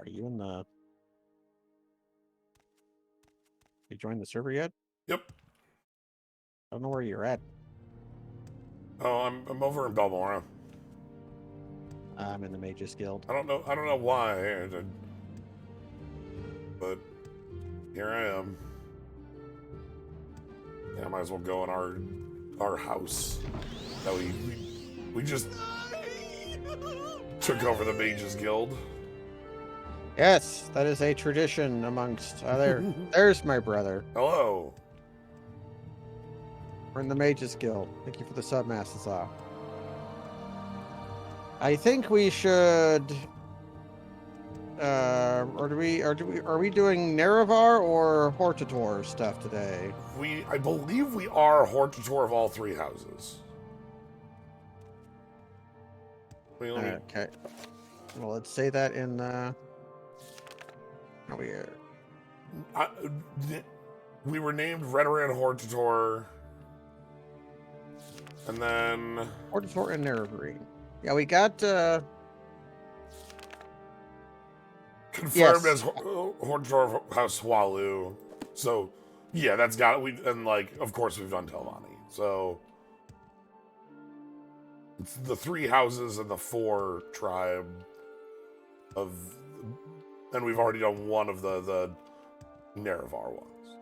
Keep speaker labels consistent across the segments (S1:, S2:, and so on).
S1: Are you in the... You joined the server yet?
S2: Yep.
S1: I don't know where you're at.
S2: Oh, I'm over in Balmora.
S1: I'm in the Mages Guild.
S2: I don't know why, but here I am. Yeah, I might as well go in our house that we just took over the Mages Guild.
S1: Yes, that is a tradition amongst other... There's my brother.
S2: Hello.
S1: We're in the Mages Guild. Thank you for the sub, Massasaw. I think we should... are we doing Nerevar or Hortator stuff today?
S2: I believe we are Hortator of all three houses. Wait,
S1: Okay. Well, let's say that in...
S2: we were named Redoran Hortator, and then
S1: Hortator and Nerevar. Yeah, we got
S2: confirmed as Hortator of House Swalu. So yeah, that's got it. And like, of course, we've done Telvanni. So it's the three houses and the four tribe of, and we've already done one of the Nerevar ones.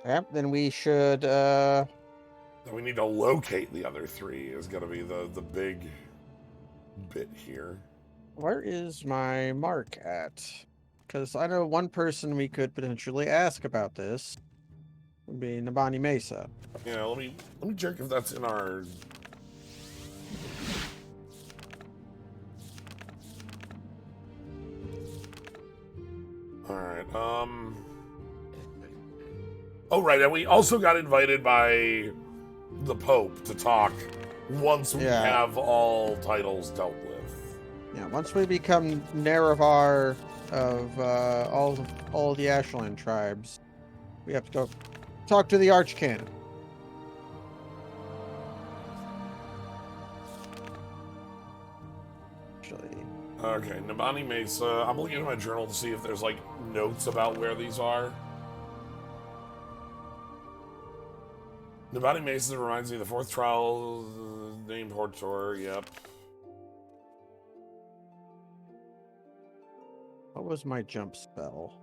S1: Yep, then we should
S2: Then we need to locate the other three is gonna be the big bit here.
S1: Where is my mark at? Because I know one person we could potentially ask about this would be Nabani Mesa.
S2: Yeah, let me check if that's in our. All right. Oh right, and we also got invited by the Pope to talk once we have all titles dealt with.
S1: Yeah, once we become Nerevar of all the Ashland tribes, we have to go talk to the Archcanon.
S2: Okay, Nabani Mesa. I'm looking at my journal to see if there's like notes about where these are. Nabani Mesa reminds me of the fourth trial named Hortator. Yep.
S1: What was my jump spell?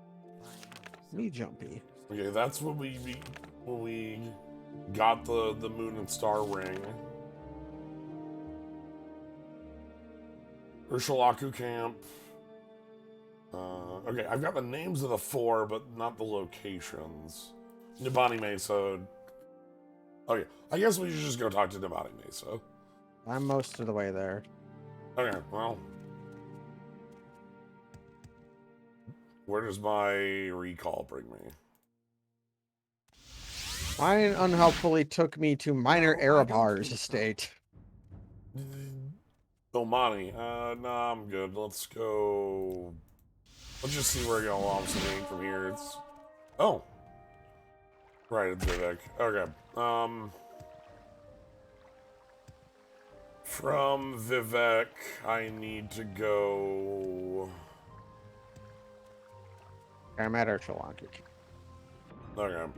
S1: Me jumpy.
S2: Okay, that's when we got the moon and star ring. Urshalaku camp. Okay, I've got the names of the four, but not the locations. Nabani Mesa. Okay, I guess we should just go talk to Nabani Mesa.
S1: I'm most of the way there.
S2: Okay, well. Where does my recall bring me?
S1: Mine unhelpfully took me to Minor Erebar's estate.
S2: Omani. Nah, I'm good. Let's go. Let's just see where we're going from here. It's. Oh. Right, it's Vivec. Okay. From Vivec, I need to go.
S1: I'm at Urshalaku.
S2: Okay,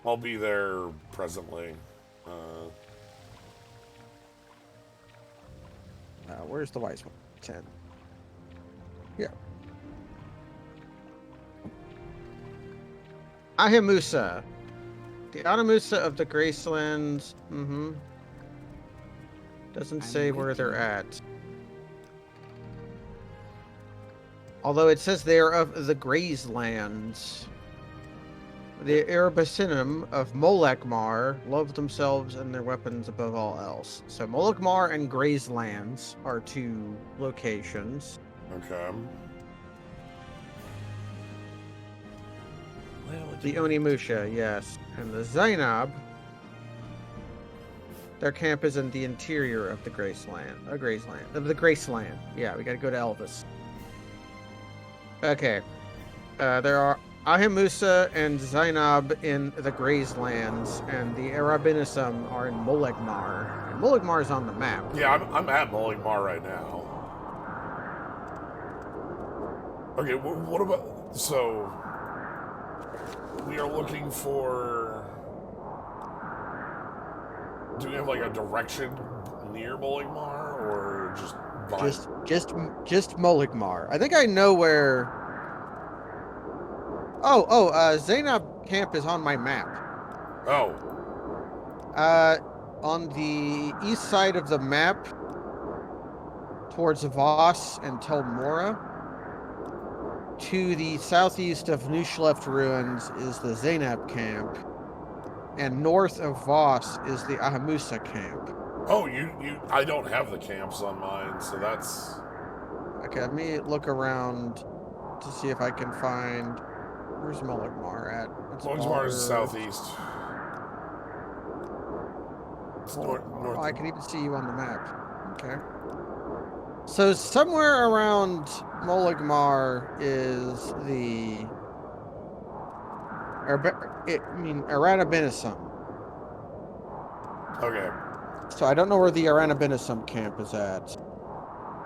S2: I'll be there presently.
S1: Where's the wise one? 10. Yeah. Ahimusa. The Ahimusa of the Gracelands. Doesn't say where they're at. Although it says they are of the Gracelands. The Erebasinum of Molekmar love themselves and their weapons above all else. So Molekmar and Gracelands are two locations.
S2: Okay.
S1: The Onimusha, yes. And the Zainab, their camp is in the interior of the Graceland. Of the Graceland. Yeah, we gotta go to Elvis. Okay. There are Ahimusa and Zainab in the Gracelands, and the Arabinisum are in Molekmar. And Molekmar is on the map.
S2: Yeah, I'm at Molekmar right now. Okay, what about... So... We are looking for... Do we have, like, a direction near Moligmar, or just...
S1: Just Moligmar. I think I know where... Zainab Camp is on my map.
S2: Oh.
S1: On the east side of the map, towards Voss and Tel Mora, to the southeast of Nushleft Ruins is the Zainab Camp, and north of Voss is the Ahamusa Camp.
S2: Oh, I don't have the camps on mine, so that's...
S1: Okay, let me look around to see if I can find... Where's Moligmar at?
S2: Moligmar is southeast. It's north.
S1: Oh, I can even see you on the map. Okay. So somewhere around Moligmar is the... Aranabinisum.
S2: Okay.
S1: So I don't know where the Aranabinisum camp is at.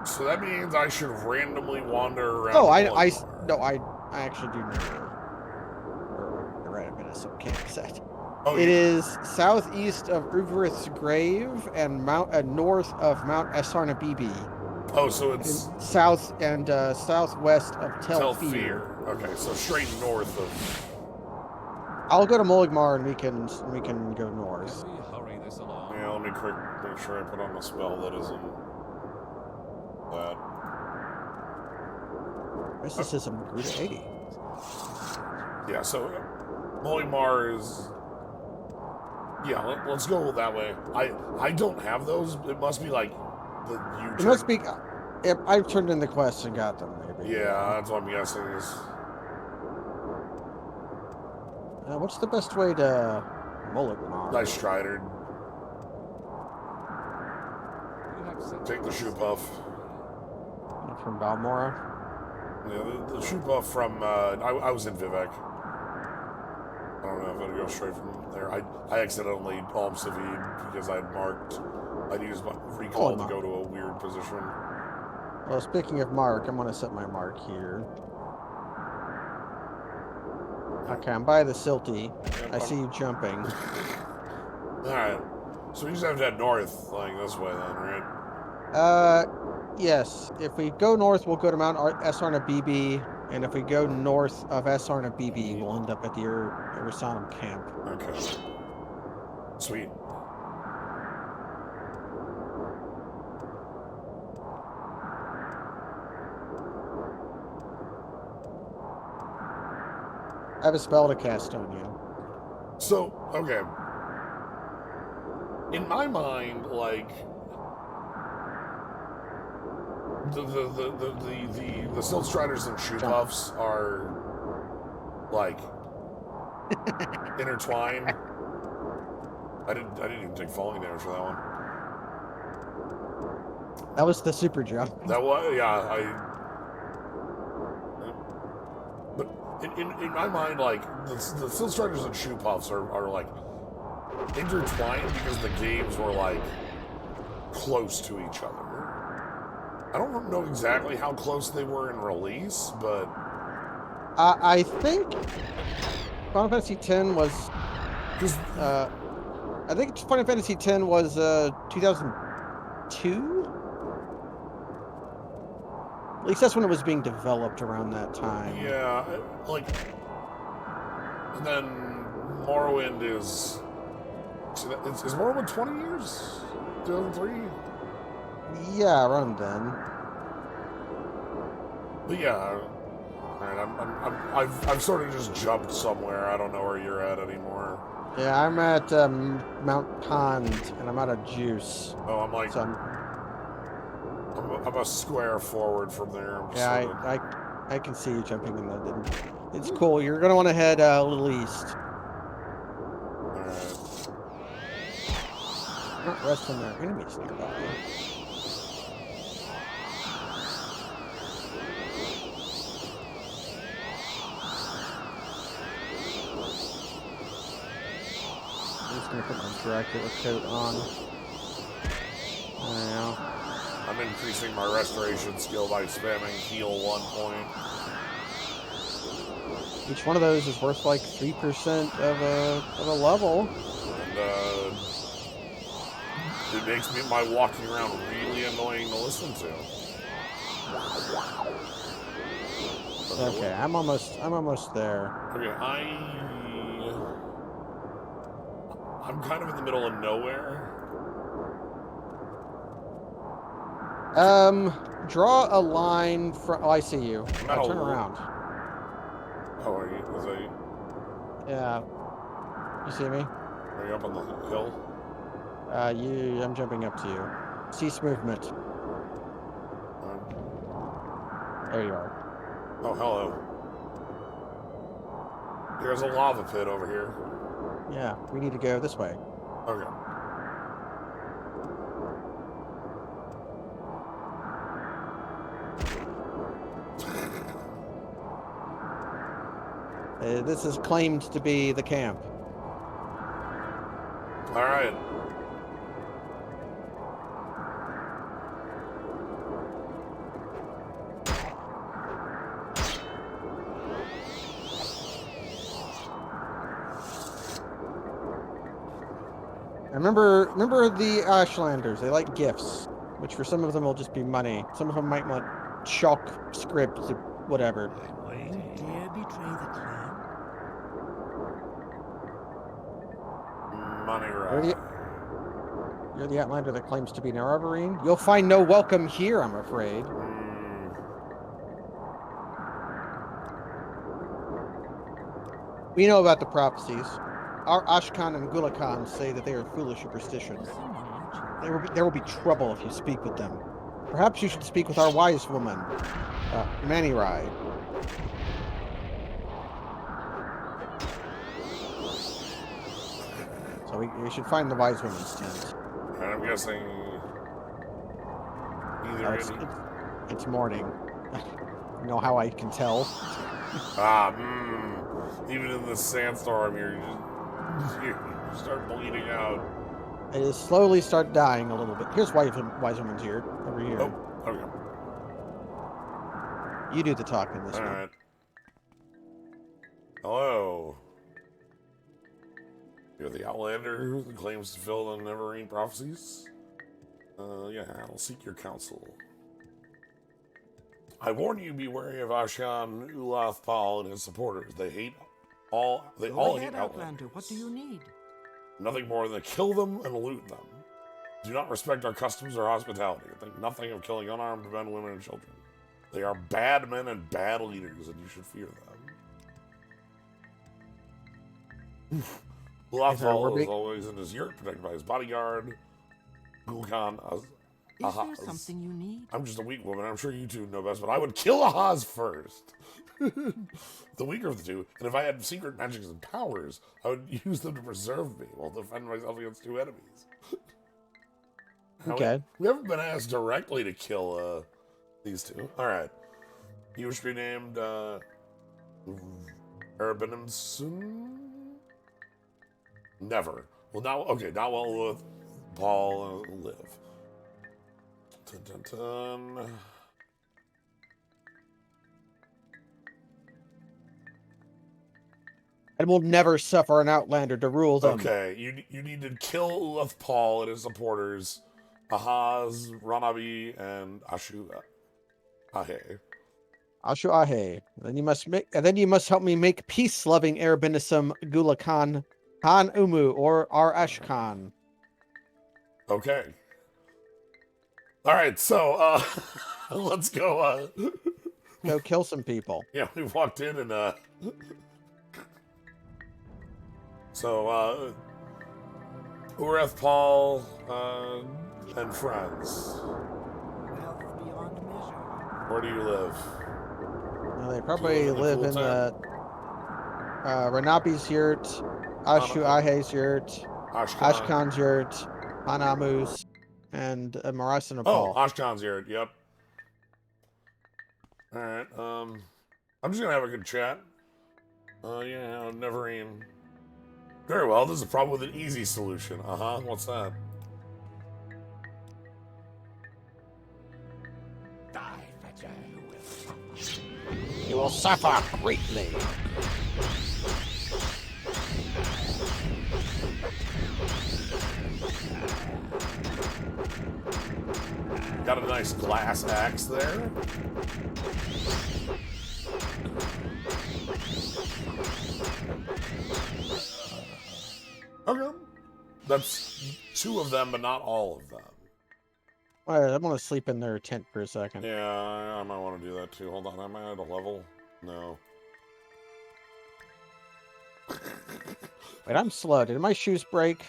S2: So that means I should randomly wander around.
S1: Oh, I actually do know where the Aranabinisum camp is at.
S2: Oh,
S1: it is southeast of Uvrith's grave and north of Mount Esarnabibi.
S2: Oh, so it's
S1: south and southwest of Telfir.
S2: Okay, so straight north of.
S1: I'll go to Moligmar and we can go north.
S3: Hurry this along.
S2: Yeah, let me make sure I put on a spell that isn't that.
S1: Mysticism grew to 80.
S2: Yeah, so Moligmar is. Yeah, let's go that way. I don't have those. It must be like
S1: It must be. I turned in the quest and got them. Maybe.
S2: Yeah, that's what I'm guessing is.
S1: What's the best way to Moligmar?
S2: Nice Strider. Take the shoe puff.
S1: From Balmora?
S2: Yeah, the shoe puff from, I was in Vivec. I don't know if I'd go straight from there. I accidentally palm Savid because I'd used my recall to go to a weird position.
S1: Well, speaking of mark, I'm going to set my mark here. Okay, I'm by the Silty. I see you jumping.
S2: Alright. So we just have to head north, like this way then, right?
S1: Yes. If we go north, we'll go to Mount Esarnabibi, and if we go north of Esarnabibi, we'll end up at the Irisanum camp.
S2: Okay. Sweet.
S1: I have a spell to cast on you.
S2: So, okay. In my mind, like the Silt Striders and Shoe Puffs are like intertwined. I didn't even take falling damage for that one.
S1: That was the super jump.
S2: That was, yeah, but in my mind, like the Silt Striders and Shoe Puffs are like intertwined because the games were like close to each other. I don't know exactly how close they were in release, but
S1: I think Final Fantasy X was I think Final Fantasy X was 2002. At least that's when it was being developed around that time.
S2: Yeah, like, and then Morrowind is Morrowind 20 years? 2003?
S1: Yeah, around then.
S2: But yeah, alright, I've sort of just jumped somewhere. I don't know where you're at anymore.
S1: Yeah, I'm at Mount Pond, and I'm out of juice.
S2: Oh, I'm like,
S1: so
S2: I'm a square forward from there.
S1: Yeah, I can see you jumping in that. It's cool. You're gonna want to head a little east.
S2: Alright.
S1: Not resting there. Enemies nearby. I'm just gonna put my Dracula coat on. There.
S2: I'm increasing my restoration skill by spamming heal 1 point.
S1: Each one of those is worth like 3% of a level.
S2: And it makes my walking around really annoying to listen to.
S1: Okay, I'm almost there.
S2: Okay, I'm kind of in the middle of nowhere.
S1: Draw a line from. Oh, I see you. Turn around.
S2: Oh, are you? Is that you?
S1: Yeah. You see me?
S2: Are you up on the hill?
S1: I'm jumping up to you. Cease movement. There you are.
S2: Oh, hello. There's a lava pit over here.
S1: Yeah, we need to go this way.
S2: Okay.
S1: This is claimed to be the camp.
S2: All right.
S1: Remember the Ashlanders. They like gifts, which for some of them will just be money. Some of them might want chalk script, whatever.
S3: You dare betray the clan?
S2: Money right.
S1: You're the Outlander that claims to be Nerevar. You'll find no welcome here, I'm afraid. We know about the prophecies. Our Ashkan and Gulakan say that they are foolish superstitions. There will be trouble if you speak with them. Perhaps you should speak with our wise woman, Manirai. So we should find the wise woman's tent.
S2: I'm guessing
S1: it's morning. You know how I can tell?
S2: Even in the sandstorm, you start bleeding out.
S1: It is slowly start dying a little bit. Here's wise woman's here, over here.
S2: Oh, okay.
S1: You do the talking this one.
S2: All right. Hello. You're the Outlander who claims to fill the Neverine prophecies? Yeah, I'll seek your counsel. I warn you, be wary of Ashan Ulathpal and his supporters. They all hate Outlanders.
S3: What do you need?
S2: Nothing more than to kill them and loot them. Do not respect our customs or hospitality. Think nothing of killing unarmed men, women, and children. They are bad men and bad leaders, and you should fear them. Ulathpal is always in his yurt, protected by his bodyguard. Gulkan.
S3: Is there something you need?
S2: I'm just a weak woman. I'm sure you two know best, but I would kill Ahaz first. The weaker of the two, and if I had secret magics and powers, I would use them to preserve me while defend myself against two enemies.
S1: Okay.
S2: We haven't been asked directly to kill these two. All right. You should be named Urbanimsun? Never. Well, now, okay, now we'll let Paul live. Dun, dun, dun.
S1: And will never suffer an Outlander to rule them.
S2: Okay, you need to kill Ulathpal and his supporters, Ahaz, Ranabi, and Ashu Ahe.
S1: Ashu Ahe. Then you must help me make peace-loving Arabinism Gulakan Han Umu or Ar Ashkan.
S2: Okay. All right, so let's go.
S1: Go kill some people.
S2: Yeah, we walked in and so Ulathpal and friends.
S3: Wealth beyond measure.
S2: Where do you live?
S1: Well, they probably live in the Ranabi's yurt, Ashu Ahe's yurt, Ashkan's yurt, Hanamu's, and Marasanapal.
S2: Oh, Ashkan's yurt, yep. Alright, I'm just gonna have a good chat. Yeah, Neverine. Very well, this is a problem with an easy solution. What's that?
S1: You will suffer greatly.
S2: Got a nice glass axe there. Okay. That's 2 of them, but not all of them.
S1: All right, I'm gonna sleep in their tent for a second.
S2: Yeah, I might want to do that too. Hold on, am I at a level? No.
S1: Wait, I'm slow. Did my shoes break?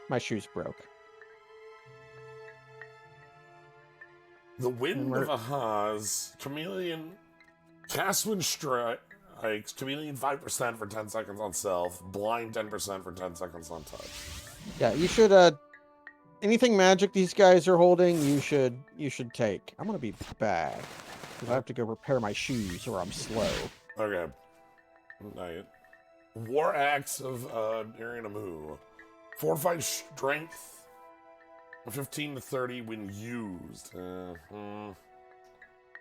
S1: My shoes broke.
S2: The Wind of Ahaz, Chameleon, cast when strikes, Chameleon 5% for 10 seconds on self, blind 10% for 10 seconds on touch.
S1: Yeah, you should, anything magic these guys are holding, you should take. I'm gonna be bad. Because I have to go repair my shoes or I'm slow.
S2: Okay. Night. War Axe of Irinamu. Fortified strength 15 to 30 when used.
S1: Yeah,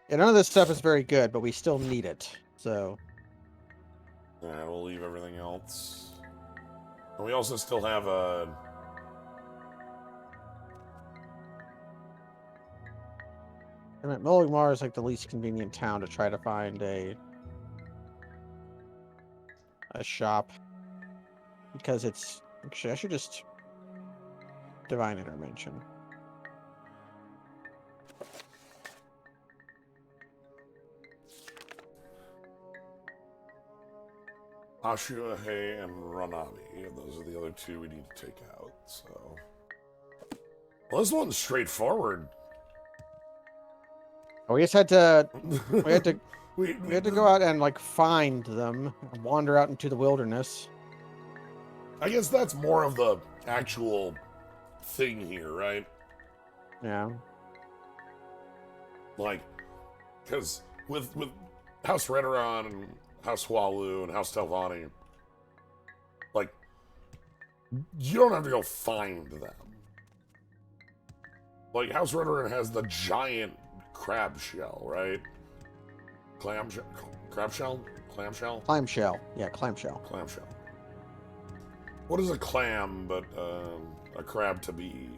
S1: none of this stuff is very good, but we still need it. So.
S2: Yeah, we'll leave everything else. And we also still have a.
S1: I mean, Moligmar is like the least convenient town to try to find a shop. Because it's... Actually, I should just... Divine Intervention.
S2: Ashuahe and Ranabi. Those are the other 2 we need to take out, so. Well, this one's straightforward.
S1: We just had to... We had to... we had to go out and, like, find them. And wander out into the wilderness.
S2: I guess that's more of the actual thing here, right?
S1: Yeah.
S2: Like, because with House Redoran and House Hualu and House Telvanni, like, you don't have to go find them. Like, House Redoran has the giant crab shell, right? Crab shell? Clamshell?
S1: Clamshell. Yeah, clamshell.
S2: Clamshell. What is a clam but a crab to be?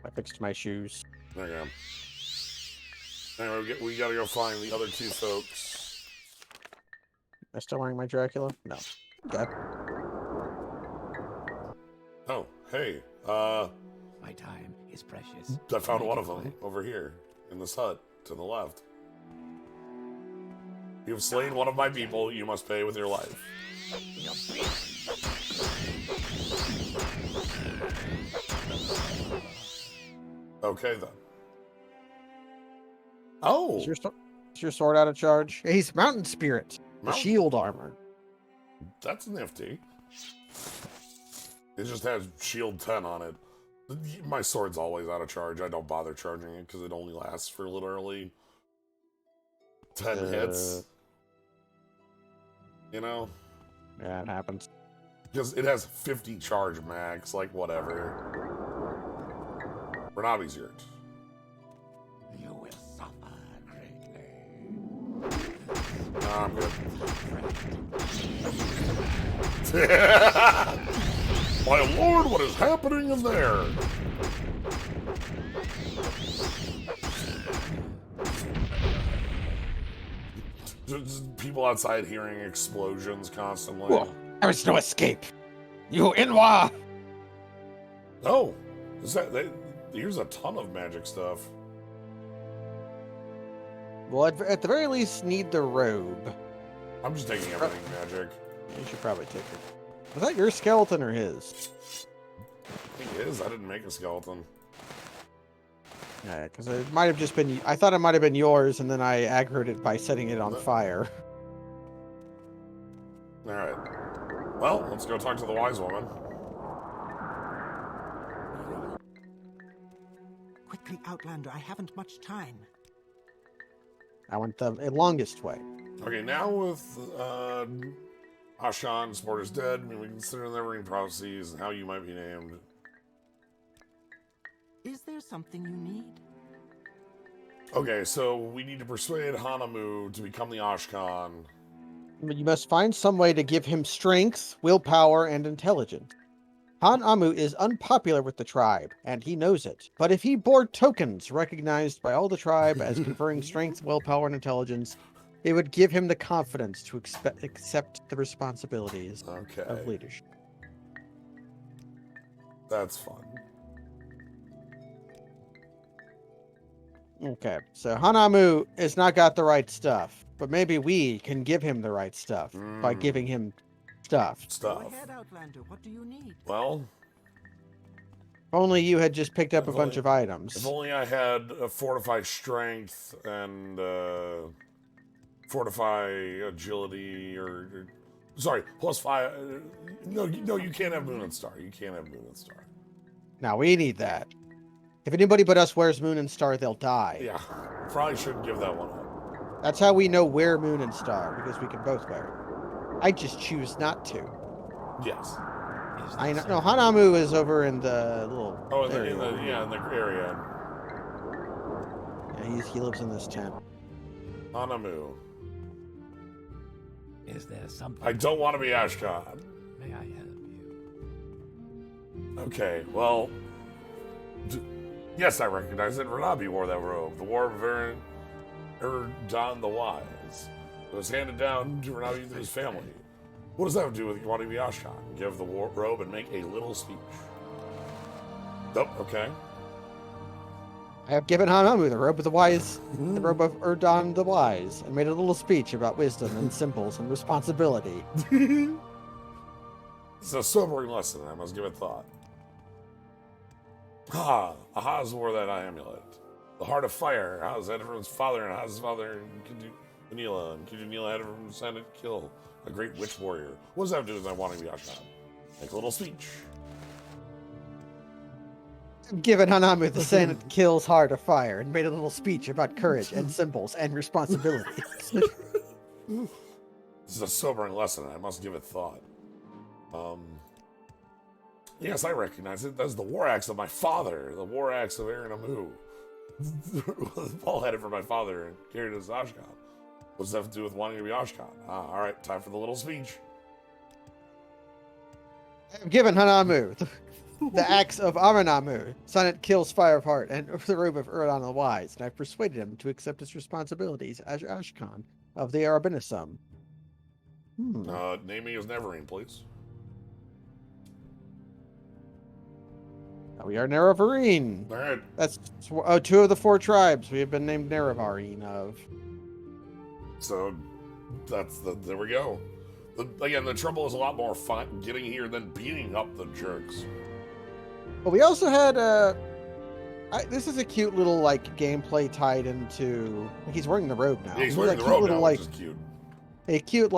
S1: I fixed my shoes.
S2: There you go. Anyway, we gotta go find the other 2 folks.
S1: Am I still wearing my Dracula? No. Okay.
S2: Oh, hey.
S3: My time is precious.
S2: I found one of them over here in this hut to the left. You have slain one of my people. You must pay with your life. Okay then. Oh,
S1: Is your sword out of charge? He's Mountain Spirit. The shield armor.
S2: That's nifty. It just has shield 10 on it. My sword's always out of charge. I don't bother charging it because it only lasts for literally 10 hits. You know?
S1: Yeah, it happens.
S2: Because it has 50 charge max, like whatever. Renabi's yours.
S3: You will suffer greatly.
S2: No, I'm good. My lord, what is happening in there? Just people outside hearing explosions constantly.
S1: Whoa, there is no escape. You Inwa!
S2: Oh, here's a ton of magic stuff.
S1: Well, at the very least, need the robe.
S2: I'm just taking everything magic.
S1: You should probably take it. Was that your skeleton or his?
S2: I think it is. I didn't make a skeleton.
S1: Yeah, because it might have just been... I thought it might have been yours, and then I aggroed it by setting it on fire.
S2: Alright. Well, let's go talk to the wise woman.
S3: Quickly, Outlander, I haven't much time.
S1: I went the longest way.
S2: Okay, now with Ashan, Sport is dead, we consider the ring prophecies and how you might be named.
S3: Is there something you need?
S2: Okay, so we need to persuade Hanamu to become the Ashkan.
S1: You must find some way to give him strength, willpower, and intelligence. Han Amu is unpopular with the tribe, and he knows it. But if he bore tokens recognized by all the tribe as conferring strength, willpower, and intelligence, it would give him the confidence to accept the responsibilities of
S2: Okay,
S1: leadership.
S2: that's fun.
S1: Okay, so Hanamu has not got the right stuff, but maybe we can give him the right stuff by giving him stuff.
S3: Go
S2: Stuff.
S3: ahead, Outlander. What do you need?
S2: Well,
S1: If only you had just picked up a
S2: If
S1: bunch
S2: only-
S1: of items.
S2: if only I had a fortify strength and fortify agility, or sorry, +5. No, you can't have Moon and Star. You can't have Moon and Star.
S1: Now we need that. If anybody but us wears Moon and Star, they'll die.
S2: Yeah, probably shouldn't give that one up.
S1: That's how we know we're Moon and Star, because we can both wear it. I just choose not to.
S2: Yes.
S1: I know. No, Hanamu is over in the little
S2: Oh, in the
S1: area.
S2: in the area.
S1: Yeah, he lives in this tent.
S2: Hanamu.
S3: Is there something?
S2: I don't want to be Ashkan.
S3: May I help you?
S2: Okay, well, yes, I recognize it. Renabi wore that robe. The War of Erdan the Wise. It was handed down to Renabi through his family. What does that have to do with wanting to be Ashkan? Give the robe and make a little speech. Nope, okay.
S1: I have given Hanamu the robe of the wise, the robe of Erdan the Wise, and made a little speech about wisdom and symbols and responsibility.
S2: It's a sobering lesson, I must give it thought. Ahaz wore that amulet. The Heart of Fire. Ahaz had everyone's father, and Ahaz's father, and Kunila, and Kunila had everyone's son to kill. A great witch warrior. What does that have to do with I wanting to be Ashkan? Make a little speech.
S1: I've given Hanamu the Senate kills Heart of Fire, and made a little speech about courage and symbols and responsibility.
S2: This is a sobering lesson, I must give it thought. Yes, I recognize it. That's the war axe of my father. The war axe of Aaron Amu. Paul had it for my father and carried it as Ashkan. What does that have to do with wanting to be Ashkan? Alright, time for the little speech.
S1: I've given Hanamu the axe of Aranamu, Sonnet kills Fire of Heart, and the robe of Erdan the Wise, and I've persuaded him to accept his responsibilities as Ashkan of the Arabinisum.
S2: Name me as Neverine, please.
S1: We are Nerevarine.
S2: Alright.
S1: That's 2 of the 4 tribes we have been named Nerevarine of.
S2: So, there we go. Again, the trouble is a lot more fun getting here than beating up the jerks.
S1: But we also had this is a cute little gameplay tied into. He's wearing the robe now.
S2: Yeah, he's wearing the robe now, which is cute.
S1: A cute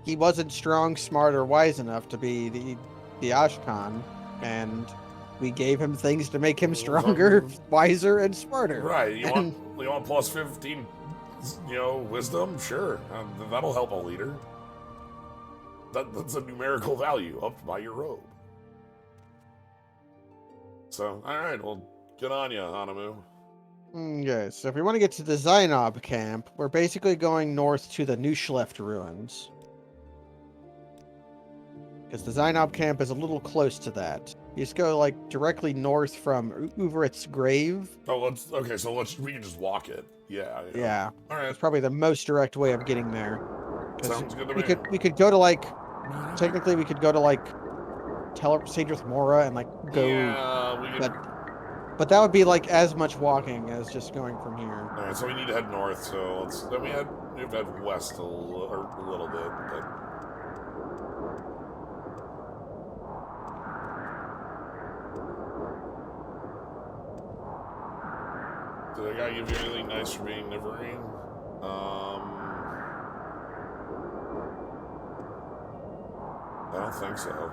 S1: he wasn't strong, smart, or wise enough to be the Ashkan, and we gave him things to make him stronger, wiser, and smarter.
S2: Right. You want plus 15, wisdom? Sure. That'll help a leader. That's a numerical value up by your robe. So, alright, well, good on ya, Hanamu.
S1: Okay, so if we want to get to the Zainab camp, we're basically going north to the Nuschleft ruins. Because the Zainab camp is a little close to that. You just go directly north from Uverit's grave.
S2: Oh, we can just walk it. Yeah.
S1: Yeah.
S2: Alright.
S1: It's probably the most direct way of getting there. 'Cause
S2: Sounds good to me.
S1: we could go to technically we could go to Sadrith Mora and go.
S2: Yeah, we could.
S1: But that would be as much walking as just going from here.
S2: Alright, so we need to head north, so then we have to head west a little bit, but. Did I gotta give you anything nice for being Neverine? I don't think so.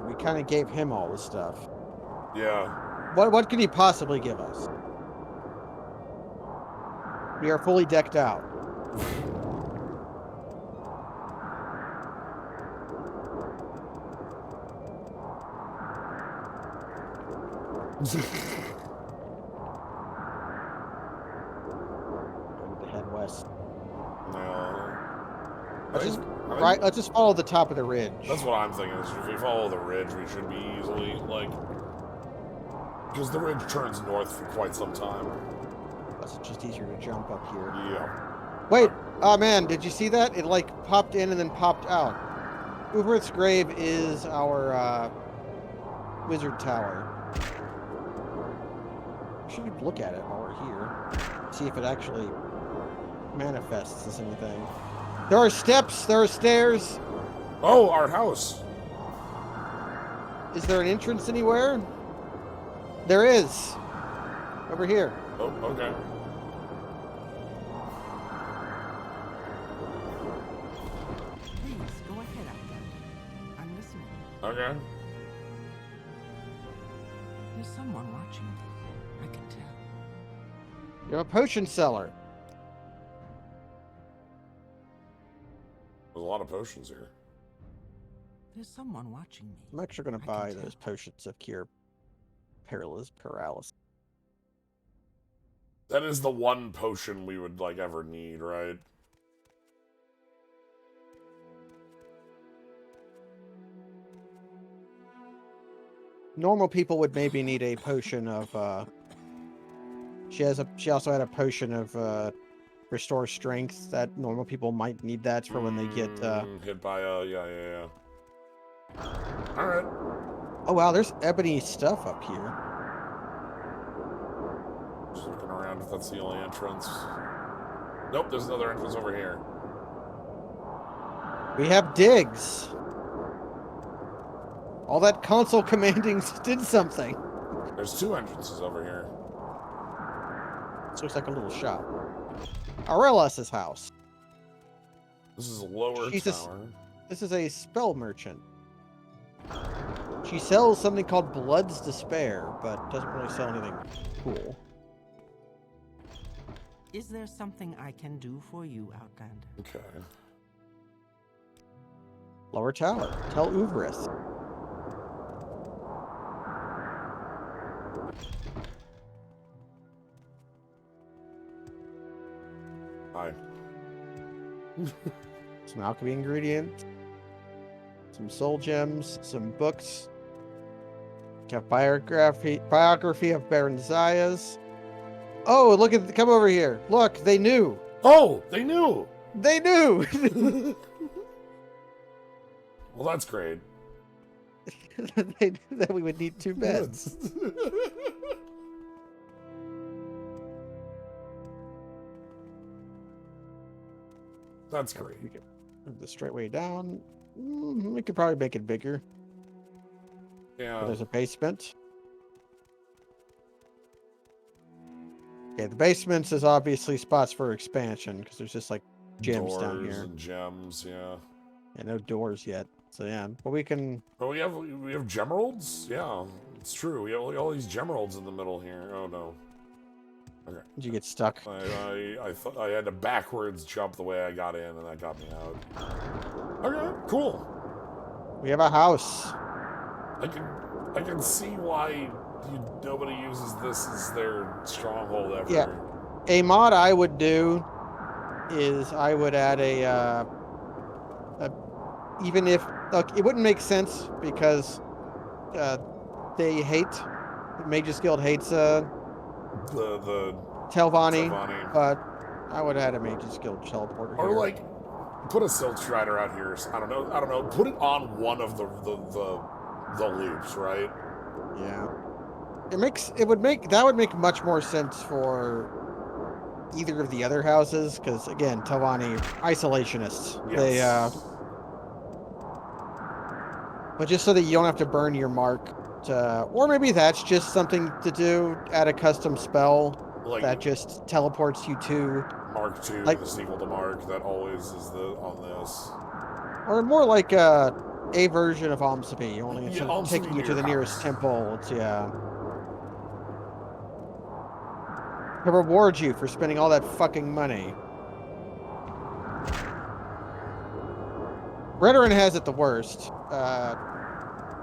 S1: We kind of gave him all the stuff.
S2: Yeah.
S1: What could he possibly give us? We are fully decked out. Right, let's just follow the top of the ridge.
S2: That's what I'm thinking, is if we follow the ridge, we should be easily, like... Because the ridge turns north for quite some time.
S1: That's just easier to jump up here.
S2: Yeah.
S1: Wait, oh man, did you see that? It like popped in and then popped out. Uberth's grave is our wizard tower. We should look at it while we're here. See if it actually manifests as anything. There are steps, there are stairs.
S2: Oh, our house.
S1: Is there an entrance anywhere? There is. Over here.
S2: Oh, okay.
S3: Please go ahead, Outlander. I'm listening.
S2: Okay.
S3: There's someone watching me. I can tell.
S1: You're a potion seller.
S2: There's a lot of potions here.
S3: There's someone watching me.
S1: I'm actually going to
S3: I can
S1: buy
S3: tell.
S1: those potions of cure paralysis.
S2: That is the one potion we would, like, ever need, right?
S1: Normal people would maybe need a potion of she also had a potion of restore strength that normal people might need that for when they get
S2: hit by yeah. Alright.
S1: Oh wow, there's ebony stuff up here.
S2: Just looking around if that's the only entrance. Nope, there's another entrance over here.
S1: We have digs. All that console commanding did something.
S2: There's two entrances over here.
S1: This looks like a little shop. Aurelius's house.
S2: This is a lower
S1: Jesus.
S2: tower.
S1: This is a spell merchant. She sells something called Blood's Despair, but doesn't really sell anything cool.
S3: Is there something I can do for you, Outlander?
S2: Okay.
S1: Lower tower. Tell Uberth.
S2: Hi.
S1: Some alchemy ingredients. Some soul gems. Some books. Got biography of Baron Zayas. Oh, look at come over here. Look, they knew.
S2: Oh, they knew.
S1: They knew.
S2: Well, that's great.
S1: They knew that we would need 2 beds.
S2: That's great.
S1: We could move the straight way down. We could probably make it bigger.
S2: Yeah.
S1: But there's a basement. Okay, the basements is obviously spots for expansion because there's just like gems down
S2: Doors
S1: here.
S2: and gems, yeah.
S1: And no doors yet. So yeah, but we can.
S2: Oh, we have gemeralds? Yeah, it's true. We have all these gemeralds in the middle here. Oh no. Okay.
S1: Did you get stuck?
S2: I thought I had to backwards jump the way I got in, and that got me out. Okay, cool.
S1: We have a house.
S2: I can see why nobody uses this as their stronghold ever.
S1: Yeah. A mod I would do is I would add a even if look, it wouldn't make sense because they hate the Mages Guild hates
S2: the
S1: Telvanni,
S2: Telvanni.
S1: but I would add a Mages Guild teleporter
S2: Or
S1: here.
S2: like put a Silk Strider out here. I don't know. Put it on one of the loops, right?
S1: Yeah. That would make much more sense for either of the other houses, because again, Telvanni isolationists.
S2: Yes.
S1: But just so that you don't have to burn your mark or maybe that's just something to do, add a custom spell
S2: Like
S1: that just teleports you to
S2: Mark II,
S1: like-
S2: the sequel to Mark, that always is on this.
S1: or more like a version of Almseby, only instead of
S2: Almseby
S1: taking you to
S2: near
S1: the
S2: your
S1: nearest
S2: house.
S1: temple, it's to reward you for spending all that fucking money. Redoran has it the worst.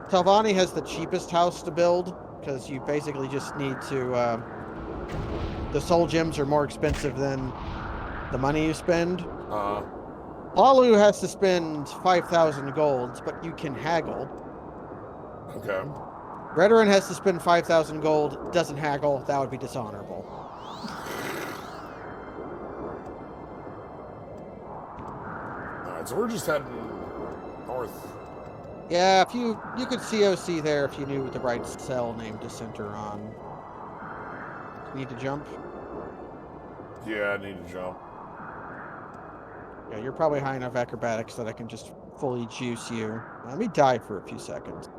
S1: Telvanni has the cheapest house to build, because you basically just need to... the soul gems are more expensive than the money you spend. Lalu has to spend 5,000 golds, but you can haggle.
S2: Okay.
S1: Redoran has to spend 5,000 gold, doesn't haggle. That would be dishonorable.
S2: Alright, so we're just heading north.
S1: Yeah, if you could COC there if you knew the right cell name to center on. Need to jump?
S2: Yeah, I need to jump.
S1: Yeah, you're probably high enough acrobatics that I can just fully juice you. Let me die for a few seconds.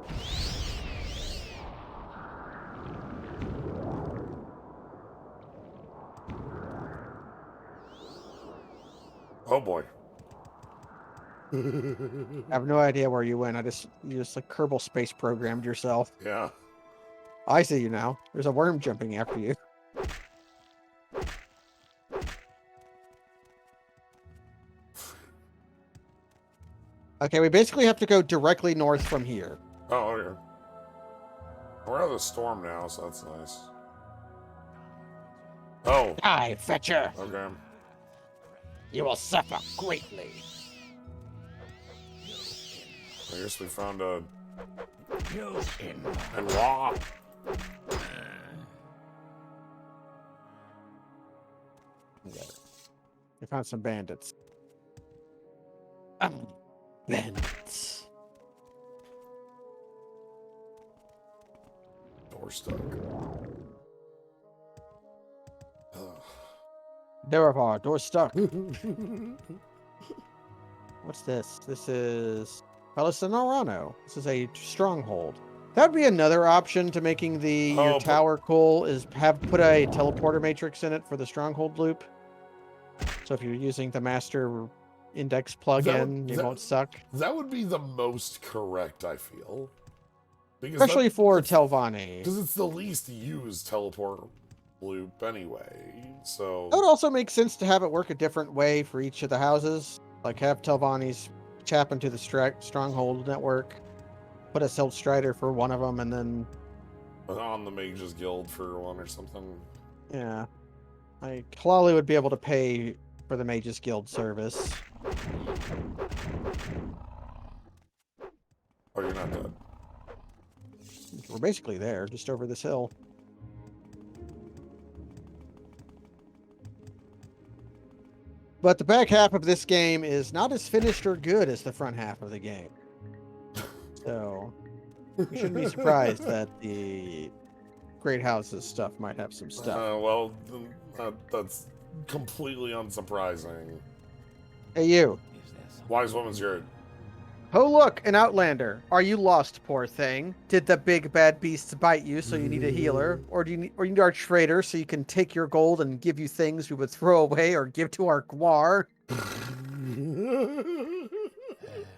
S2: Oh boy.
S1: I have no idea where you went. You just like Kerbal Space programmed yourself.
S2: Yeah.
S1: I see you now. There's a worm jumping after you. Okay, we basically have to go directly north from here.
S2: Oh, okay. We're out of the storm now, so that's nice. Oh.
S1: Die, Fetcher!
S2: Okay.
S1: You will suffer greatly.
S2: I guess we found a... And raw.
S1: We found some bandits. Bandits.
S2: Door stuck.
S1: Nerevar, door stuck. What's this? This is Pelisanorano. This is a stronghold. That'd be another option to making your tower cool, is put a teleporter matrix in it for the stronghold loop. So if you're using the master index plugin, you won't suck.
S2: That would be the most correct, I feel. Because
S1: especially for Telvanni.
S2: Because it's the least used teleport loop anyway, so...
S1: It would also make sense to have it work a different way for each of the houses. Like have Telvanni's tap into the stronghold network, put a Silt Strider for one of them, and then...
S2: on the Mages Guild for one or something.
S1: Yeah. Like, Hlali would be able to pay for the Mages Guild service.
S2: Oh, you're not dead.
S1: We're basically there, just over this hill. But the back half of this game is not as finished or good as the front half of the game. So, you shouldn't be surprised that the Great Houses stuff might have some stuff.
S2: Well, that's completely unsurprising.
S1: Hey, you.
S2: Wise Woman's Yard.
S1: Oh, look, an Outlander. Are you lost, poor thing? Did the big bad beasts bite you, so you need a healer? Or you need our trader, so you can take your gold and give you things we would throw away or give to our Gwar?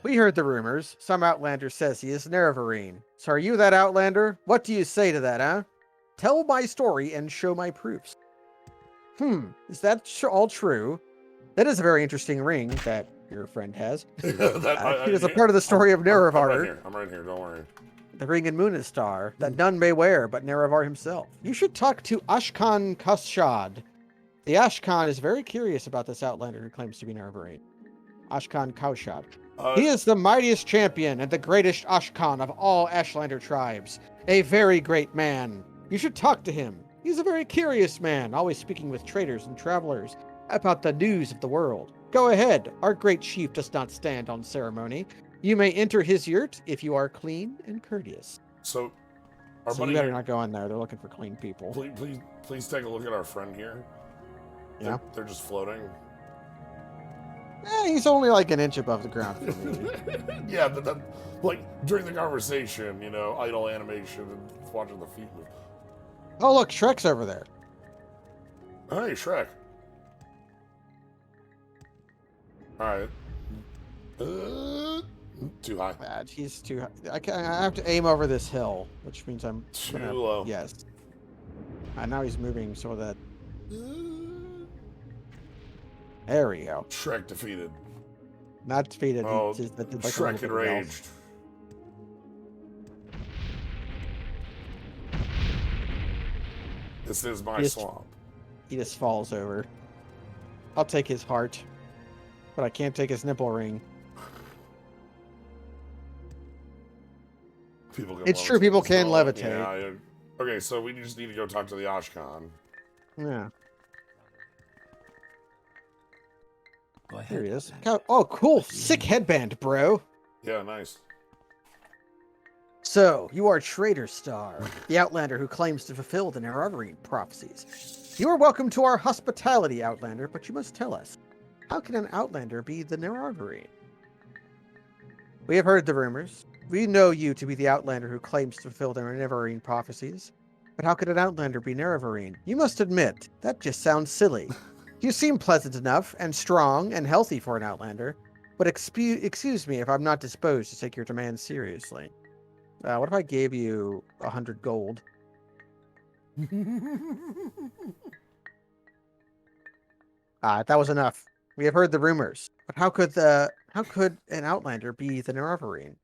S1: We heard the rumors. Some Outlander says he is Nerevarine. So are you that Outlander? What do you say to that, huh? Tell my story and show my proofs. Is that all true? That is a very interesting ring that your friend has. It is a part of the story of Nerevar.
S2: I'm right here, don't worry.
S1: The ring in Moonistar, that none may wear but Nerevar himself. You should talk to Ashkan Kaushad. The Ashkan is very curious about this Outlander who claims to be Nerevarine. Ashkan Kaushad. He is the mightiest champion and the greatest Ashkan of all Ashlander tribes. A very great man. You should talk to him. He's a very curious man, always speaking with traders and travelers about the news of the world. Go ahead. Our great chief does not stand on ceremony. You may enter his yurt if you are clean and courteous.
S2: So
S1: you better not go in there. They're looking for clean people.
S2: Please take a look at our friend here.
S1: Yeah.
S2: They're just floating.
S1: He's only like an inch above the ground for me.
S2: Yeah, but like during the conversation, idle animation and watching the feet move.
S1: Oh, look, Shrek's over there.
S2: Hey, Shrek. All right. Too high.
S1: Bad. He's too high. I have to aim over this hill, which means I'm
S2: too low.
S1: Yes. And now he's moving so that. There we go.
S2: Shrek defeated.
S1: Not defeated.
S2: Oh,
S1: like
S2: Shrek enraged. This is my swamp.
S1: He just falls over. I'll take his heart. but I can't take his nipple ring.
S2: People can
S1: It's true,
S2: levitate
S1: people
S2: as
S1: can
S2: well.
S1: levitate.
S2: Yeah. Okay, so we just need to go talk to the Ashkan.
S1: Yeah.
S4: Go ahead.
S1: Here he is.
S4: Outlander.
S1: Oh, cool. Sick headband, bro.
S2: Yeah, nice.
S1: So, you are Traitor Star, the Outlander who claims to fulfill the Nerevar prophecies. You are welcome to our hospitality, Outlander, but you must tell us, how can an Outlander be the Nerevar? We have heard the rumors. We know you to be the Outlander who claims to fulfill the Nerevar prophecies. But how could an Outlander be Nerevar? You must admit, that just sounds silly. You seem pleasant enough, and strong, and healthy for an Outlander, but excuse me if I'm not disposed to take your demands seriously. What if I gave you 100 gold? That was enough. We have heard the rumors, but how could an Outlander be the Nerevar?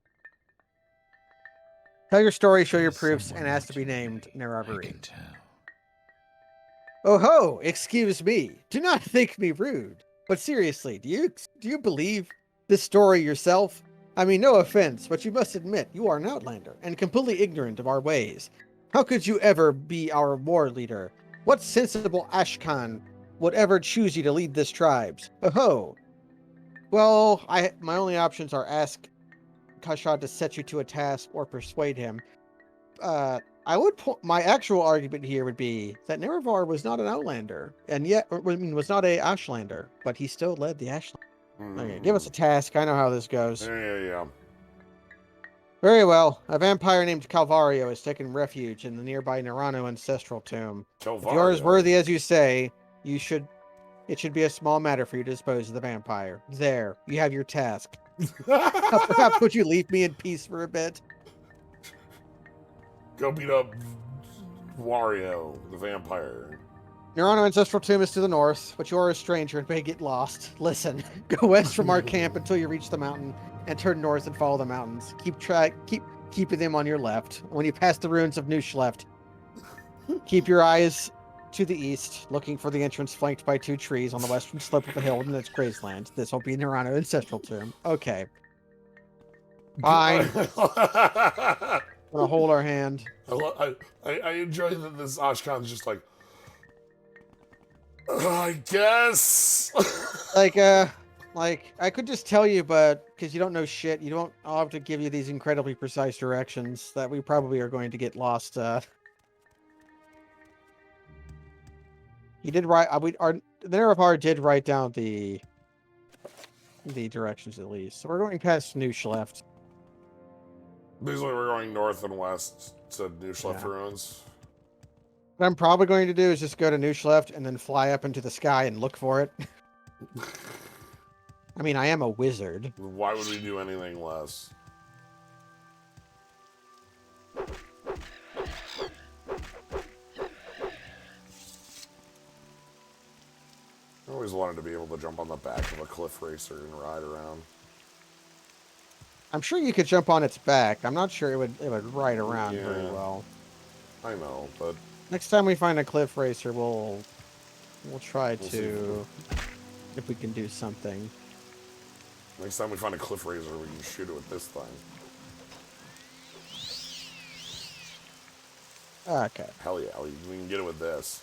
S1: Tell your story, show your
S4: There's
S1: proofs,
S4: someone
S1: and ask to be
S4: watching me.
S1: named
S4: I
S1: Nerevar.
S4: can tell.
S1: Oh ho! Excuse me. Do not think me rude. But seriously, do you believe this story yourself? I mean, no offense, but you must admit you are an Outlander and completely ignorant of our ways. How could you ever be our war leader? What sensible Ashkan would ever choose you to lead this tribes? Oh ho! Well, my only options are ask Kashad to set you to a task or persuade him. My actual argument here would be that Nerevar was not an Outlander, and yet, was not a Ashlander, but he still led the Ashland. Okay, give us a task. I know how this goes.
S2: Yeah.
S1: Very well. A vampire named Calvario has taken refuge in the nearby Nerano ancestral tomb. If you are as worthy as you say, it should be a small matter for you to dispose of the vampire. There, you have your task. Perhaps would you leave me in peace for a bit?
S2: Go beat up Wario, the vampire.
S1: Nerano ancestral tomb is to the north, but you are a stranger and may get lost. Listen, go west from our camp until you reach the mountain, and turn north and follow the mountains. Keeping them on your left. When you pass the ruins of Nushleft, keep your eyes to the east, looking for the entrance flanked by 2 trees on the western slope of the hill in its Graceland. This will be Nerano ancestral tomb. Okay. Fine. Gonna hold our hand.
S2: I enjoy that this Ashkan's just like, I guess.
S1: Like, I could just tell you, but because you don't know shit, I'll have to give you these incredibly precise directions that we probably are going to get lost. He did write, the Nerevar did write down the directions at least. So we're going past Nushleft.
S2: Basically, we're going north and west to Nushleft ruins.
S1: What I'm probably going to do is just go to Nushleft and then fly up into the sky and look for it. I mean, I am a wizard.
S2: Why would we do anything less? I always wanted to be able to jump on the back of a cliff racer and ride around.
S1: I'm sure you could jump on its back. I'm not sure it would ride around very well.
S2: I know, but
S1: next time we find a cliff racer, we'll try to if we can do something.
S2: Next time we find a cliff racer, we can shoot it with this thing.
S1: Okay.
S2: Hell yeah, we can get it with this.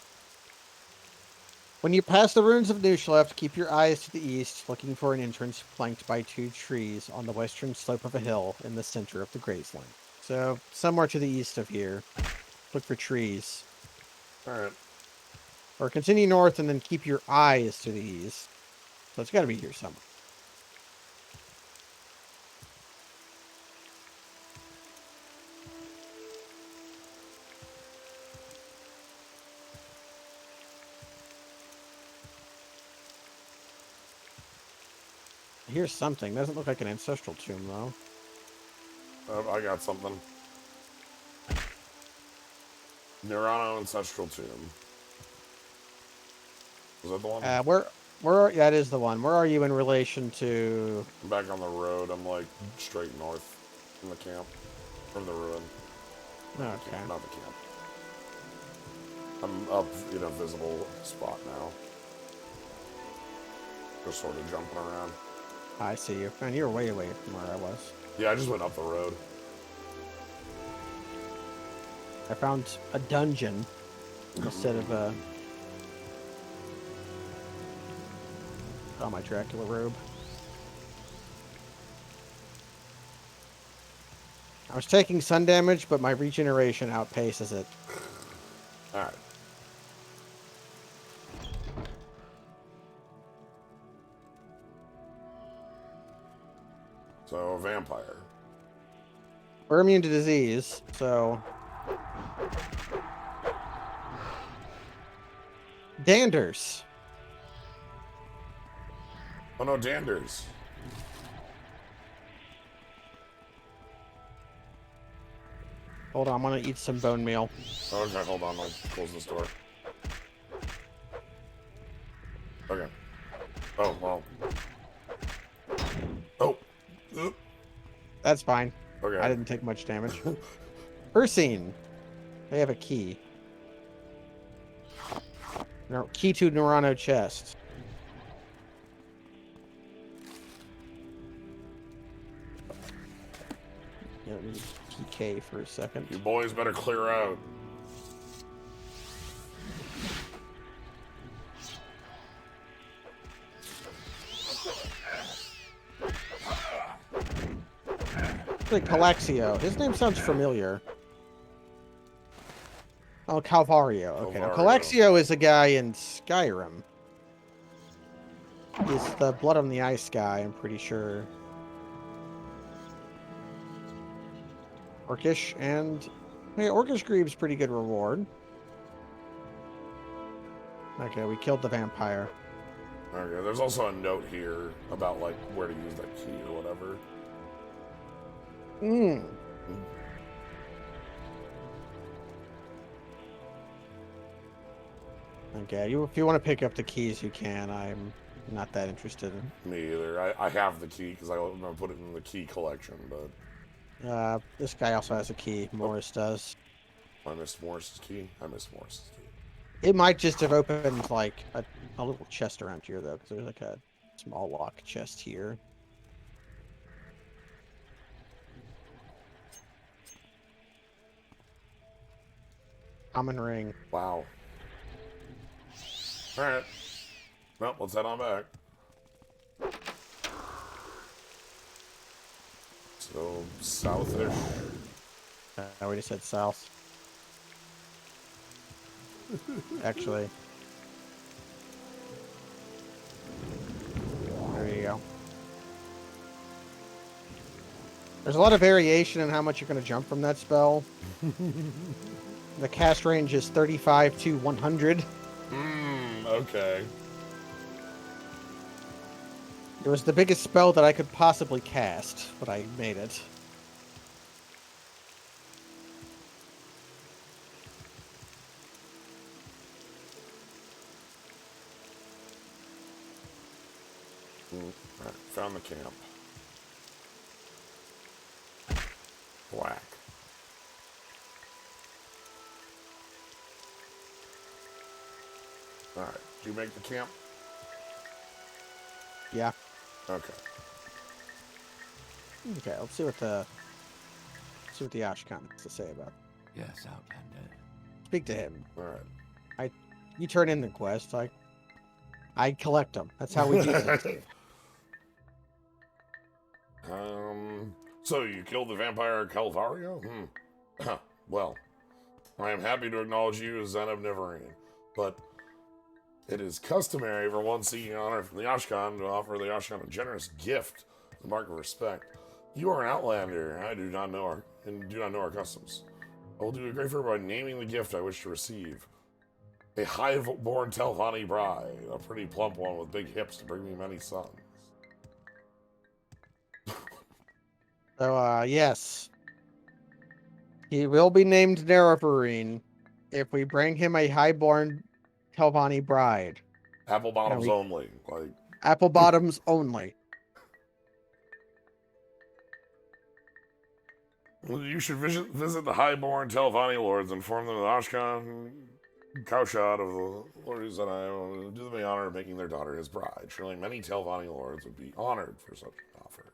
S1: When you pass the ruins of Nushleft, keep your eyes to the east, looking for an entrance flanked by 2 trees on the western slope of a hill in the center of the Graceland. So, somewhere to the east of here. Look for trees.
S2: Alright.
S1: Or continue north and then keep your eyes to the east. So it's got to be here somewhere. Here's something. Doesn't look like an ancestral tomb, though.
S2: I got something. Nerano Ancestral Tomb. Is that the one?
S1: Yeah, it is the one. Where are you in relation to...
S2: I'm back on the road. I'm like straight north from the camp. From the ruin.
S1: Okay.
S2: Not the camp. I'm up in a visible spot now. Just sort of jumping around.
S1: I see you. Man, you're way away from where I was.
S2: Yeah, I just went up the road.
S1: I found a dungeon instead of a... Oh, my Dracula robe. I was taking sun damage, but my regeneration outpaces it.
S2: Alright. So, vampire.
S1: We're immune to disease, so... Danders.
S2: Oh no, Danders.
S1: Hold on, I'm gonna eat some bone meal.
S2: Okay, hold on. I'll close this door. Okay. Oh, well. Oh. Oop.
S1: That's fine.
S2: Okay.
S1: I didn't take much damage. Ursine. They have a key. Key to Norano chest. Yeah, let me PK for a second.
S2: You boys better clear out.
S1: Like Calaxio. His name sounds familiar. Oh, Calvario. Okay, now
S2: Calvario.
S1: Calaxio is a guy in Skyrim. He's the Blood on the Ice guy, I'm pretty sure. Orcish and... Hey, Orcish Greave's pretty good reward. Okay, we killed the vampire.
S2: Okay, there's also a note here about, like, where to use that key or whatever.
S1: Hmm. Okay, if you want to pick up the keys, you can. I'm not that interested in.
S2: Me either. I have the key because I'm going to put it in the key collection, but...
S1: This guy also has a key. Morris does.
S2: I missed Morris's key. I missed Morris's key.
S1: It might just have opened, like, a little chest around here, though, because there's, like, a small lock chest here. Common ring.
S2: Wow. Alright. Well, let's head on back. So, south-ish.
S1: I already said south. Actually. There you go. There's a lot of variation in how much you're going to jump from that spell. The cast range is 35 to 100.
S2: Okay.
S1: It was the biggest spell that I could possibly cast, but I made it.
S2: Alright, found the camp. Black. Alright, did you make the camp?
S1: Yeah.
S2: Okay.
S1: Okay, let's see what the Ashkan has to say about it.
S4: Yes, Outlander.
S1: Speak to him.
S2: Alright.
S1: You turn in the quest. I collect them. That's how we do it.
S2: So you killed the vampire Calvario? Well, I am happy to acknowledge you as Zen of Neverine, but it is customary for one seeking honor from the Ashkan to offer the Ashkan a generous gift, the mark of respect. You are an outlander. I do not know our customs. I will do a great favor by naming the gift I wish to receive. A high-born Telvanni bride, a pretty plump one with big hips to bring me many sons.
S1: So, yes. He will be named Nerevar if we bring him a highborn Telvanni bride.
S2: Apple bottoms only. Like
S1: Apple bottoms only.
S2: You should visit the highborn Telvanni lords and inform them that Ashkan Kaushad of the Lords and I will do them the honor of making their daughter his bride. Surely many Telvanni lords would be honored for such an offer.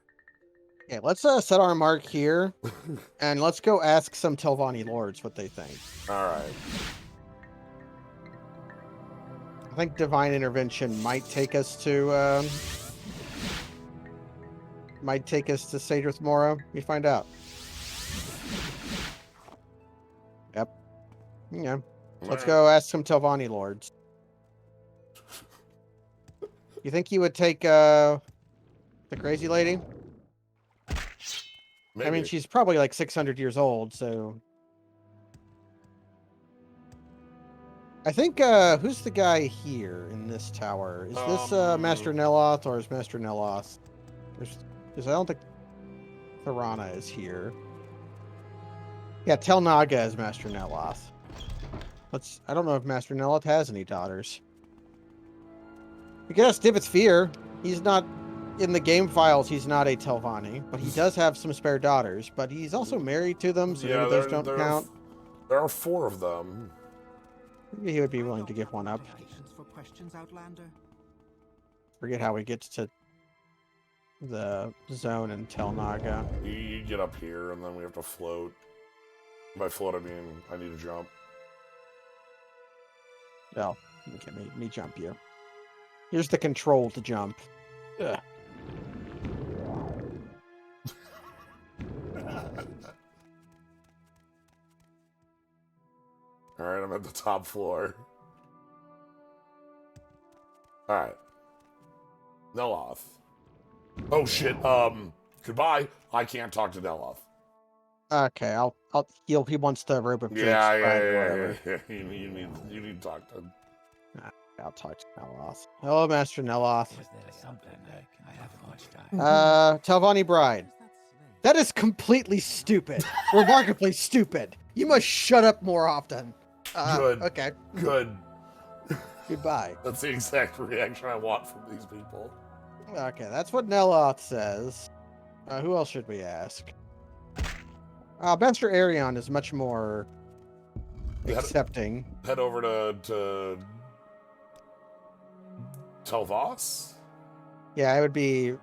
S1: Okay, let's set our mark here, and let's go ask some Telvanni lords what they think.
S2: Alright.
S1: I think divine intervention might take us to Sadrith Mora. We find out. Yep. Yeah. Let's go ask some Telvanni lords. You think you would take the crazy lady?
S2: Maybe.
S1: I mean, she's probably like 600 years old, so... I think, who's the guy here in this tower? Is this Master Neloth, or is Master Neloth? Because I don't think Thorana is here. Yeah, Tel Naga is Master Neloth. I don't know if Master Neloth has any daughters. We could ask Divit's Fear. He's not... In the game files, he's not a Telvanni, but he does have some spare daughters, but he's also married to them, so maybe those don't count.
S2: There are 4 of them.
S1: Maybe he would be willing to give one up.
S3: For questions, Outlander?
S1: Forget how he gets to the zone in Tel Naga.
S2: You get up here, and then we have to float. By float, I mean I need to jump.
S1: Oh, okay, me jump you. Here's the control to jump. Ugh.
S2: Alright, I'm at the top floor. Alright. Neloth. Oh shit, goodbye. I can't talk to Neloth.
S1: Okay, I'll heal. He wants the rope of
S2: Yeah. You need to talk to him.
S1: I'll talk to Neloth. Hello, Master Neloth.
S4: Is there something I have much time?
S1: Telvanni Bride. That is completely stupid. Remarkably stupid. You must shut up more often.
S2: Good.
S1: Okay.
S2: Good.
S1: Goodbye.
S2: That's the exact reaction I want from these people.
S1: Okay, that's what Neloth says. Who else should we ask? Master Arion is much more accepting.
S2: Head over to Telvos?
S1: Yeah, it would be...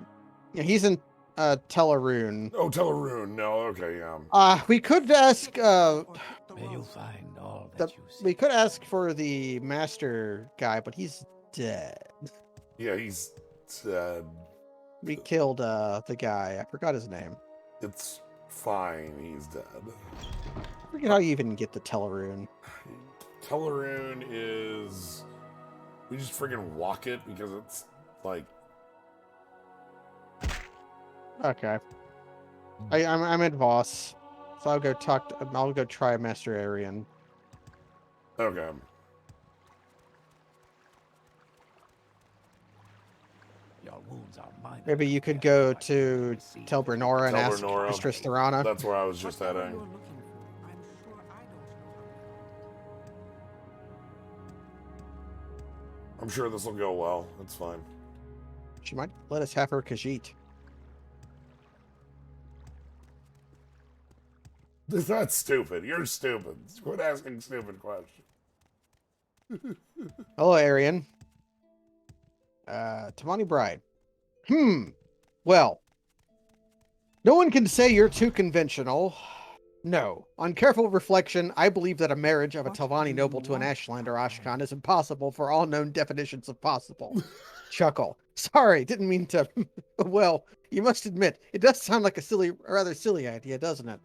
S1: Yeah, he's in Teleroon.
S2: Oh, Teleroon. No, okay, yeah.
S1: We could ask...
S4: May you find all that you seek.
S1: We could ask for the master guy, but he's dead.
S2: Yeah, he's dead.
S1: We killed the guy. I forgot his name.
S2: It's fine, he's dead.
S1: I forget how you even get the Teleroon.
S2: Teleroon is... We just friggin' walk it because it's, like...
S1: Okay. I'm at Voss. So I'll go I'll go try Master Arion.
S2: Okay.
S4: Your wounds are mine.
S1: Maybe you could go to Tel Brenora and ask
S2: Brenora.
S1: Mistress Thorana.
S2: That's where I was just
S3: Whatever
S2: heading.
S3: you're looking for, I'm sure I don't know.
S2: I'm sure this will go well. It's fine.
S1: She might let us have her Khajiit.
S2: That's stupid. You're stupid. Quit asking stupid questions.
S1: Hello, Arion. Telvanni Bride. Well, no one can say you're too conventional. No. On careful reflection, I believe that a marriage of a Telvanni noble to an Ashlander Ashkan is impossible for all known definitions of possible. Chuckle. Sorry, didn't mean to... Well, you must admit, it does sound like a rather silly idea, doesn't it?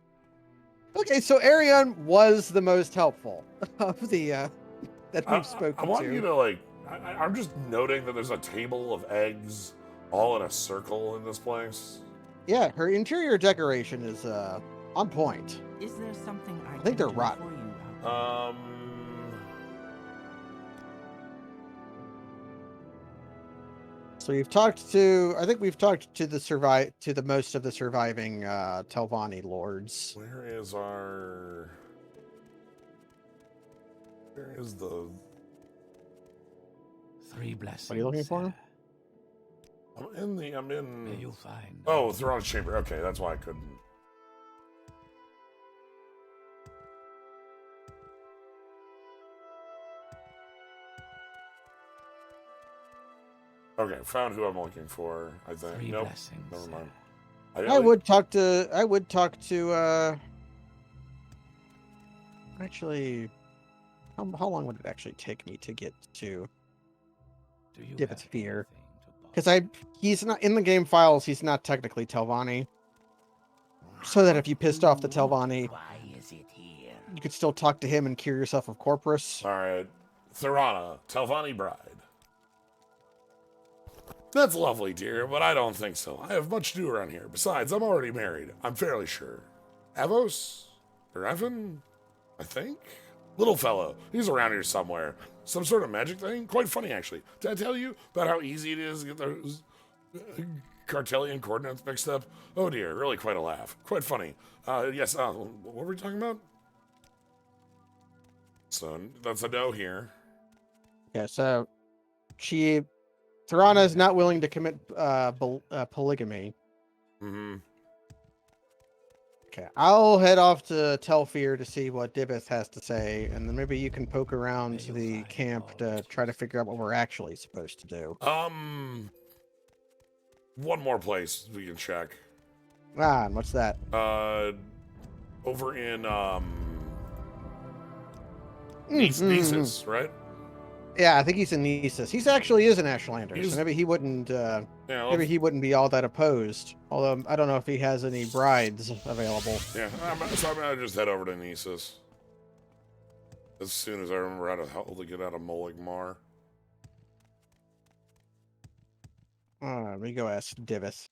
S1: Okay, so Arion was the most helpful of the that we've spoken to.
S2: I want you to, like... I'm just noting that there's a table of eggs all in a circle in this place.
S1: Yeah, her interior decoration is on point.
S3: Is there something I
S1: think they're
S3: can do
S1: rotten.
S3: for you, Outlander?
S1: So we've talked to, I think we've talked to the most of the surviving Telvanni lords.
S2: Where is the...
S4: 3 blessings.
S1: What are you looking for?
S2: I'm in...
S4: May you find...
S2: Oh, Thorana's chamber. Okay, that's why I couldn't. Okay, found who I'm looking for. I think.
S4: 3
S2: Nope.
S4: blessings.
S2: Never mind.
S1: I would talk to. Actually, how long would it actually take me to get to
S4: Do you
S1: Dibbit's
S4: have
S1: Fear?
S4: anything to
S1: Because he's not in the game files. He's not technically Telvanni. So that if you pissed off the Telvanni,
S4: Why is it here?
S1: you could still talk to him and cure yourself of Corpus.
S2: All right, Thurana, Telvanni bride. That's lovely, dear, but I don't think so. I have much to do around here. Besides, I'm already married. I'm fairly sure. Avos? Or Evan? I think? Little fellow. He's around here somewhere. Some sort of magic thing? Quite funny, actually. Did I tell you about how easy it is to get those cartelian coordinates mixed up? Oh dear, really quite a laugh. Quite funny. Yes, what were we talking about? So, that's a no here.
S1: Yeah, so Thurana is not willing to commit polygamy.
S2: Mm-hmm.
S1: Okay, I'll head off to Telfear to see what Dibbeth has to say, and then maybe you can poke around to the camp to try to figure out what we're actually supposed to do.
S2: One more place we can check.
S1: Ah, and what's that?
S2: Over in, Nisus, right?
S1: Yeah, I think he's in Nisus. He's actually is an Ashlander, so maybe he wouldn't. Maybe he wouldn't be all that opposed. Although I don't know if he has any brides available.
S2: Yeah, so I'm gonna just head over to Nisus as soon as I remember how to get out of Molig Mar.
S1: Let me go ask Dibbeth.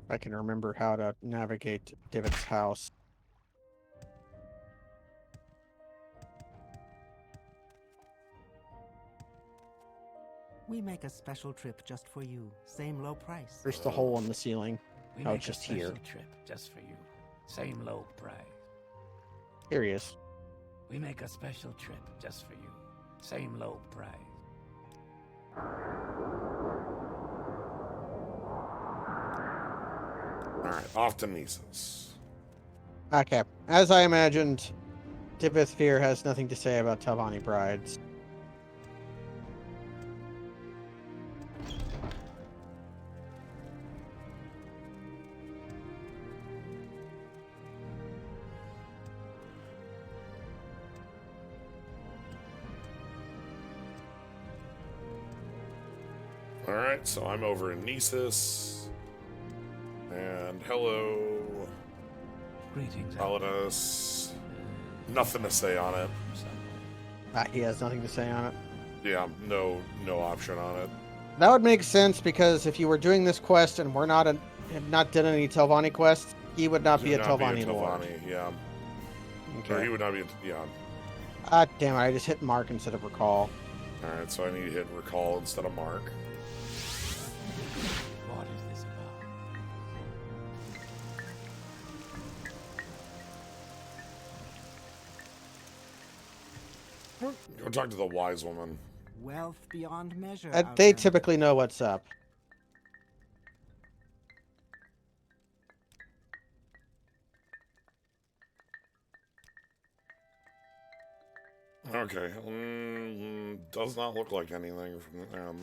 S1: If I can remember how to navigate Dibbeth's house.
S5: We make a special trip just for you. Same low price.
S1: There's the hole in the ceiling.
S4: We
S1: Oh,
S4: make
S1: it's
S4: a
S1: just here.
S4: special trip just for you. Same low price.
S1: Here he is.
S4: We make a special trip just for you. Same low price.
S2: Alright, off to Nisus.
S1: Okay. As I imagined, Dibbeth Fear has nothing to say about Telvanni brides.
S2: Alright, so I'm over in Nisus. And hello,
S4: Greetings.
S2: Paladus. Nothing to say on it.
S1: He has nothing to say on it.
S2: Yeah, no option on it.
S1: That would make sense because if you were doing this quest and had not done any Telvanni quests, he would not be a Telvanni Lord.
S2: Yeah.
S1: Okay.
S2: Or he would not be, yeah.
S1: Ah, damn it, I just hit mark instead of recall.
S2: Alright, so I need to hit recall instead of mark.
S4: What is this about?
S2: Go talk to the wise woman.
S5: Wealth beyond measure.
S1: They
S5: Outlander.
S1: typically know what's up.
S2: Okay. Does not look like anything from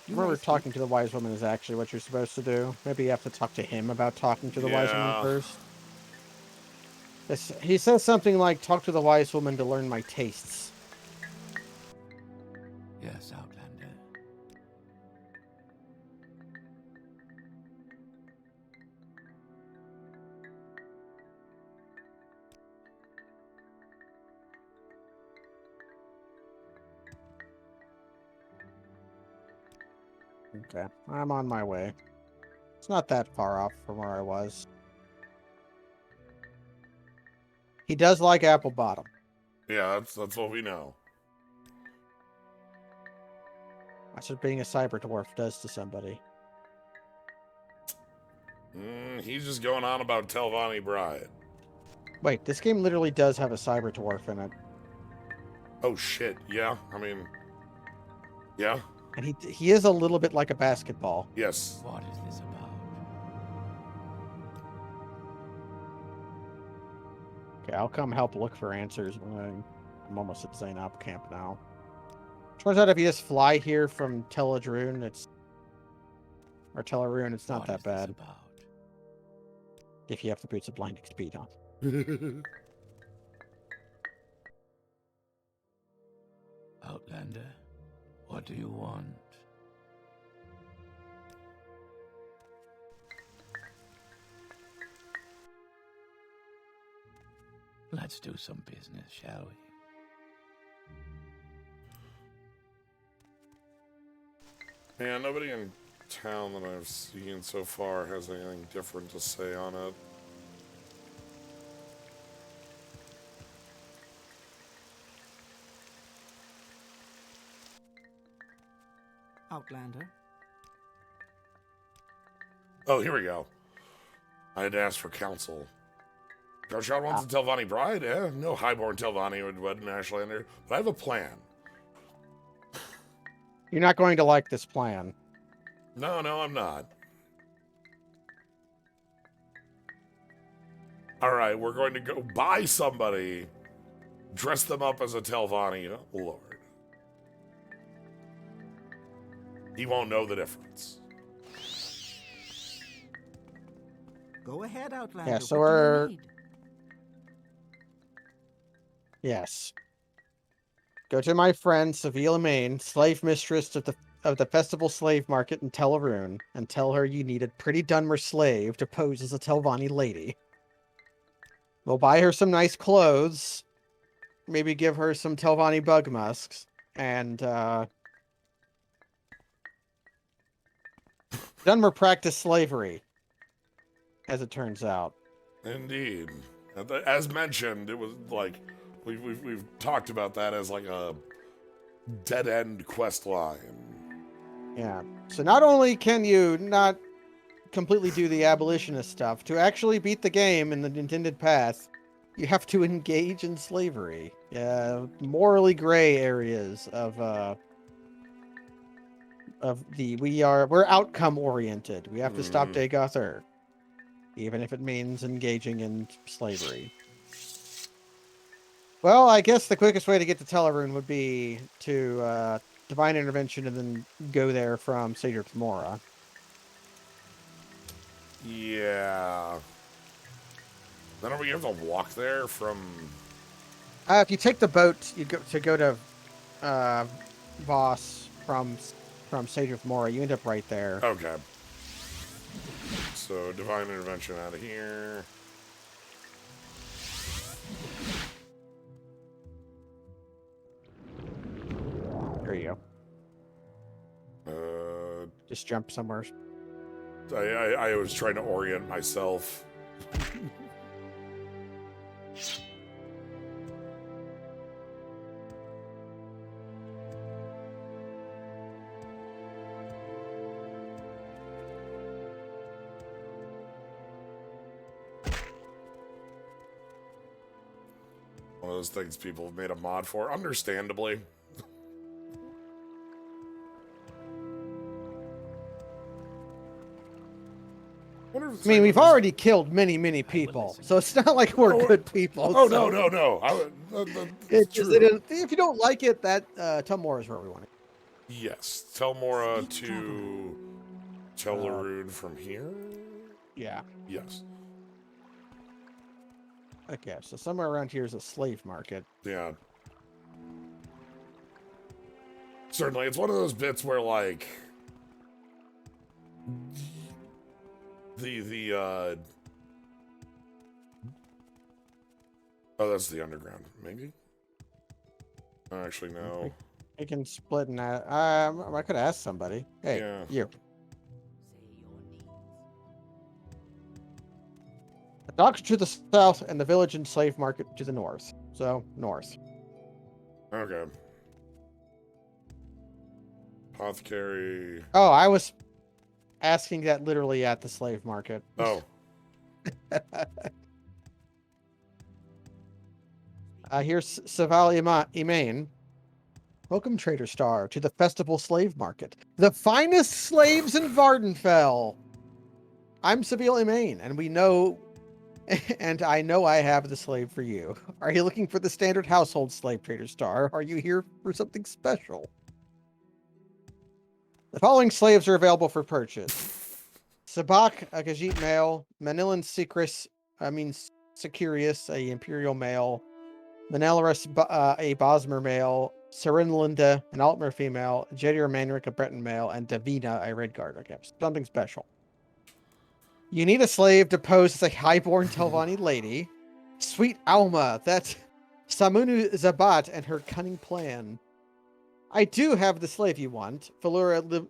S1: Remember, talking to the wise woman is actually what you're supposed to do. Maybe you have to talk to him about talking to the wise woman first. He says something like, talk to the wise woman to learn my tastes.
S4: Yes, Outlander.
S1: Okay, I'm on my way. It's not that far off from where I was. He does like apple bottom.
S2: Yeah, that's what we know.
S1: That's what being a cyber dwarf does to somebody.
S2: He's just going on about Telvanni bride.
S1: Wait, this game literally does have a cyber dwarf in it.
S2: Oh shit, yeah, I mean... Yeah?
S1: And he is a little bit like a basketball.
S2: Yes.
S4: What is this about?
S1: Okay, I'll come help look for answers when I'm almost at Zainab camp now. Turns out if you just fly here from Teladrune, or Telarune, it's not
S4: What
S1: that
S4: is this
S1: bad.
S4: about?
S1: If you have the boots of blinding speed on.
S4: Outlander, what do you want? Let's do some business, shall we?
S2: Man, nobody in town that I've seen so far has anything different to say on it.
S5: Outlander.
S2: Oh, here we go. I had to ask for counsel. Garshot wants a Telvanni bride? No highborn Telvanni would wed an Ashlander, but I have a plan.
S1: You're not going to like this plan.
S2: No, I'm not. Alright, we're going to go buy somebody, dress them up as a Telvanni lord. He won't know the difference.
S5: Go ahead, Outlander.
S1: Yeah, so
S5: what do you
S1: we're...
S5: need?
S1: Yes. Go to my friend Sevilla Main, slave mistress of the festival slave market in Telarune, and tell her you need a pretty Dunmer slave to pose as a Telvanni lady. We'll buy her some nice clothes, maybe give her some Telvanni bug musks, and Dunmer practiced slavery, as it turns out.
S2: Indeed. As mentioned, it was like we've talked about that as like a dead end quest line.
S1: Yeah. So not only can you not completely do the abolitionist stuff, to actually beat the game in the intended path, you have to engage in slavery. Morally gray areas of we're outcome oriented. We have to stop Dagoth, even if it means engaging in slavery. Well, I guess the quickest way to get to Telarune would be to divine intervention and then go there from Seder Mora.
S2: Yeah. Then are we have to walk there from...
S1: If you take the boat, you go to Voss from Seder Mora. You end up right there.
S2: Okay. So, divine intervention out of here.
S1: There you
S2: go.
S1: Just jump somewhere.
S2: I was trying to orient myself. One of those things people have made a mod for, understandably.
S1: I mean, we've already killed many people, so it's not like we're good people.
S2: Oh,
S1: so.
S2: no.
S1: It's just, if you don't like it, that Telmora is where we want it.
S2: Yes, Telmora to Telarune from here?
S1: Yeah.
S2: Yes.
S1: Okay, so somewhere around here is a slave market.
S2: Yeah. Certainly, it's one of those bits where, like... Oh, that's the underground, maybe? Actually, no.
S1: I can split and I could ask somebody. Hey,
S2: Yeah.
S1: you. The docks to the south and the village and slave market to the north. So, north.
S2: Okay. Apothecary.
S1: Oh, I was asking that literally at the slave market.
S2: Oh.
S1: Here's Savali Emain. Welcome, Trader Star, to the Festival Slave Market. The finest slaves in Vardenfell. I'm Savile Emain, and we know And I know I have the slave for you. Are you looking for the standard household slave trader star? Are you here for something special? The following slaves are available for purchase. Sabak, a Khajiit male. Manilan Securius, a Imperial male. Manalaris, a Bosmer male. Serinlinda, an Altmer female. Jedir Manric, a Breton male. And Davina, a Redguard. Okay, something special. You need a slave to pose as a highborn Telvanni lady. Sweet Alma, that's Samunu Zabat and her cunning plan. I do have the slave you want, Valura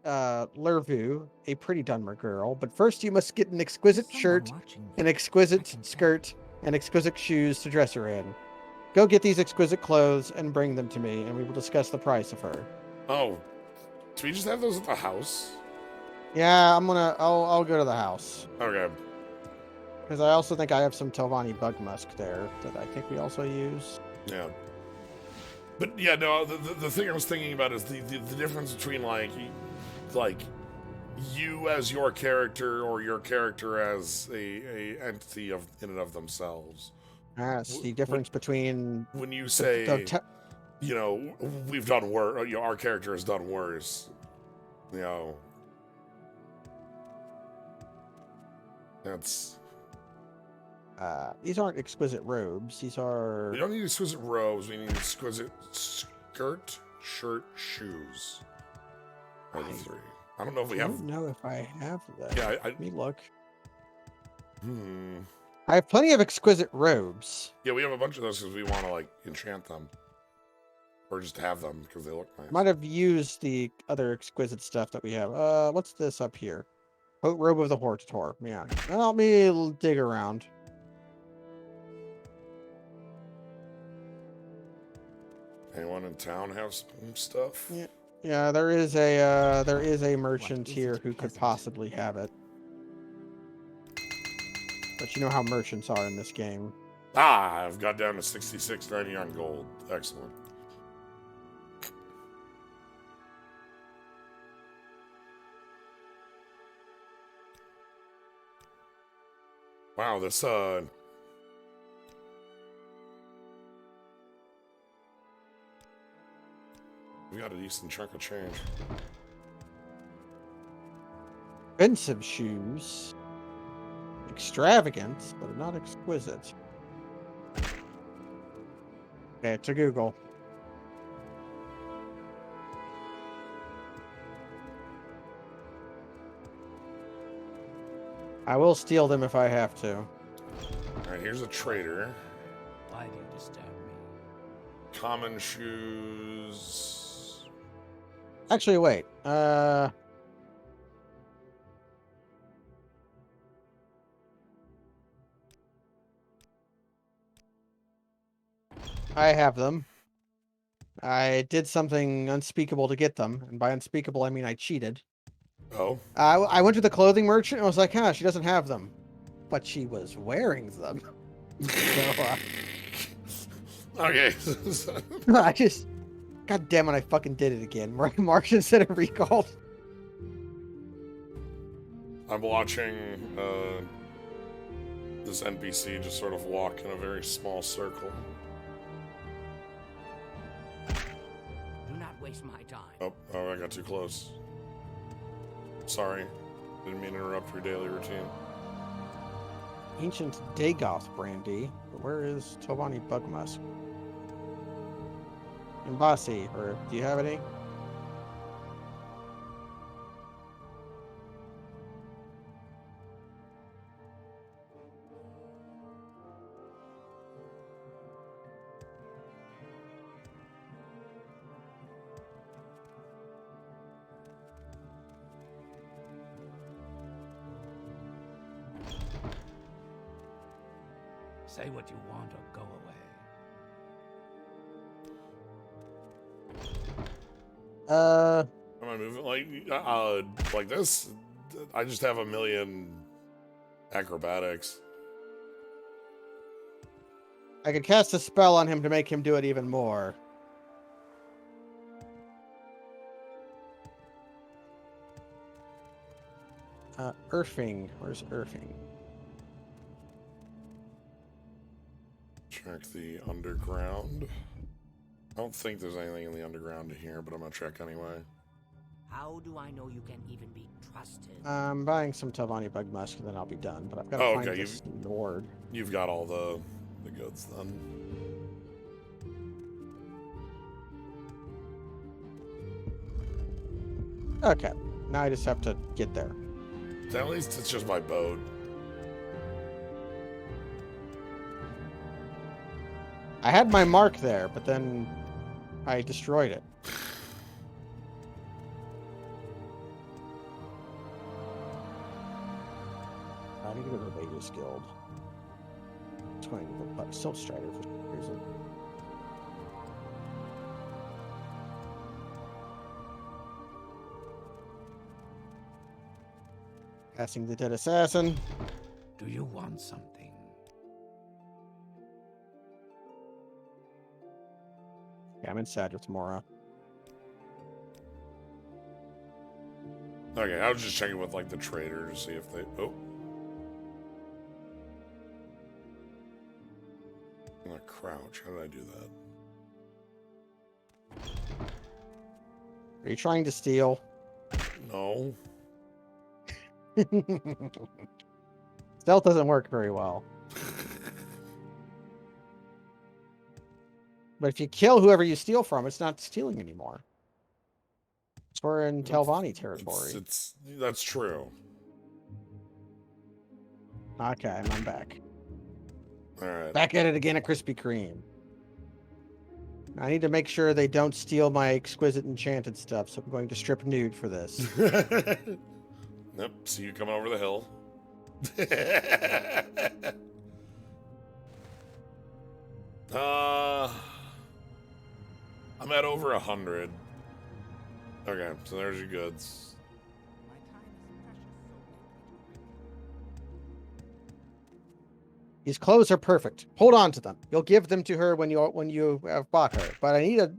S1: Lervu, a pretty Dunmer girl, but first you must get an exquisite shirt, an exquisite skirt, and exquisite shoes to dress her in. Go get these exquisite clothes and bring them to me, and we will discuss the price of her.
S2: Oh, do we just have those at the house?
S1: Yeah, I'll go to the house.
S2: Okay.
S1: Because I also think I have some Telvanni bug musk there that I think we also use.
S2: Yeah. But yeah, no, the thing I was thinking about is the difference between like you as your character or your character as a entity of in and of themselves.
S1: That's the difference between
S2: when you say,
S1: the
S2: you know, we've done worse, you know, our character has done worse, you know, that's.
S1: These aren't exquisite robes. These are.
S2: We don't need exquisite robes. We need exquisite skirt, shirt, shoes. Are the three. I don't know if we have.
S1: I don't know if I have that.
S2: Yeah,
S1: Let me look.
S2: Hmm.
S1: I have plenty of exquisite robes.
S2: Yeah, we have a bunch of those because we want to like enchant them, or just have them because they look nice.
S1: Might have used the other exquisite stuff that we have. What's this up here? Coat robe of the Hortator. Yeah. Let me dig around.
S2: Anyone in town have some stuff?
S1: Yeah. Yeah, there is a merchant here who could possibly have it. But you know how merchants are in this game.
S2: Ah, I've got down to 66.90 on gold. Excellent. Wow, this we got a decent chunk of change.
S1: Expensive shoes. Extravagant, but not exquisite. Okay, to Google. I will steal them if I have to.
S2: Alright, here's a trader.
S4: Why do you disturb me?
S2: Common shoes.
S1: Actually, wait. I have them. I did something unspeakable to get them, and by unspeakable I mean I cheated.
S2: Oh.
S1: I went to the clothing merchant and was like, huh, she doesn't have them. But she was wearing them. So,
S2: Okay.
S1: I just... God damn it, I fucking did it again. Martian said it recalled.
S2: I'm watching this NPC just sort of walk in a very small circle.
S4: Do not waste my time.
S2: Oh, I got too close. Sorry. Didn't mean to interrupt your daily routine.
S1: Ancient Dagoth brandy. But where is Telvanni Bugmusk? Embassy, or do you have any?
S4: Say what you want or go away.
S2: Am I moving like this? I just have a million acrobatics.
S1: I could cast a spell on him to make him do it even more. Urfing. Where's Urfing?
S2: Check the underground. I don't think there's anything in the underground here, but I'm gonna check anyway.
S6: How do I know you can even be trusted?
S1: I'm buying some Telvanni Bug Musk and then I'll be done. But I've got to
S2: Oh,
S1: find
S2: okay,
S1: this Nord.
S2: You've got all the goods then.
S1: Okay, now I just have to get there.
S2: At least it's just by boat.
S1: I had my mark there, but then I destroyed it. I need to go to the Vegas Guild. It's going to the Silk Strider for some reason. Passing the dead assassin.
S4: Do you want something?
S1: Yeah, I'm in Sadger tomorrow.
S2: Okay, I was just checking with like the traders, see if they. Oh. I'm gonna crouch. How did I do that?
S1: Are you trying to steal?
S2: No.
S1: Stealth doesn't work very well. But if you kill whoever you steal from, it's not stealing anymore. So we're in Telvanni territory.
S2: That's true.
S1: Okay, I'm back.
S2: All right.
S1: Back at it again at Krispy Kreme. I need to make sure they don't steal my exquisite enchanted stuff, so I'm going to strip nude for this.
S2: Yep, see you coming over the hill. I'm at over 100. Okay, so there's your goods.
S3: My time is precious, so
S1: These clothes are perfect. Hold on to them. You'll give them to her when you have bought her. But I need a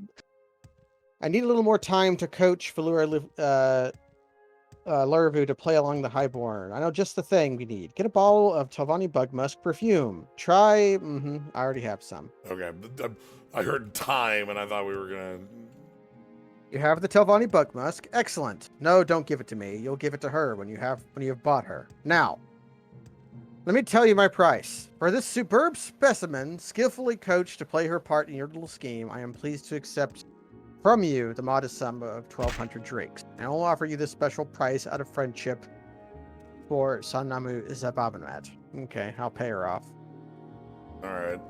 S1: little more time to coach Valura Lurvu to play along the Highborn. I know just the thing we need. Get a bottle of Telvanni Bug Musk perfume. Try. I already have some.
S2: Okay, but I heard time, and I thought we were gonna.
S1: You have the Telvanni Bug Musk. Excellent. No, don't give it to me. You'll give it to her when you have bought her. Now, let me tell you my price. For this superb specimen, skillfully coached to play her part in your little scheme, I am pleased to accept from you the modest sum of 1,200 drakes. I will offer you this special price out of friendship for Sannamu Zababanat. Okay, I'll pay her off.
S2: Alright.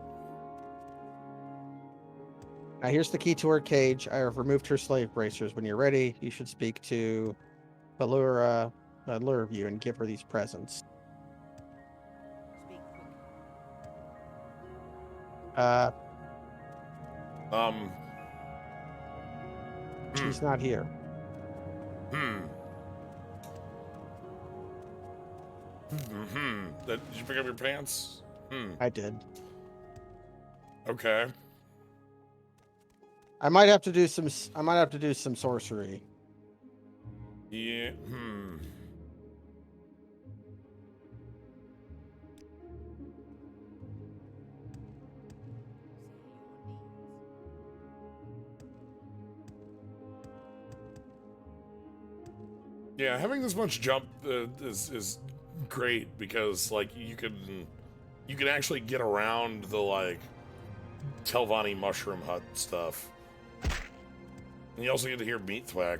S1: Now here's the key to her cage. I have removed her slave bracers. When you're ready, you should speak to Valura Lurvu and give her these presents.
S6: Speak quick.
S1: She's not here.
S2: Did you pick up your pants?
S1: I did.
S2: Okay.
S1: I might have to do some sorcery.
S2: Yeah. Yeah, having this much jump is great because like you can actually get around the like Telvanni mushroom hut stuff, and you also get to hear meat thwack.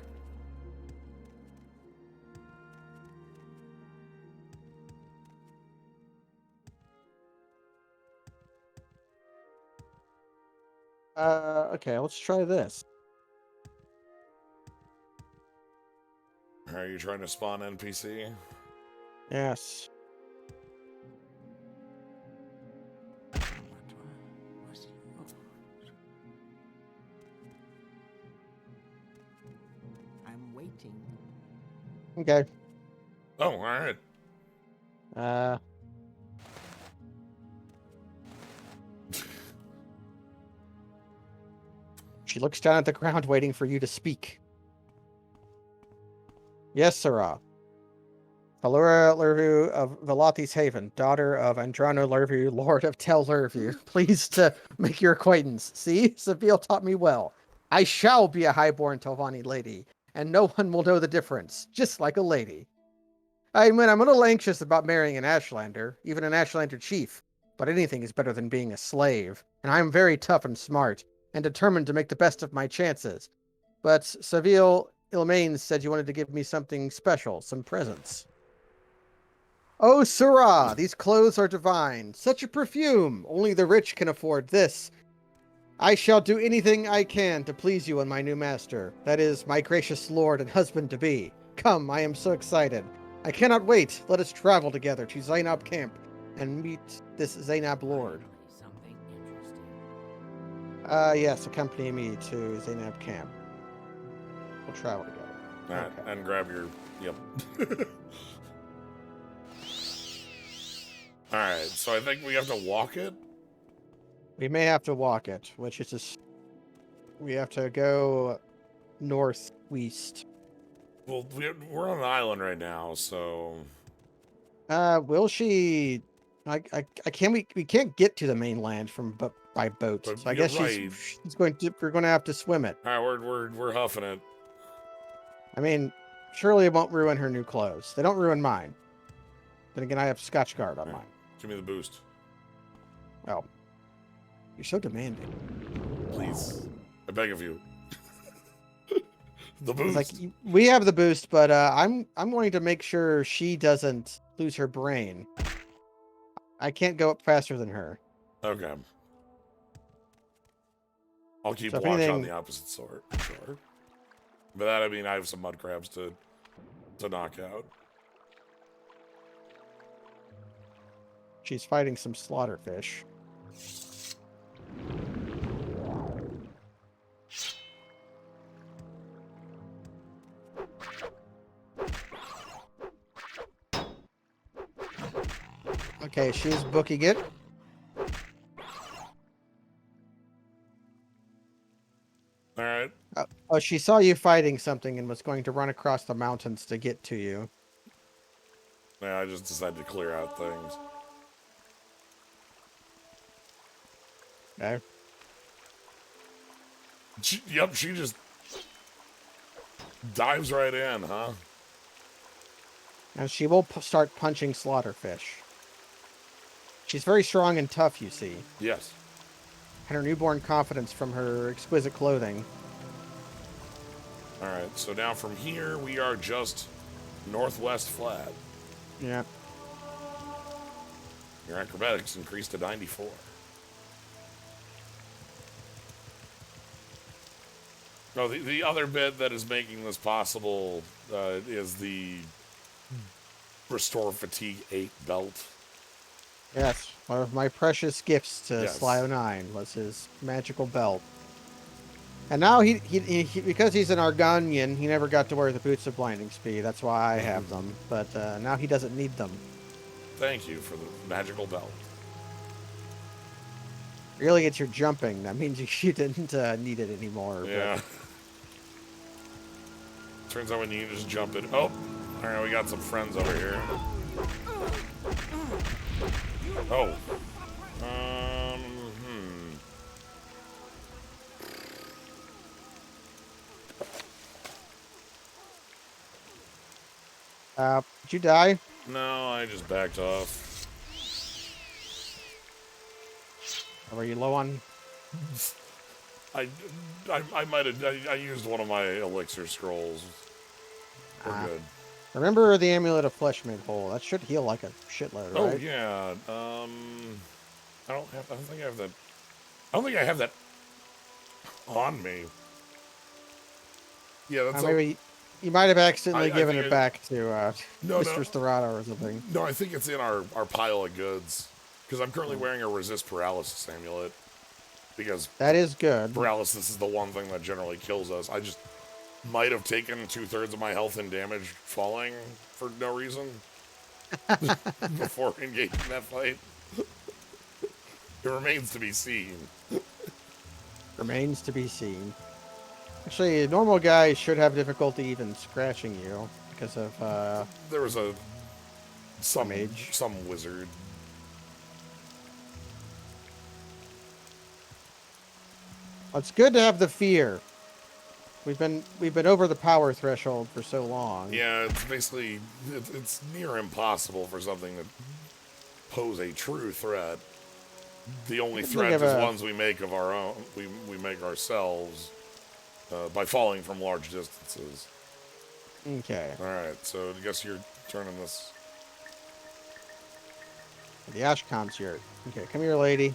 S1: Okay, let's try this.
S2: Are you trying to spawn NPC?
S1: Yes.
S5: I'm waiting.
S1: Okay.
S2: Oh, all right.
S1: She looks down at the ground, waiting for you to speak. Yes, Sarah. Valora Lervu of Velathi's Haven, daughter of Andrano Lervu, Lord of Tel Lervu. Pleased to make your acquaintance. See, Seville taught me well. I shall be a highborn Telvanni lady, and no one will know the difference, just like a lady. I mean, I'm a little anxious about marrying an Ashlander, even an Ashlander chief, but anything is better than being a slave, and I'm very tough and smart, and determined to make the best of my chances. But Seville Ilmaine said you wanted to give me something special, some presents. Oh, Sirrah, these clothes are divine. Such a perfume. Only the rich can afford this. I shall do anything I can to please you and my new master. That is, my gracious lord and husband-to-be. Come, I am so excited. I cannot wait. Let us travel together to Zainab camp and meet this Zainab lord.
S6: Something interesting.
S1: Yes, accompany me to Zainab camp. We'll travel together.
S2: All right,
S1: Okay.
S2: and grab your. Yep. All right, so I think we have to walk it.
S1: We may have to walk it, which is just... We have to go northeast.
S2: Well, we're on an island right now, so
S1: Will she? I can't. We can't get to the mainland from by boat.
S2: But
S1: So I
S2: you're
S1: guess
S2: right.
S1: she's going to. We're going to have to swim it.
S2: all right, we're huffing it.
S1: I mean, surely it won't ruin her new clothes. They don't ruin mine. Then again, I have Scotch Guard on
S2: All right,
S1: mine.
S2: give me the boost,
S1: Oh, you're so demanding.
S2: please. I beg of you. The
S1: It's
S2: boost.
S1: like we have the boost, but I'm going to make sure she doesn't lose her brain. I can't go up faster than her.
S2: Okay. I'll keep
S1: So if
S2: watch on
S1: anything-
S2: the opposite sort. Sure. By that I mean I have some mud crabs to knock out.
S1: She's fighting some slaughterfish. Okay, she's booking it.
S2: All right.
S1: Oh, she saw you fighting something and was going to run across the mountains to get to you.
S2: Yeah, I just decided to clear out things.
S1: Okay.
S2: Yep, she just dives right in, huh?
S1: And she will start punching slaughterfish. She's very strong and tough, you see.
S2: Yes.
S1: And her newborn confidence from her exquisite clothing.
S2: All right. So now from here we are just northwest flat.
S1: Yeah.
S2: Your acrobatics increased to 94. No, the other bit that is making this possible is the Restore Fatigue 8 belt.
S1: Yes. One of my precious gifts to
S2: Yes.
S1: Sly 09 was his magical belt. And now he because he's an Argonian, he never got to wear the boots of blinding speed. That's why I have them. But now he doesn't need them.
S2: Thank you for the magical belt.
S1: Really, it's your jumping. That means you didn't need it anymore.
S2: Yeah. Turns out when you just jump it. Oh, all right, we got some friends over here. Oh.
S1: Did you die?
S2: No, I just backed off.
S1: Or were you low on?
S2: I might have. I used one of my elixir scrolls. We're good.
S1: Remember the amulet of flesh made whole. That should heal like a shitload, right?
S2: Oh yeah. I don't think I have that. I don't think I have that on me. Yeah, that's
S1: Maybe you might have accidentally
S2: I
S1: given
S2: think
S1: it back to
S2: No,
S1: Mr.
S2: no.
S1: Storado or something.
S2: No, I think it's in our pile of goods. Because I'm currently wearing a resist paralysis amulet. Because
S1: That is good.
S2: paralysis is the one thing that generally kills us. I just might have taken 2/3 of my health and damage falling for no reason before engaging that fight. It remains to be seen.
S1: Remains to be seen. Actually, normal guys should have difficulty even scratching you because of
S2: There was a some
S1: mage.
S2: some wizard.
S1: Well, it's good to have the fear. We've been over the power threshold for so long.
S2: Yeah, it's basically it's near impossible for something to pose a true threat. The only threat is ones we make of our own. We make ourselves by falling from large distances.
S1: Okay.
S2: All right, so I guess you're turning this.
S1: The Ashkan's here. Okay, come here, lady.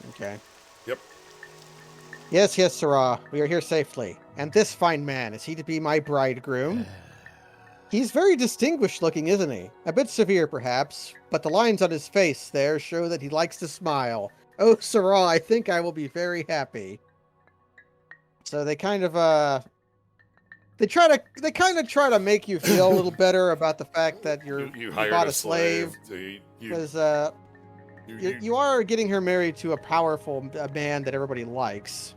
S1: Okay.
S2: Yep.
S1: Yes, yes, sirrah. We are here safely. And this fine man, is he to be my bridegroom? He's very distinguished looking, isn't he? A bit severe, perhaps, but the lines on his face there show that he likes to smile. Oh, sirrah, I think I will be very happy. So they kind of, they kind of try to make you feel a little better about the fact that you
S2: hired
S1: bought
S2: a
S1: a slave. Because, you are getting her married to a powerful man that everybody likes.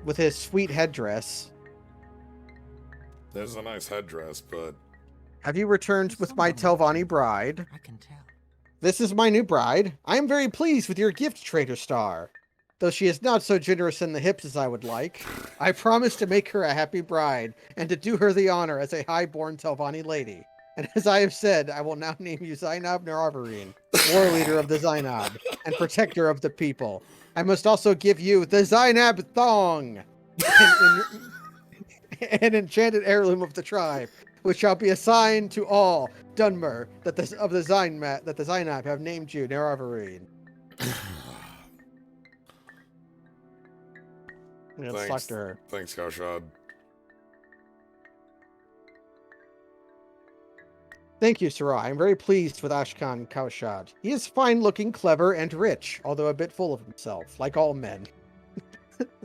S1: With his sweet headdress.
S2: There's a nice headdress, but...
S1: Have you returned with my Telvanni bride?
S5: I can tell.
S1: This is my new bride. I am very pleased with your gift, Traitor Star. Though she is not so generous in the hips as I would like. I promise to make her a happy bride, and to do her the honor as a high-born Telvanni lady. And as I have said, I will now name you Zainab Neravarine, war leader of the Zainab, and protector of the people. I must also give you the Zainab Thong, an enchanted heirloom of the tribe, which shall be assigned to all Dunmer that the Zainab have named you Neravarine. Let's talk to her.
S2: Thanks, Kaushad.
S1: Thank you, Sarai. I'm very pleased with Ashkan Kaushad. He is fine-looking, clever, and rich, although a bit full of himself, like all men.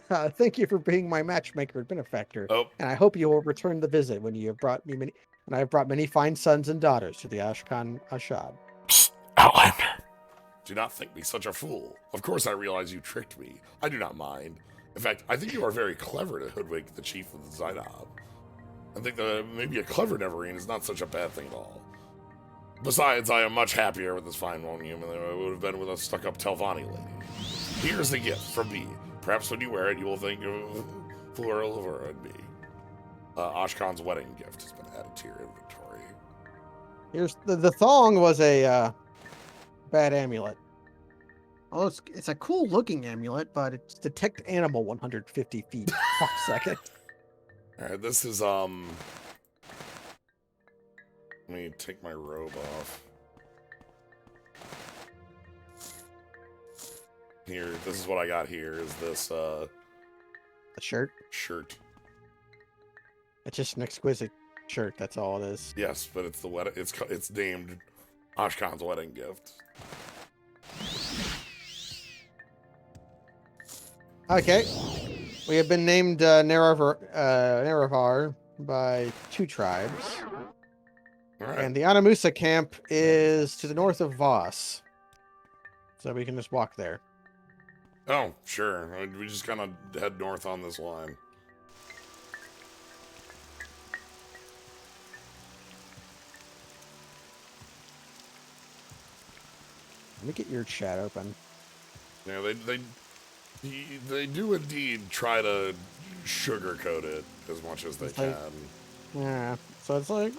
S1: Thank you for being my matchmaker and benefactor, and I hope you will return the visit when you have brought me many, and I have brought many fine sons and daughters to the Ashkan Ashad.
S2: Psst, Outlander. Do not think me such a fool. Of course I realize you tricked me. I do not mind. In fact, I think you are very clever to hoodwink the chief of the Zainab. I think that maybe a clever Neverine is not such a bad thing at all. Besides, I am much happier with this fine one human than I would have been with a stuck-up Telvanni lady. Here's the gift from me. Perhaps when you wear it, you will think of Floral of her and me. Ashkan's wedding gift has been added to your inventory.
S1: Here's the thong was a bad amulet. Oh, it's a cool looking amulet, but it's detect animal 150 feet. Fuck second.
S2: Alright, this is let me take my robe off. Here, this is what I got here, is this
S1: the shirt?
S2: Shirt.
S1: It's just an exquisite shirt, that's all it is.
S2: Yes, but it's the wedding it's named Ashkan's wedding gift.
S1: Okay. We have been named Nerevar by 2 tribes.
S2: All right.
S1: And the Anamusa camp is to the north of Voss. So we can just walk there.
S2: Oh, sure. We just kind of head north on this line.
S1: Let me get your chat open.
S2: Yeah, they do indeed try to sugarcoat it as much as they can.
S1: Yeah, so it's like,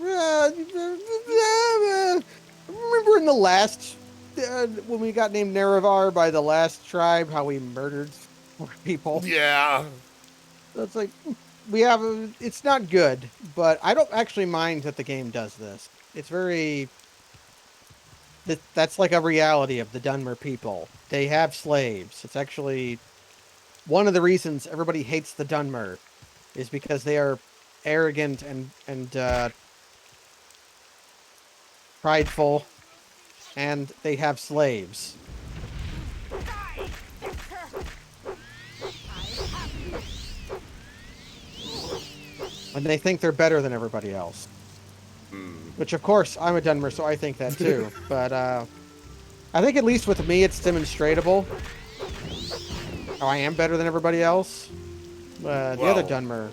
S1: remember in the last, when we got named Nerevar by the last tribe, how we murdered 4 people?
S2: Yeah.
S1: So it's like, it's not good, but I don't actually mind that the game does this. It's very, that's like a reality of the Dunmer people. They have slaves. It's actually one of the reasons everybody hates the Dunmer is because they are arrogant and prideful, and they have slaves. And they think they're better than everybody else. Which, of course, I'm a Dunmer, so I think that too. But I think at least with me, it's demonstratable. Oh, I am better than everybody else. The other Dunmer.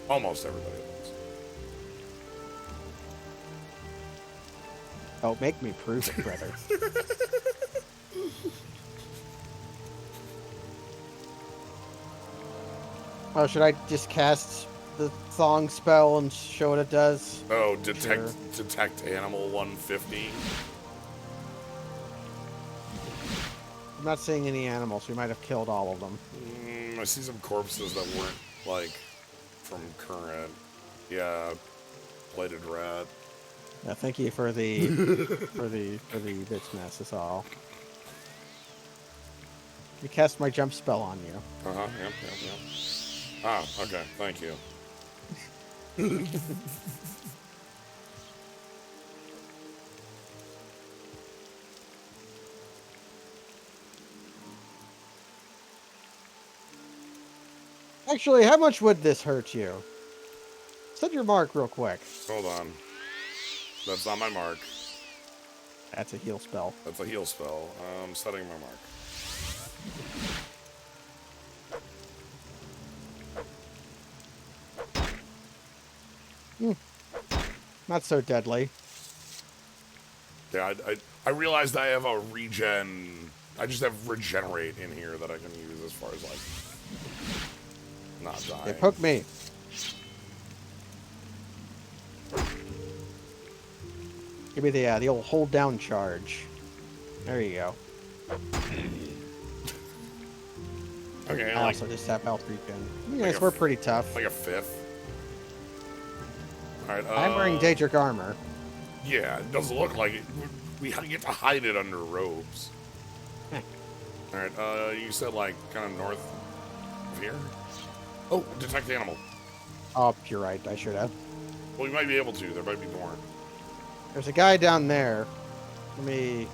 S2: Almost everybody else.
S1: Oh, make me prove it, brother. Oh, should I just cast the thong spell and show what it does?
S2: Oh,
S1: Sure.
S2: detect animal 150.
S1: I'm not seeing any animals. We might have killed all of them.
S2: I see some corpses that weren't like from current. Yeah, plated rat.
S1: Yeah, thank you for the for the bitch nest. That's all. You cast my jump spell on you.
S2: Yep. Ah, okay, thank you.
S1: Actually, how much would this hurt you? Set your mark real quick.
S2: Hold on. That's not my mark.
S1: That's a heal spell.
S2: That's a heal spell. I'm setting my mark.
S1: Not so deadly.
S2: Yeah, I realized I have a regen. I just have regenerate in here that I can use as far as like not dying.
S1: They poke me. Give me the old hold down charge. There you go.
S2: Okay,
S1: I
S2: like,
S1: also just have health regen.
S2: Like
S1: Yes,
S2: a
S1: we're pretty tough.
S2: like a fifth. All right.
S1: I'm wearing Daedric armor.
S2: Yeah, it doesn't look like it. We get to hide it under robes.
S1: Heh.
S2: All right. You said like kind of north of here. Oh, detect animal.
S1: Oh, you're right. I should have.
S2: Well, we might be able to. There might be more.
S1: There's a guy down there. Let me...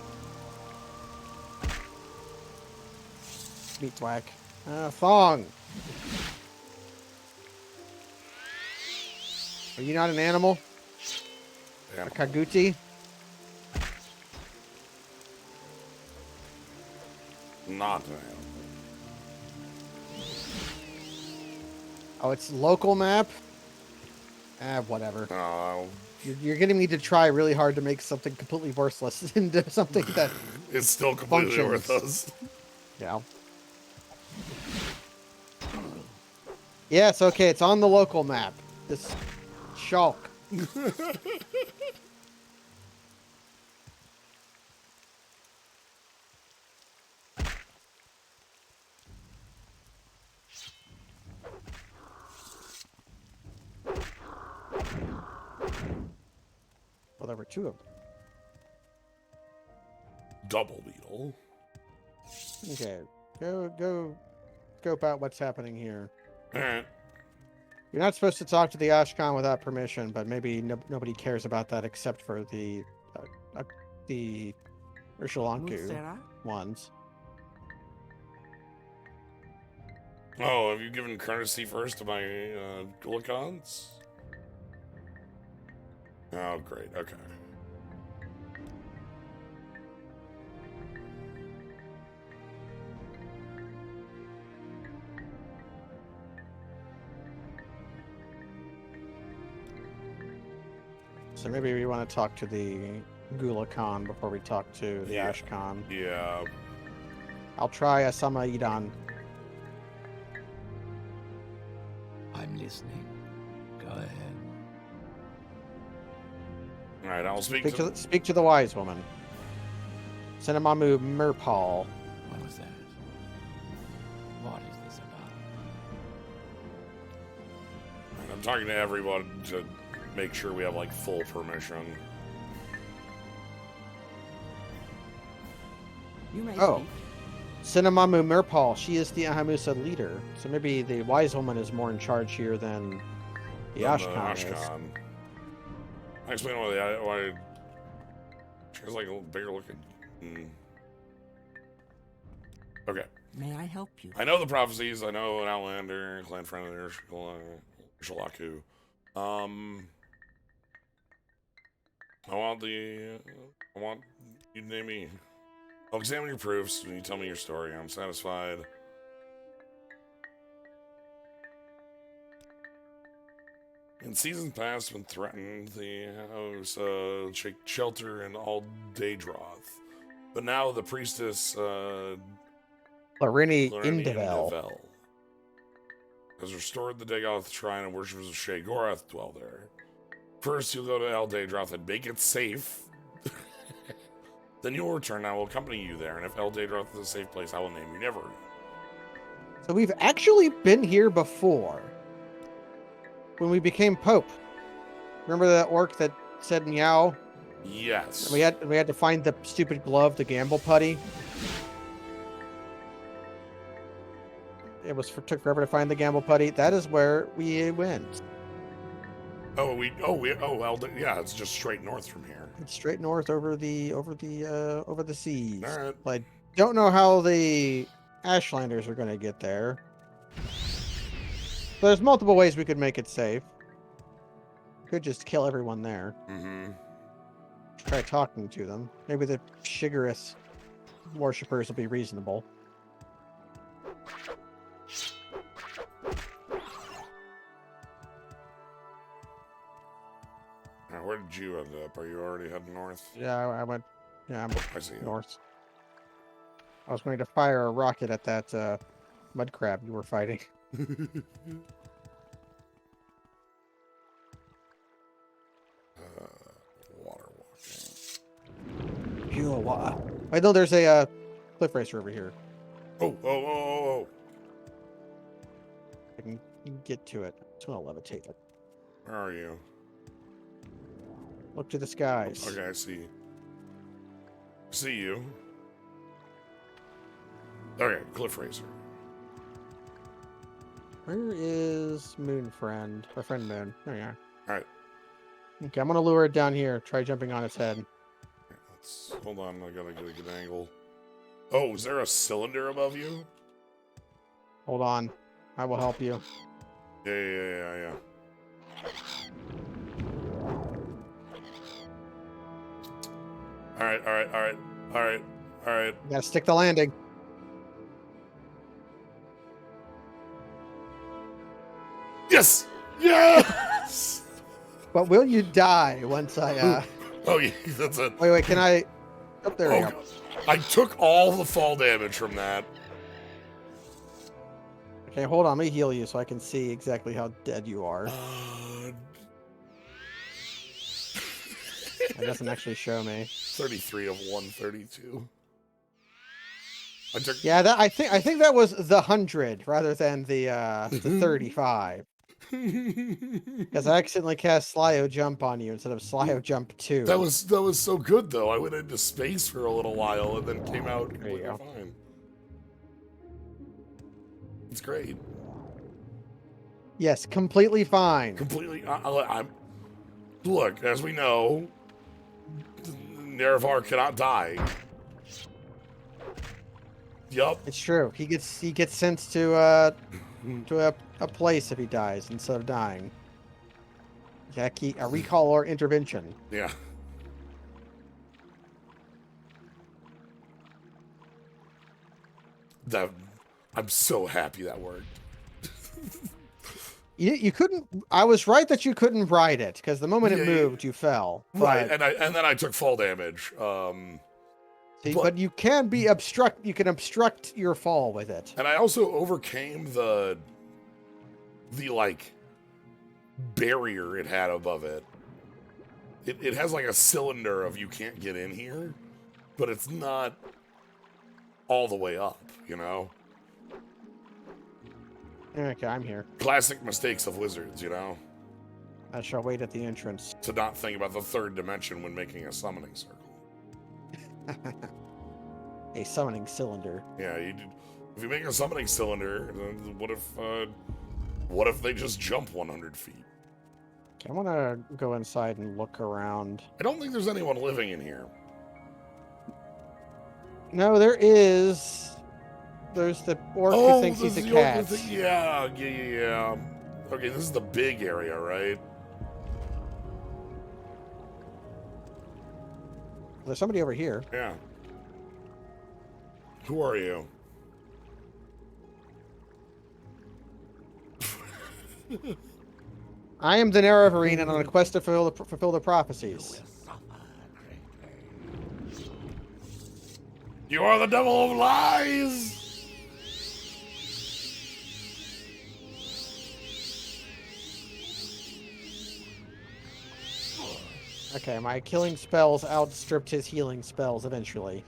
S1: Meat whack. Thong! Are you not an animal? A
S2: Animal.
S1: kaguti?
S2: Not an animal.
S1: Oh, it's local map? Whatever.
S2: Oh,
S1: You're getting me to try really hard to make something completely worthless into something that...
S2: it's still completely
S1: Functions.
S2: worthless.
S1: Yeah. Yes, okay, it's on the local map. This shulk. Well, there were two of them.
S2: Double beetle.
S1: Okay, go scope out what's happening here.
S2: All right.
S1: You're not supposed to talk to the Ashkan without permission, but maybe nobody cares about that except for the Urshalanku
S5: Sarah?
S1: ones.
S2: Oh, have you given courtesy first to my Gulicons? Oh, great. Okay.
S1: So maybe we want to talk to the Gulakan before we talk to the
S2: Yeah.
S1: Ashkan.
S2: Yeah.
S1: I'll try Asama Idan.
S4: I'm listening. Go ahead.
S2: All right. I'll speak to.
S1: Speak to the wise woman. Cinemamu Merpal.
S4: What was that? What is this about?
S2: I'm talking to everyone to make sure we have like full permission.
S5: You may
S1: Oh.
S5: speak.
S1: Cinemamu Merpal. She is the Ahamusa leader. So maybe the wise woman is more in charge here than the Ashkan is.
S2: I explain why she has like a little bigger looking. Okay.
S5: May I help you?
S2: I know the prophecies. I know an Outlander, clan friend of theirs, Shalaku. I want you to name me. I'll examine your proofs when you tell me your story. I'm satisfied. In seasons past, when threatened, the house take shelter in all Daedroth. But now the priestess
S1: Larini
S2: Larini
S1: Indevel.
S2: Indevel has restored the Dagoth shrine and worshippers of Sheogorath dwell there. First, you'll go to El Daedroth and make it safe. Then you'll return, and I will accompany you there, and if El Daedroth is a safe place, I will name you Nerevar.
S1: So we've actually been here before. When we became Pope. Remember that orc that said meow?
S2: Yes.
S1: We had to find the stupid glove, the gamble putty. Took forever to find the gamble putty. That is where we went.
S2: Yeah, it's just straight north from here.
S1: It's straight north over the seas.
S2: All right.
S1: I don't know how the Ashlanders are going to get there. There's multiple ways we could make it safe. Could just kill everyone there.
S2: Mm-hmm.
S1: Try talking to them. Maybe the Shigarath worshippers will be reasonable.
S2: Now, where did you end up? Are you already heading north?
S1: Yeah, I went. Yeah, I'm
S2: I see.
S1: north. I was going to fire a rocket at that mud crab you were fighting.
S2: Water walking.
S1: Pure water. I know there's a cliff racer over here.
S2: Oh.
S1: I can get to it. It's going to levitate it.
S2: Where are you?
S1: Look to the skies.
S2: Okay, I see. See you. Okay, cliff racer.
S1: Where is Moon Friend? Our friend Moon. There you are.
S2: All right.
S1: Okay, I'm going to lure it down here. Try jumping on its head.
S2: Hold on, I gotta get a good angle. Oh, is there a cylinder above you?
S1: Hold on. I will help you.
S2: Yeah. All right.
S1: You gotta stick the landing.
S2: Yes! Yes!
S1: But will you die once I
S2: Oh, yeah, that's it.
S1: Wait, can I... Oh, there we go.
S2: God. I took all the fall damage from that.
S1: Okay, hold on. Let me heal you so I can see exactly how dead you are. It doesn't actually show me.
S2: 33 of 132. I took...
S1: Yeah, I think that was the 100 rather than the 35. Because I accidentally cast Slyo Jump on you instead of Slyo Jump 2.
S2: That was so good though. I went into space for a little while and then came out completely fine. It's great.
S1: Yes, completely fine.
S2: Completely. I'm. Look, as we know, Nerevar cannot die. Yup.
S1: It's true. He gets sent to a place if he dies instead of dying. Jackie, a recall or intervention.
S2: Yeah. I'm so happy that worked.
S1: You couldn't. I was right that you couldn't ride it because the moment it moved, you fell.
S2: Right,
S1: But,
S2: and then I took fall damage.
S1: but you can be obstruct. You can obstruct your fall with it.
S2: And I also overcame the like barrier it had above it. It has like a cylinder of you can't get in here, but it's not all the way up, you know?
S1: Okay, I'm here.
S2: Classic mistakes of wizards, you know?
S1: I shall wait at the entrance.
S2: To not think about the third dimension when making a summoning circle.
S1: A summoning cylinder.
S2: Yeah, if you make a summoning cylinder, then what if they just jump 100 feet?
S1: Okay, I want to go inside and look around.
S2: I don't think there's anyone living in here.
S1: No, there is. There's the orc who thinks he's a cat.
S2: Yeah. Okay, this is the big area, right?
S1: There's somebody over here.
S2: Yeah. Who are you?
S1: I am the Nerevarine and on a quest to fulfill the prophecies.
S2: You are the devil of lies!
S1: Okay, my killing spells outstripped his healing spells eventually.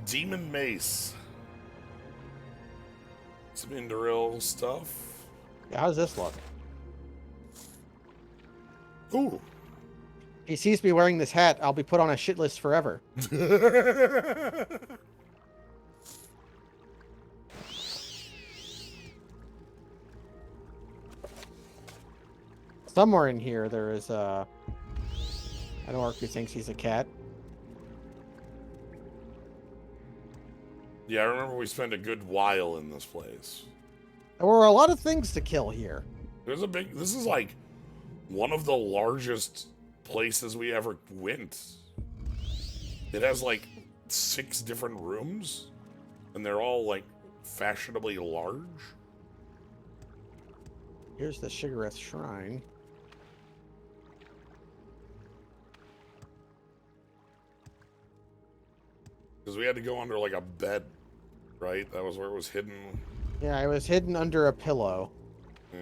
S2: Demon Mace. Some Indoril stuff.
S1: Yeah, how does this look?
S2: Ooh.
S1: If he sees me wearing this hat, I'll be put on a shit list forever. Somewhere in here there is an orc who thinks he's a cat.
S2: Yeah, I remember we spent a good while in this place.
S1: There were a lot of things to kill here.
S2: This is like one of the largest places we ever went. It has like 6 different rooms, and they're all like fashionably large.
S1: Here's the Shigareth Shrine.
S2: Because we had to go under like a bed, right? That was where it was hidden.
S1: Yeah, it was hidden under a pillow.
S2: Yeah.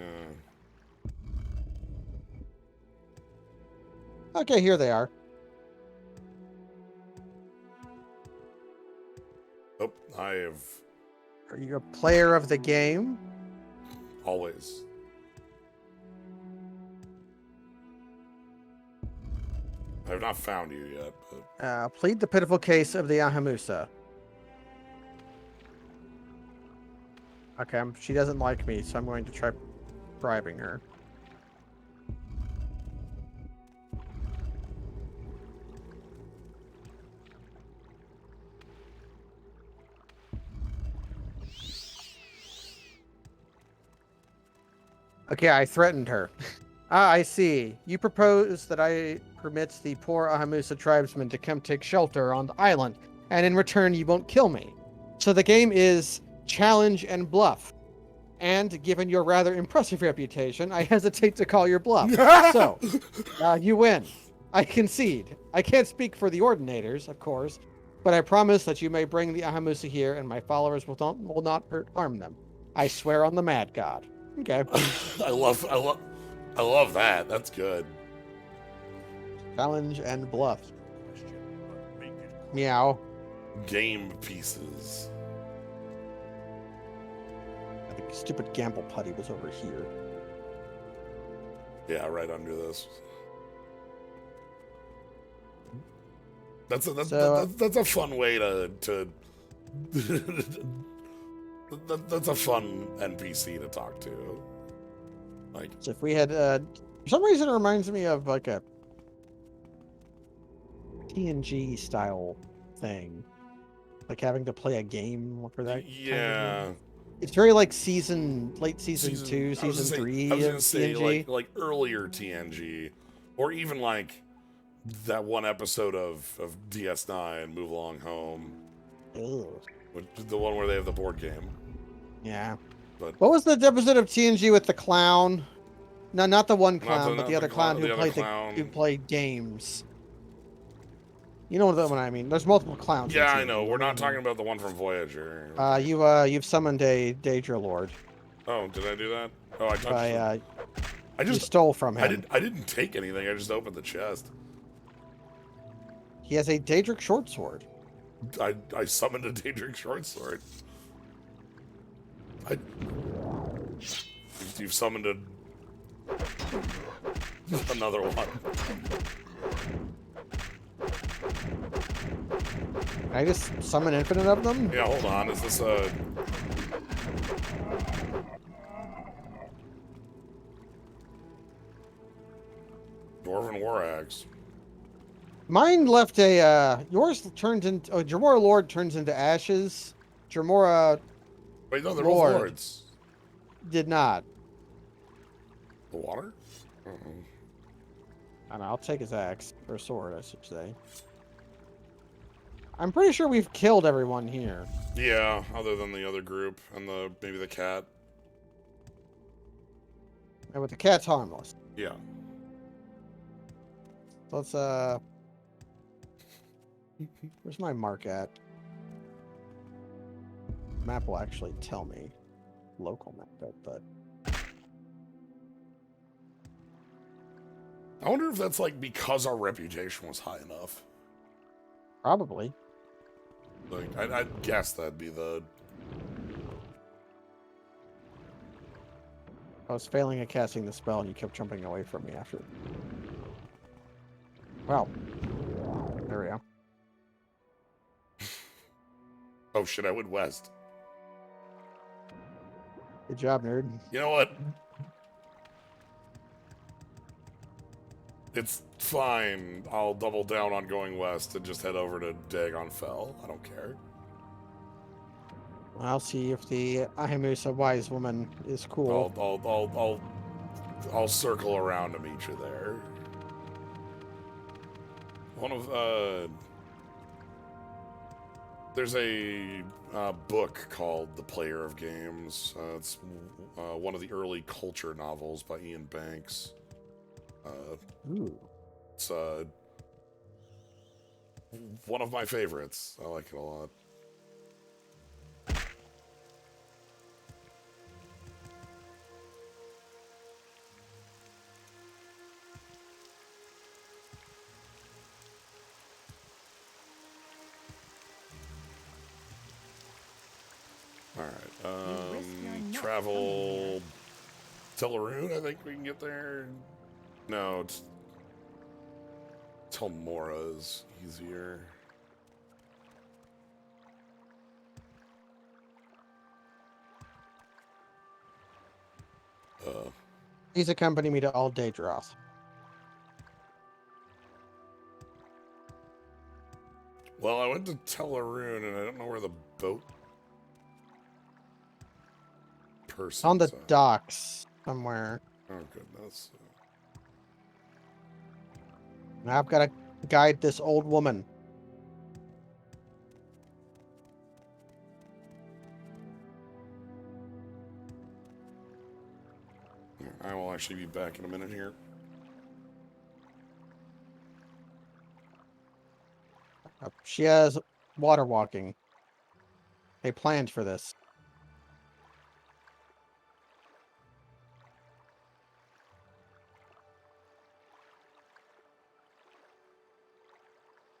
S1: Okay, here they are.
S2: Oh, I have
S1: Are you a player of the game?
S2: always. I have not found you yet, but
S1: Plead the pitiful case of the Ahamusa. Okay, she doesn't like me, so I'm going to try bribing her. Okay, I threatened her. Ah, I see. You propose that I permit the poor Ahamusa tribesmen to come take shelter on the island, and in return you won't kill me. So the game is challenge and bluff. And given your rather impressive reputation, I hesitate to call your bluff. So, you win. I concede. I can't speak for the Ordinators, of course, but I promise that you may bring the Ahamusa here, and my followers will not harm them. I swear on the Mad God. Okay.
S2: I love that. That's good.
S1: Challenge and bluff. Meow.
S2: Game pieces.
S1: I think stupid gamble putty was over here.
S2: Yeah, right under this. That's a fun way to that's a fun NPC to talk to. Like,
S1: So if we had, for some reason it reminds me of like a TNG style thing. Like having to play a game for that.
S2: yeah.
S1: Kind of it's very like late season 2,
S2: I was gonna
S1: season 3
S2: I was
S1: of
S2: gonna say
S1: TNG.
S2: like earlier TNG, or even like that one episode of DS9, Move Along Home,
S1: Ugh.
S2: the one where they have the board game.
S1: Yeah.
S2: But
S1: What was the episode of TNG with the clown? No, not the one clown, but
S2: not
S1: the other clown who
S2: the other
S1: played
S2: clown.
S1: who played games. You know what I mean? There's multiple clowns. in
S2: Yeah, I
S1: TNG.
S2: know. We're not talking about the one from Voyager.
S1: You've summoned a Daedra Lord.
S2: Oh, did I do that? Oh, I touched
S1: I
S2: him. I
S1: you
S2: just
S1: stole from him.
S2: I didn't take anything. I just opened the chest.
S1: He has a Daedric short sword.
S2: I summoned a Daedric short sword. You've summoned another one.
S1: Can I just summon infinite of them?
S2: Yeah, hold on. Is this a... Dwarven War Axe?
S1: Mine left a, yours turns into, Jamora Lord turns into ashes. Jamora
S2: Wait, no, they're
S1: Lord.
S2: both lords.
S1: did not.
S2: The water?
S1: I don't know, I'll take his axe, or sword, I should say. I'm pretty sure we've killed everyone here.
S2: Yeah, other than the other group and maybe the cat.
S1: And with the cat's harmless.
S2: Yeah.
S1: Let's where's my mark at? Map will actually tell me. Local map, but
S2: I wonder if that's like because our reputation was high enough.
S1: probably.
S2: Like, I'd guess that'd be the...
S1: I was failing at casting the spell and you kept jumping away from me after. Wow. There we go.
S2: Oh shit, I went west.
S1: Good job, nerd.
S2: You know what? It's fine. I'll double down on going west and just head over to Dagon Fell. I don't care.
S1: I'll see if the Ahimusa wise woman is cool.
S2: I'll circle around to meet you there. One of there's a book called The Player of Games. It's one of the early culture novels by Ian Banks.
S1: Ooh.
S2: It's one of my favorites. I like it a lot. Alright, travel Teleroon, I think we can get there. No, it's Telmora is easier.
S1: Please accompany me to All Daedroth.
S2: Well, I went to Teleroon and I don't know where the boat person
S1: On the docks somewhere.
S2: Oh goodness.
S1: Now I've got to guide this old woman.
S2: I will actually be back in a minute here.
S1: She has water walking. They planned for this.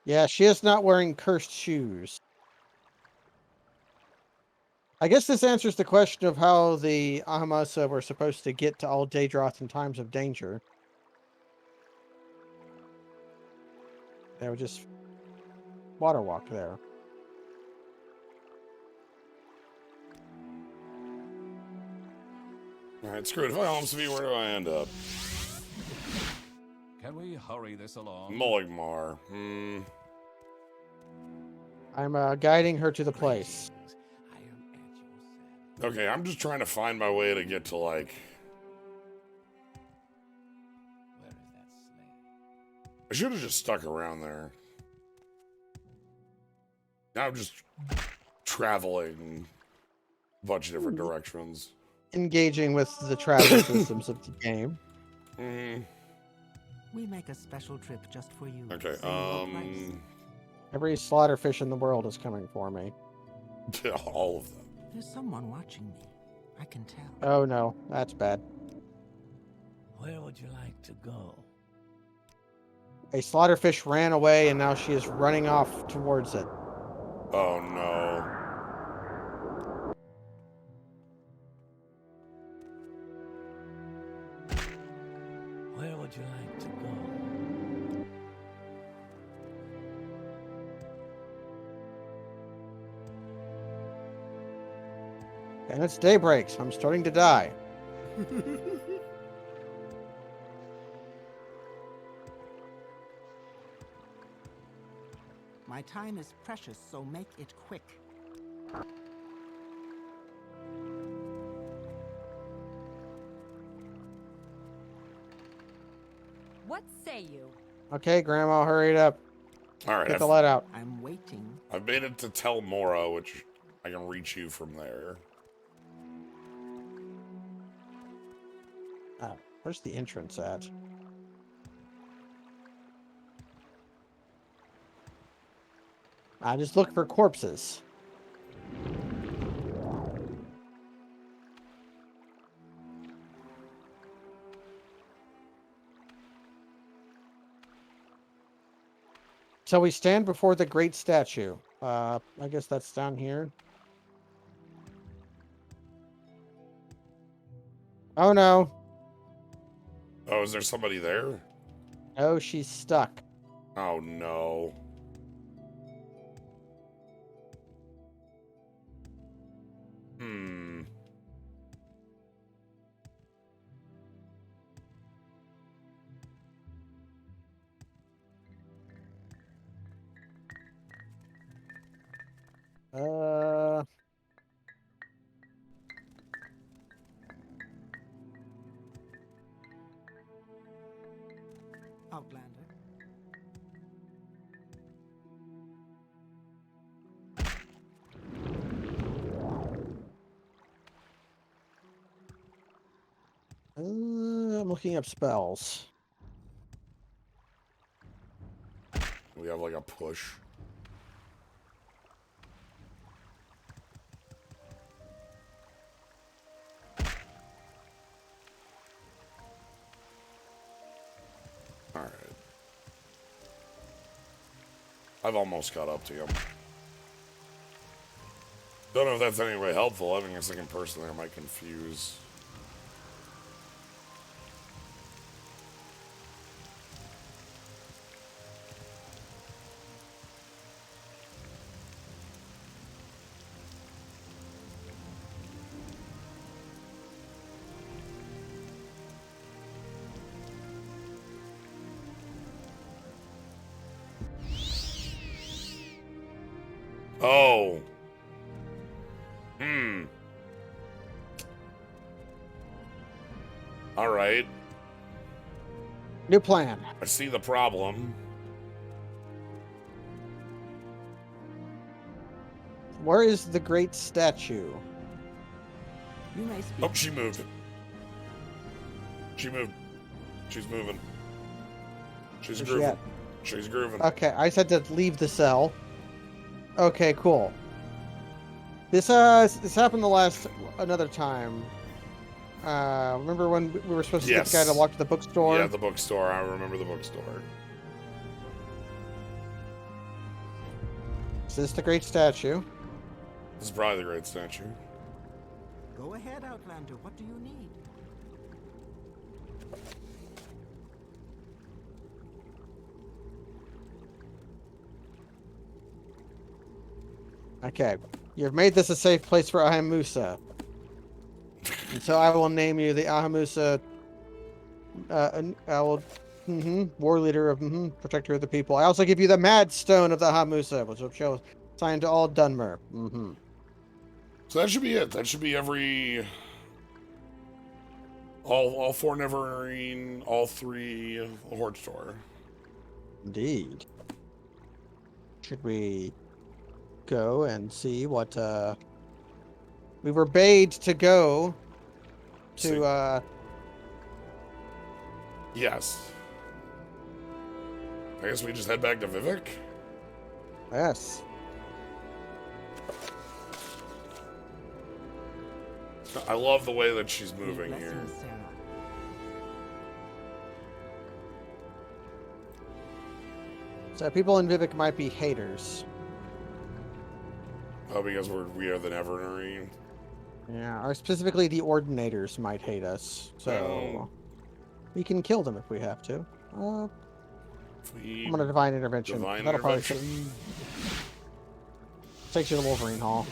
S1: Yeah, she is not wearing cursed shoes. I guess this answers the question of how the Ahamasa were supposed to get to All Daedroth in times of danger. They would just water walk there.
S2: Alright, screw it. If I home to me, where do I end up?
S7: Can we hurry this along?
S2: Moligmar.
S1: I'm guiding her to the place.
S4: I am at your service.
S2: Okay, I'm just trying to find my way to get to, like...
S4: Where is that slave?
S2: I should have just stuck around there. Now I'm just traveling a bunch of different directions.
S1: Engaging with the travel systems of the game.
S5: We make a special trip just for you.
S2: Okay,
S5: Same low price.
S1: Every slaughterfish in the world is coming for me.
S2: all of them.
S5: There's someone watching me. I can tell.
S1: Oh no, that's bad.
S4: Where would you like to go?
S1: A slaughterfish ran away and now she is running off towards it.
S2: Oh no.
S4: Where would you like to go?
S1: And it's daybreak, so I'm starting to die.
S5: My time is precious, so make it quick.
S8: What say you?
S1: Okay, Grandma, hurry it up.
S2: Alright,
S1: Get the let out.
S5: I'm waiting.
S2: I've made it to Telmora, which I can reach you from there.
S1: Where's the entrance at? I just look for corpses. So we stand before the great statue. I guess that's down here. Oh no.
S2: Oh, is there somebody there?
S1: Oh, she's stuck.
S2: Oh no. Hmm.
S1: Uh,
S5: Outlander.
S1: I'm looking up spells.
S2: We have like a push. Alright. I've almost caught up to him. Don't know if that's any way helpful. Having a second person there might confuse. Oh. Hmm. Alright.
S1: New plan.
S2: I see the problem.
S1: Where is the great statue?
S5: You may speak.
S2: Oh, she moved. She moved. She's moving. She's
S1: Where's she
S2: grooving.
S1: at?
S2: She's grooving.
S1: Okay, I just had to leave the cell. Okay, cool. This happened another time. Remember when we were supposed to get the guy to walk to the bookstore?
S2: Yeah, the bookstore. I remember the bookstore.
S1: Is this the great statue?
S2: This is probably the great statue.
S5: Go ahead, Outlander. What do you need?
S1: Okay. You've made this a safe place for Ahamusa. And so I will name you the Ahamusa war leader of protector of the people. I also give you the Mad Stone of the Ahamusa, which will show signed to all Dunmer.
S2: So that should be it. That should be every all 4 Neverine, all 3 Horde Store.
S1: Indeed. Should we go and see what we were bade to go to
S2: Yes. I guess we just head back to Vivec?
S1: yes.
S2: I love the way that she's
S5: Many
S2: moving here.
S5: blessings, Sarah.
S1: So people in Vivec might be haters.
S2: Oh, because we are the Neverine.
S1: Yeah, or specifically the Ordinators might hate us. So we can kill them if we have to. I'm gonna divine intervention.
S2: Divine
S1: That'll
S2: intervention.
S1: takes you to Wolverine Hall.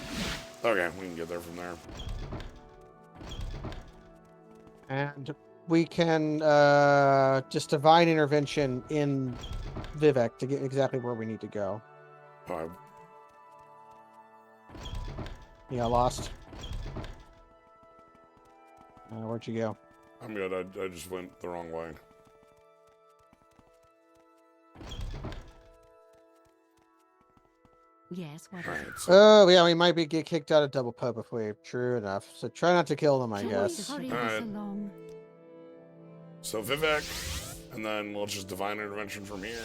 S2: Okay, we can get there from there.
S1: And we can just divine intervention in Vivec to get exactly where we need to go.
S2: Oh,
S1: You got lost? Where'd you go?
S2: I'm good. I just went the wrong way.
S8: Yes, what is
S2: Alright,
S8: it?
S2: so
S1: Oh, yeah, we might get kicked out of Double Pub if we... True enough. So try not to kill them, I
S8: Shall
S1: guess.
S8: we hurry
S2: Alright.
S8: this along?
S2: So Vivec, and then we'll just divine intervention from here.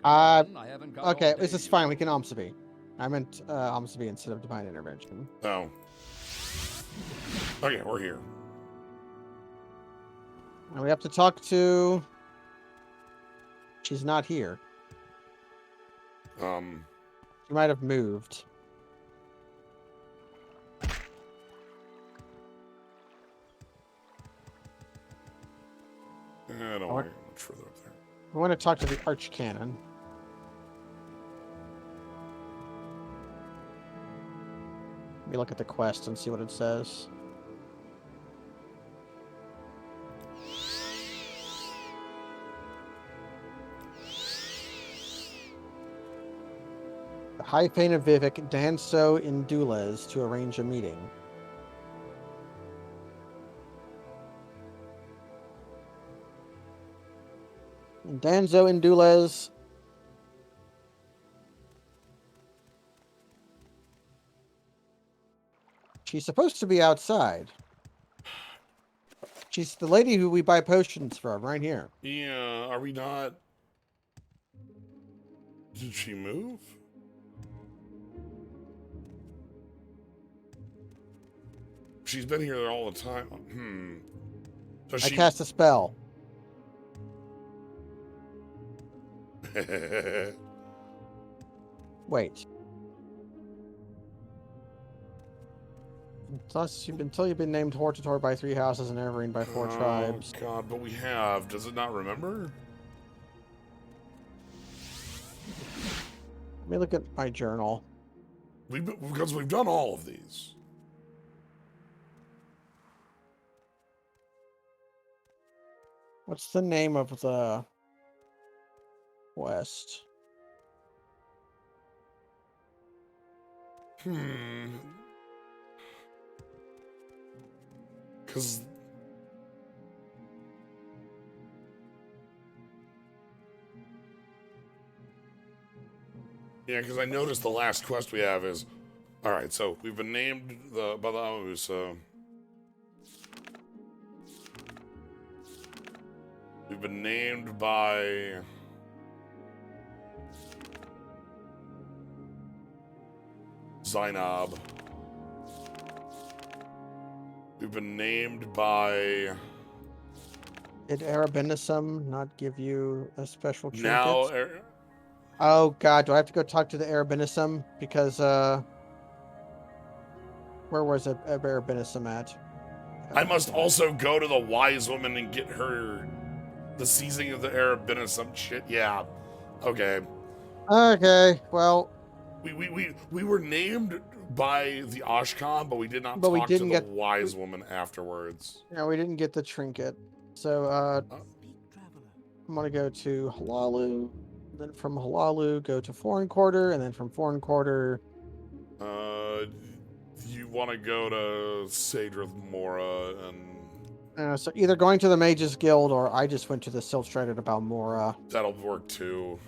S1: Okay, this is fine. We can Omsabi. I meant Omsabi instead of divine intervention.
S2: Oh. Okay, we're here.
S1: And we have to talk to. She's not here. She might have moved.
S2: I don't want to go much further up there.
S1: We want to talk to the Archcanon. Let me look at the quest and see what it says. The High Pain of Vivec, Danso in Dulez to arrange a meeting. Danzo in Dulez. She's supposed to be outside. She's the lady who we buy potions from, right here.
S2: Yeah, are we not... Did she move? She's been here all the time. Does
S1: I
S2: she...
S1: cast a spell. Wait. Until you've been named Hortator by 3 houses and Everine by 4 tribes.
S2: Oh, God, but we have. Does it not remember?
S1: Let me look at my journal.
S2: Because we've done all of these.
S1: What's the name of the quest?
S2: Because... Yeah, because I noticed the last quest we have is... Alright, so we've been named by the Ausa. We've been named by... Zainab. We've been named by...
S1: Did Arabinism not give you a special trinket?
S2: Now...
S1: Oh god, do I have to go talk to the Arabinism? Because, where was Arabinism at?
S2: I must also go to the wise woman and get her the seizing of the Arabinism shit. Yeah. Okay.
S1: Okay, well...
S2: We were named by the Ashkan, but we did not
S1: But we
S2: talk
S1: didn't
S2: to the
S1: get-
S2: wise woman afterwards.
S1: Yeah, we didn't get the trinket. So, I'm gonna go to Halalu, then from Halalu go to Foreign Quarter, and then from Foreign Quarter...
S2: You want to go to Sadrith Mora and...
S1: so either going to the Mages Guild, or I just went to the Siltstrider to Balmora.
S2: That'll work too.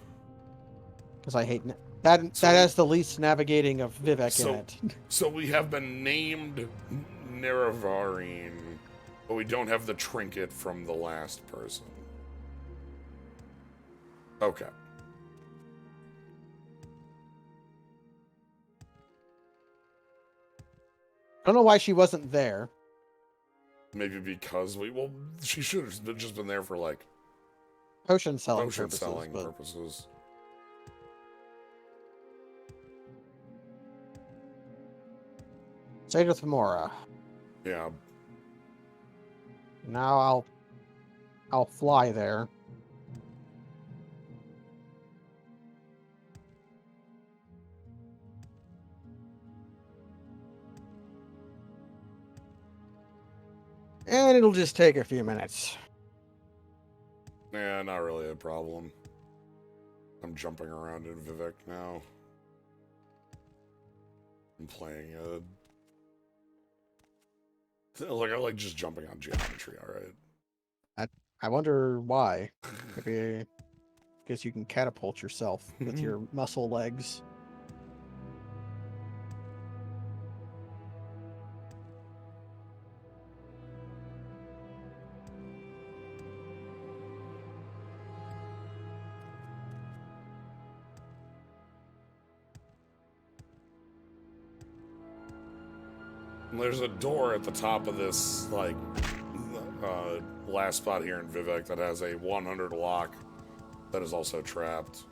S1: Because I hate... That has the least navigating of Vivec in it.
S2: So we have been named Nerevarine, but we don't have the trinket from the last person. Okay.
S1: I don't know why she wasn't there.
S2: Maybe because she should have just been there for like
S1: Potion selling
S2: purposes.
S1: Sadrith Mora.
S2: Yeah.
S1: Now I'll fly there. And it'll just take a few minutes.
S2: Yeah, not really a problem. I'm jumping around in Vivec now. I'm playing it. Like, I like just jumping on geometry, alright?
S1: I wonder why. Maybe guess you can catapult yourself with your muscle legs.
S2: And there's a door at the top of this, like, last spot here in Vivec that has a 100 lock that is also trapped.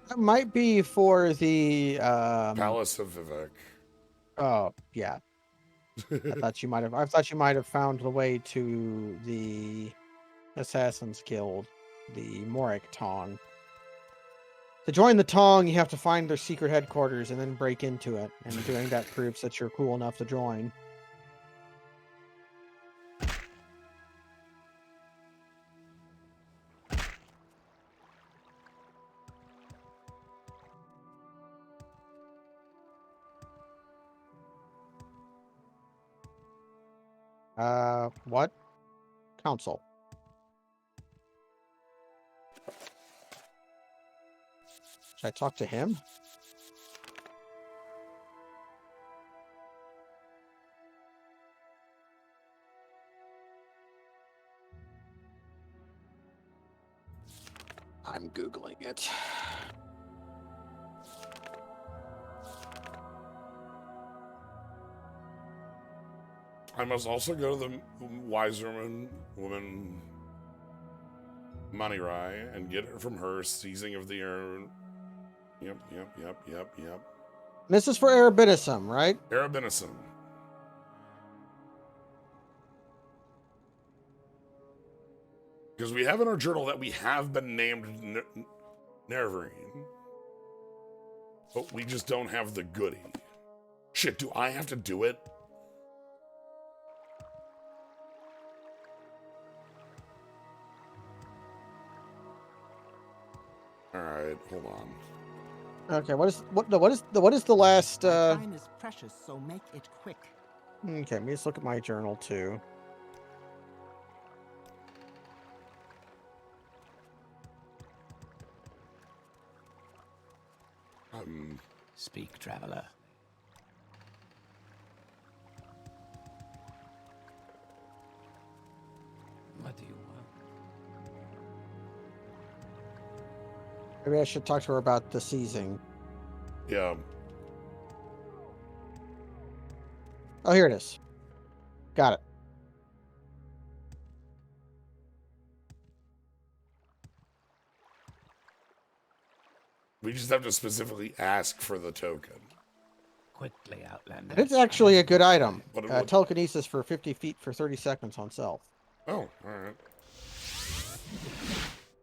S1: That might be for the
S2: Palace of Vivec.
S1: Oh yeah. I thought you might have found the way to the Assassin's Guild, the Morik Tong. To join the Tong, you have to find their secret headquarters and then break into it. And doing that proves that you're cool enough to join. What? Council. Should I talk to him? I'm Googling it.
S2: I must also go to the wise woman Manirai and get it from her, seizing of the urn. Yep.
S1: This is for Arabinism, right?
S2: Arabinism. Because we have in our journal that we have been named Nerevar, but we just don't have the goodie. Shit, do I have to do it? Alright, hold on.
S1: Okay, what is the last
S5: My time is precious, so make it quick.
S1: Okay, let me just look at my journal too.
S4: Speak, traveler. What do you want?
S1: Maybe I should talk to her about the seizing.
S2: Yeah.
S1: Oh, here it is. Got it.
S2: We just have to specifically ask for the token.
S4: Quickly, Outlander.
S1: And it's actually a good item.
S2: What-
S1: Telekinesis for 50 feet for 30 seconds on self.
S2: Oh, alright.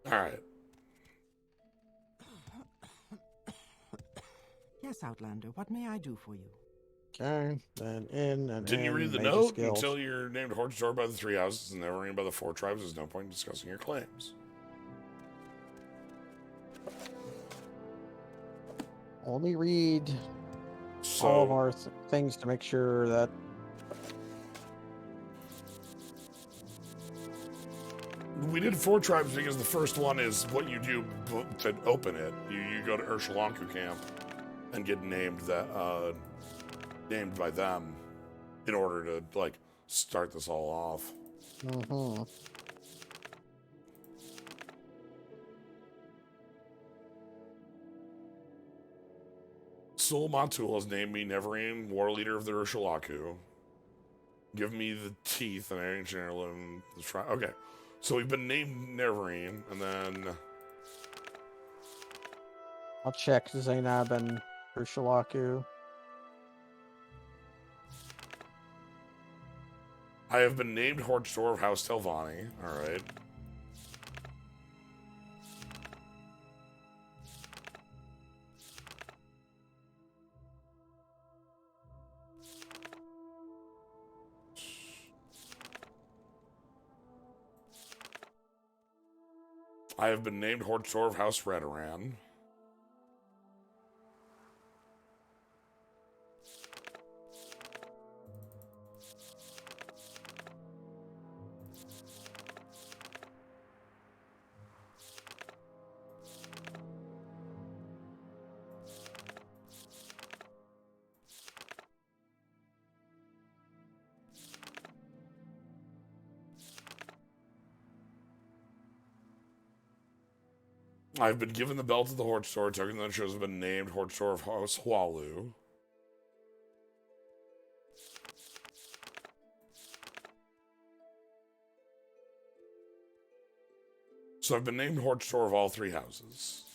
S2: Alright.
S5: Yes, Outlander, what may I do for you?
S1: Okay, then in and
S2: Didn't you
S1: in,
S2: read the
S1: major
S2: note?
S1: skills.
S2: Until you're named Horchestor by the three houses and never named by the four tribes, there's no point in discussing your claims.
S1: Only read
S2: So,
S1: all of our things to make sure that
S2: we did four tribes because the first one is what you do to open it. You go to Urshalanku camp and get named named by them in order to like start this all off.
S1: Mm-hmm.
S2: Sul Matul has named me Neverine, war leader of the Urshalanku. Give me the teeth and ancient heirloom. Okay, so we've been named Neverine, and then
S1: I'll check Zainab and Ursulaku.
S2: I have been named Horchestor of House Telvanni. All right. I have been named Horchestor of House Redoran. I've been given the belt of the Horchestor, token that shows I've been named Horchestor of House Hualu. So I've been named Hortator of all three houses.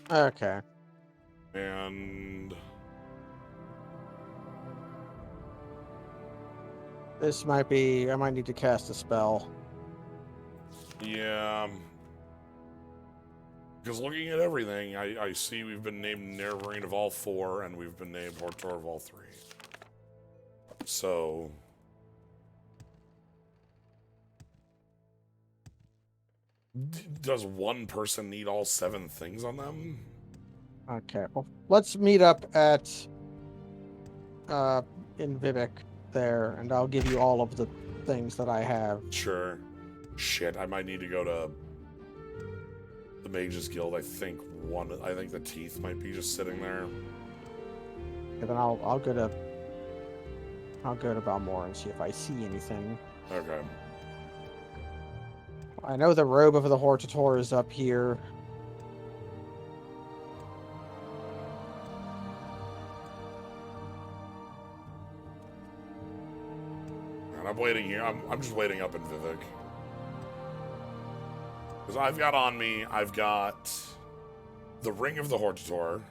S1: Okay.
S2: And
S1: This might be... I might need to cast a spell.
S2: yeah, because looking at everything, I see we've been named Nerevar of all four, and we've been named Hortator of all three. So does one person need all 7 things on them?
S1: Okay. Well, let's meet up at... in Vivec there, and I'll give you all of the things that I have.
S2: Sure. Shit, I might need to go to the Mages Guild. I think the teeth might be just sitting there.
S1: And then I'll go to Balmore and see if I see anything.
S2: Okay.
S1: I know the robe of the Hortator is up here.
S2: And I'm waiting here. I'm just waiting up in Vivec. Because I've got on me, I've got the Ring of the Hortator.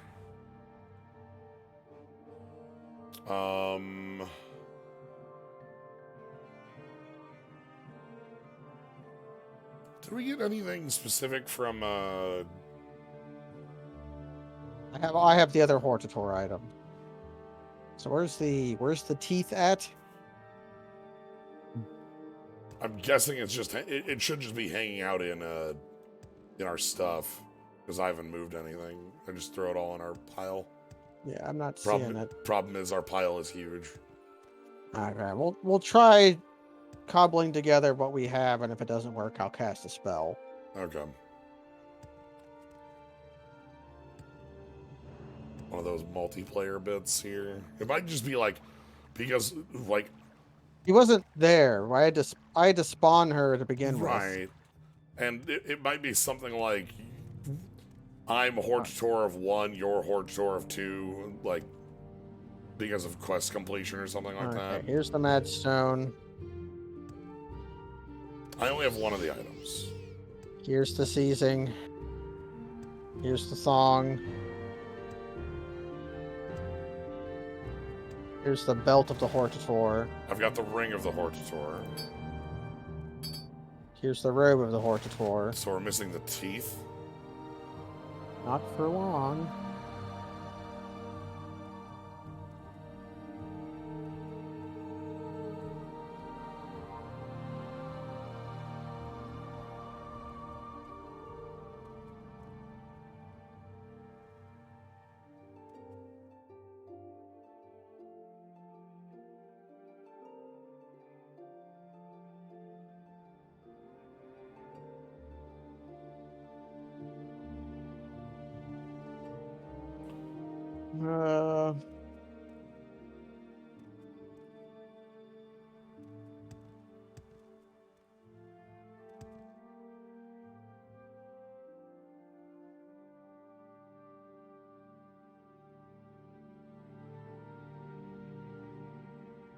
S2: Did we get anything specific from
S1: I have the other Hortator item. So where's the teeth at?
S2: I'm guessing it's just it should just be hanging out in our stuff, because I haven't moved anything. I just throw it all in our pile.
S1: Yeah, I'm not seeing it.
S2: Problem is our pile is huge.
S1: Okay, we'll try cobbling together what we have, and if it doesn't work, I'll cast a spell.
S2: Okay. One of those multiplayer bits here. It might just be because
S1: He wasn't there. I had to spawn her to begin with.
S2: right, and it might be something like I'm Hortator of 1, you're Hortator of 2, because of quest completion or something like that.
S1: Here's the Mad Stone.
S2: I only have one of the items.
S1: Here's the seizing. Here's the thong. Here's the belt of the Hortator.
S2: I've got the ring of the Hortator.
S1: Here's the robe of the Hortator.
S2: So we're missing the teeth.
S1: Not for long.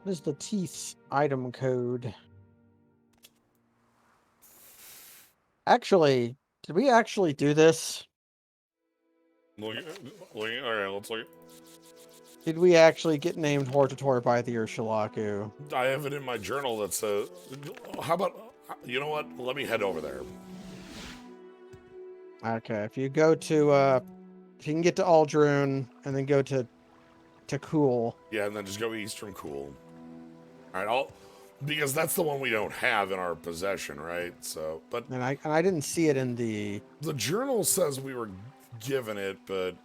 S1: What is the teeth item code? Actually, did we actually do this?
S2: All right, let's look.
S1: Did we actually get named Hortator by the Ursulaku?
S2: I have it in my journal that says. How about, you know what? Let me head over there.
S1: Okay, if you go to, if you can get to Aldrune and then go to Cool.
S2: Yeah, and then just go east from Cool. All right, because that's the one we don't have in our possession, right? So, but
S1: And I didn't see it in the
S2: journal says we were given it, but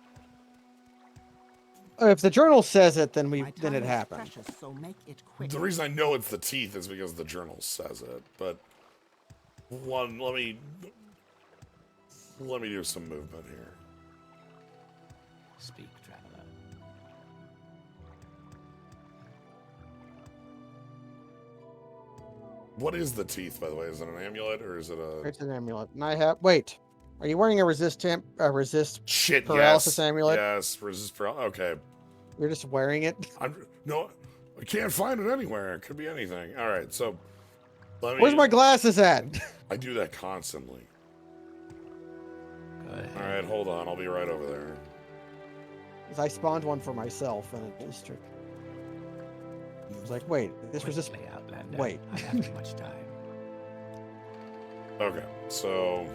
S1: if the journal says it, then
S5: My
S1: it
S5: time is
S1: happened.
S5: precious, so make it quick.
S2: the reason I know it's the teeth is because the journal says it. But let me do some movement here.
S4: Speak, traveler.
S2: What is the teeth, by the way? Is it an amulet or is it a?
S1: It's an amulet, and I have. Wait, are you wearing a resist
S2: Shit,
S1: paralysis
S2: yes.
S1: amulet?
S2: Yes, resist paralysis. Okay.
S1: You're just wearing it.
S2: No, I can't find it anywhere. It could be anything. All right, so let me.
S1: Where's my glasses at?
S2: I do that constantly.
S4: Go ahead.
S2: All right, hold on. I'll be right over there.
S1: 'Cause I spawned one for myself in a district. I was like, wait, this was just.
S4: Quickly, Outlander.
S1: Wait.
S4: I haven't much time.
S2: Okay, so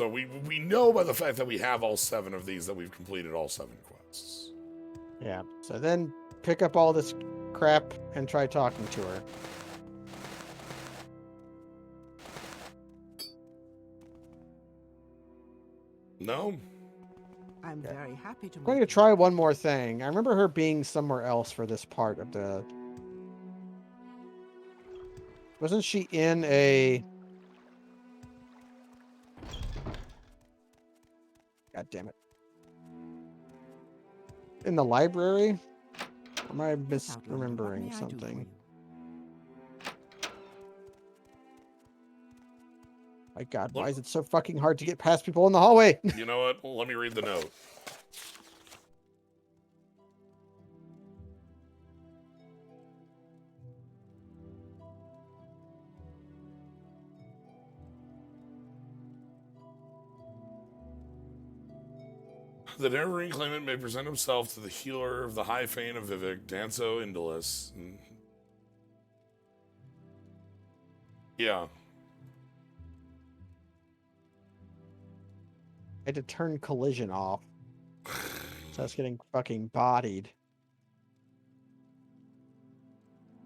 S2: we know by the fact that we have all 7 of these that we've completed all 7 quests.
S1: Yeah. So then pick up all this crap and try talking to her.
S2: No?
S5: I'm very happy to
S1: I'm going to
S5: make
S1: try one more thing. I remember her being somewhere else for this part of the. Wasn't she in a? God damn it. In the library? Or am I
S5: Yes, Outlander, what
S1: misremembering
S5: may I do for
S1: something?
S5: you?
S1: My God, why is it so fucking hard to get past people in the hallway?
S2: You know what? Let me read the note. The Nerevar claimant may present himself to the healer of the High Fane of Vivec, Danzo Indolus. Yeah.
S1: I had to turn collision off. So I was getting fucking bodied.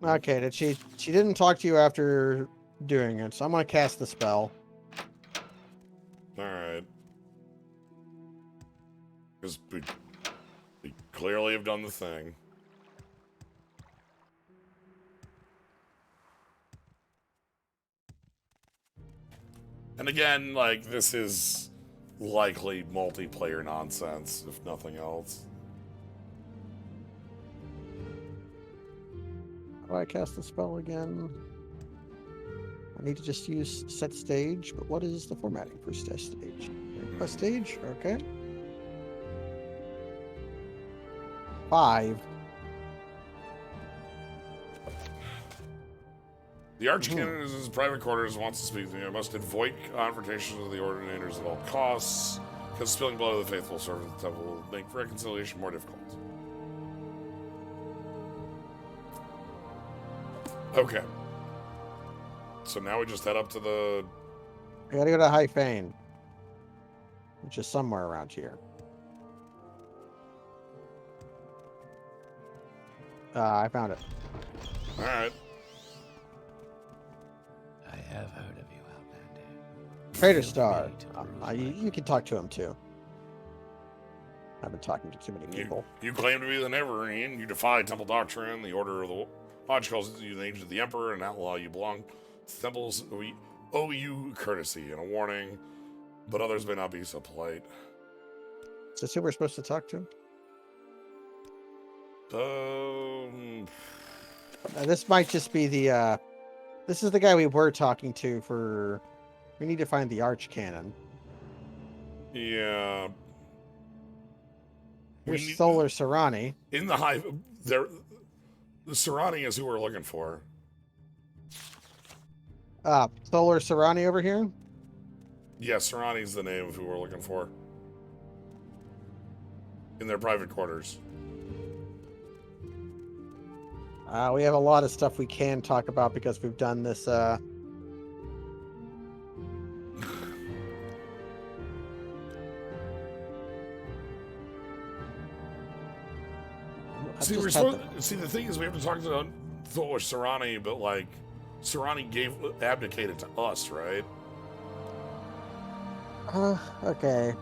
S1: Okay, did she didn't talk to you after doing it, so I'm gonna cast the spell.
S2: Alright. Because we clearly have done the thing. And again, like, this is likely multiplayer nonsense, if nothing else.
S1: How do I cast the spell again? I need to just use set stage, but what is the formatting for set stage? Request stage? Okay. 5.
S2: The Archcanon is in his private quarters, wants to speak to me. I must avoid confrontations with the Ordinators at all costs, because spilling blood of the faithful servant of the temple will make reconciliation more difficult. Okay. So now we just head up to the...
S1: I gotta go to High Fane, which is somewhere around here. I found it.
S2: Alright.
S4: I have heard of you, Outlander.
S1: Crater
S4: Feel
S1: Star.
S4: free to peruse
S1: You
S4: my
S1: can talk to him too. I've been talking to too many people.
S2: You claim to be the Neverine. You defy temple doctrine. The Order of the Lodge calls you the Agent of the Emperor and outlaw. You belong to the temples. We owe you courtesy and a warning, but others may not be so polite.
S1: Is this who we're supposed to talk to? This might just be the, this is the guy we were talking to for, we need to find the Archcanon.
S2: Yeah.
S1: Here's Solar Serani.
S2: In the hive, there, the Serani is who we're looking for.
S1: Solar Serani over here?
S2: Yeah, Serani's the name of who we're looking for. In their private quarters.
S1: We have a lot of stuff we can talk about because we've done this,
S2: See, we're supposed. See, the thing is, we have to talk to Thor Serani, but like, Serani abdicated to us, right?
S1: Okay.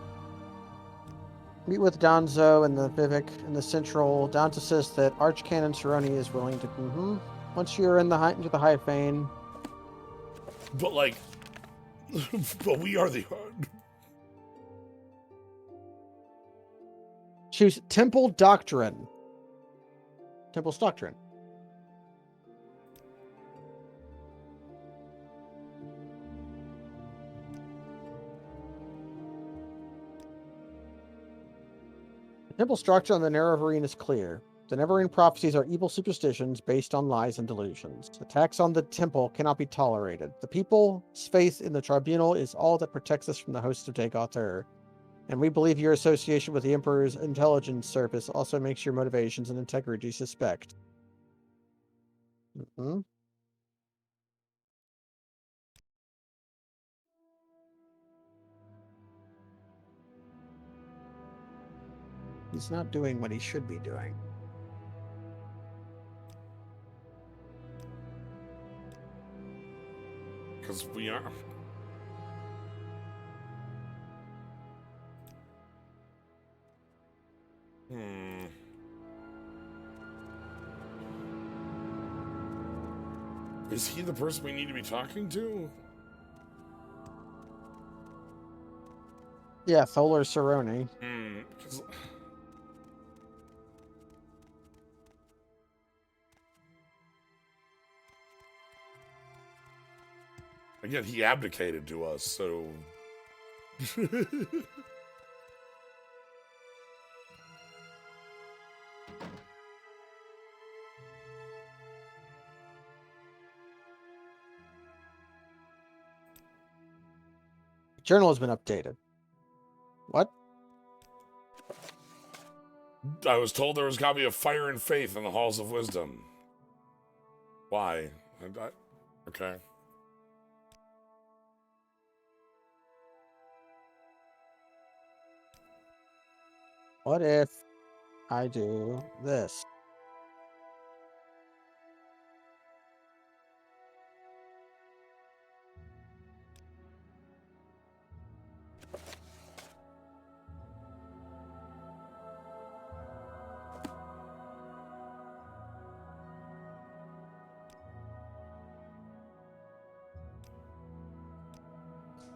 S1: Meet with Donzo and the Vivec in the Central. Donzo says that Archcanon Serani is willing to. Once you're in into the High Fane.
S2: But like, but we are the.
S1: Choose Temple Doctrine. Temple's Doctrine. Temple structure on the Nerevarine is clear. The Nerevarine prophecies are evil superstitions based on lies and delusions. Attacks on the temple cannot be tolerated. The people's faith in the tribunal is all that protects us from the hosts of Dagoth. And we believe your association with the Emperor's intelligence service also makes your motivations and integrity suspect. Mm-hmm. He's not doing what he should be doing.
S2: Because we are. Is he the person we need to be talking to?
S1: Yeah, Tholar Cerrone.
S2: 'Cause- Again, he abdicated to us, so.
S1: Journal has been updated. What?
S2: I was told there was got to be a fire and faith in the halls of wisdom. Why? Okay.
S1: What if I do this?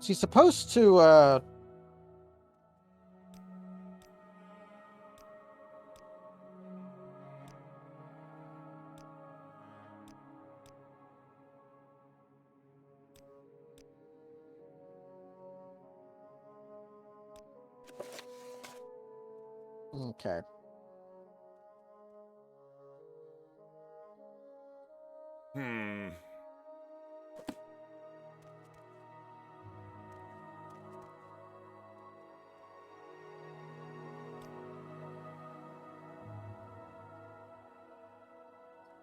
S1: She's supposed to, Okay.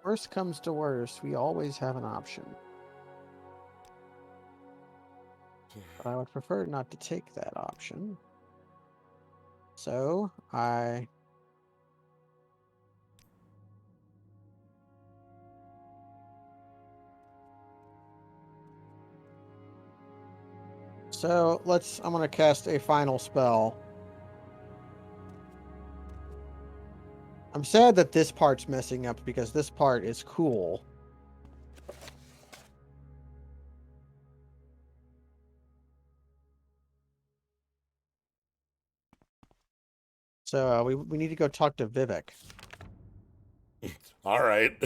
S1: Worst comes to worst, we always have an option. But I would prefer not to take that option. So, I'm gonna cast a final spell. I'm sad that this part's messing up because this part is cool. So we need to go talk to Vivec.
S2: All right.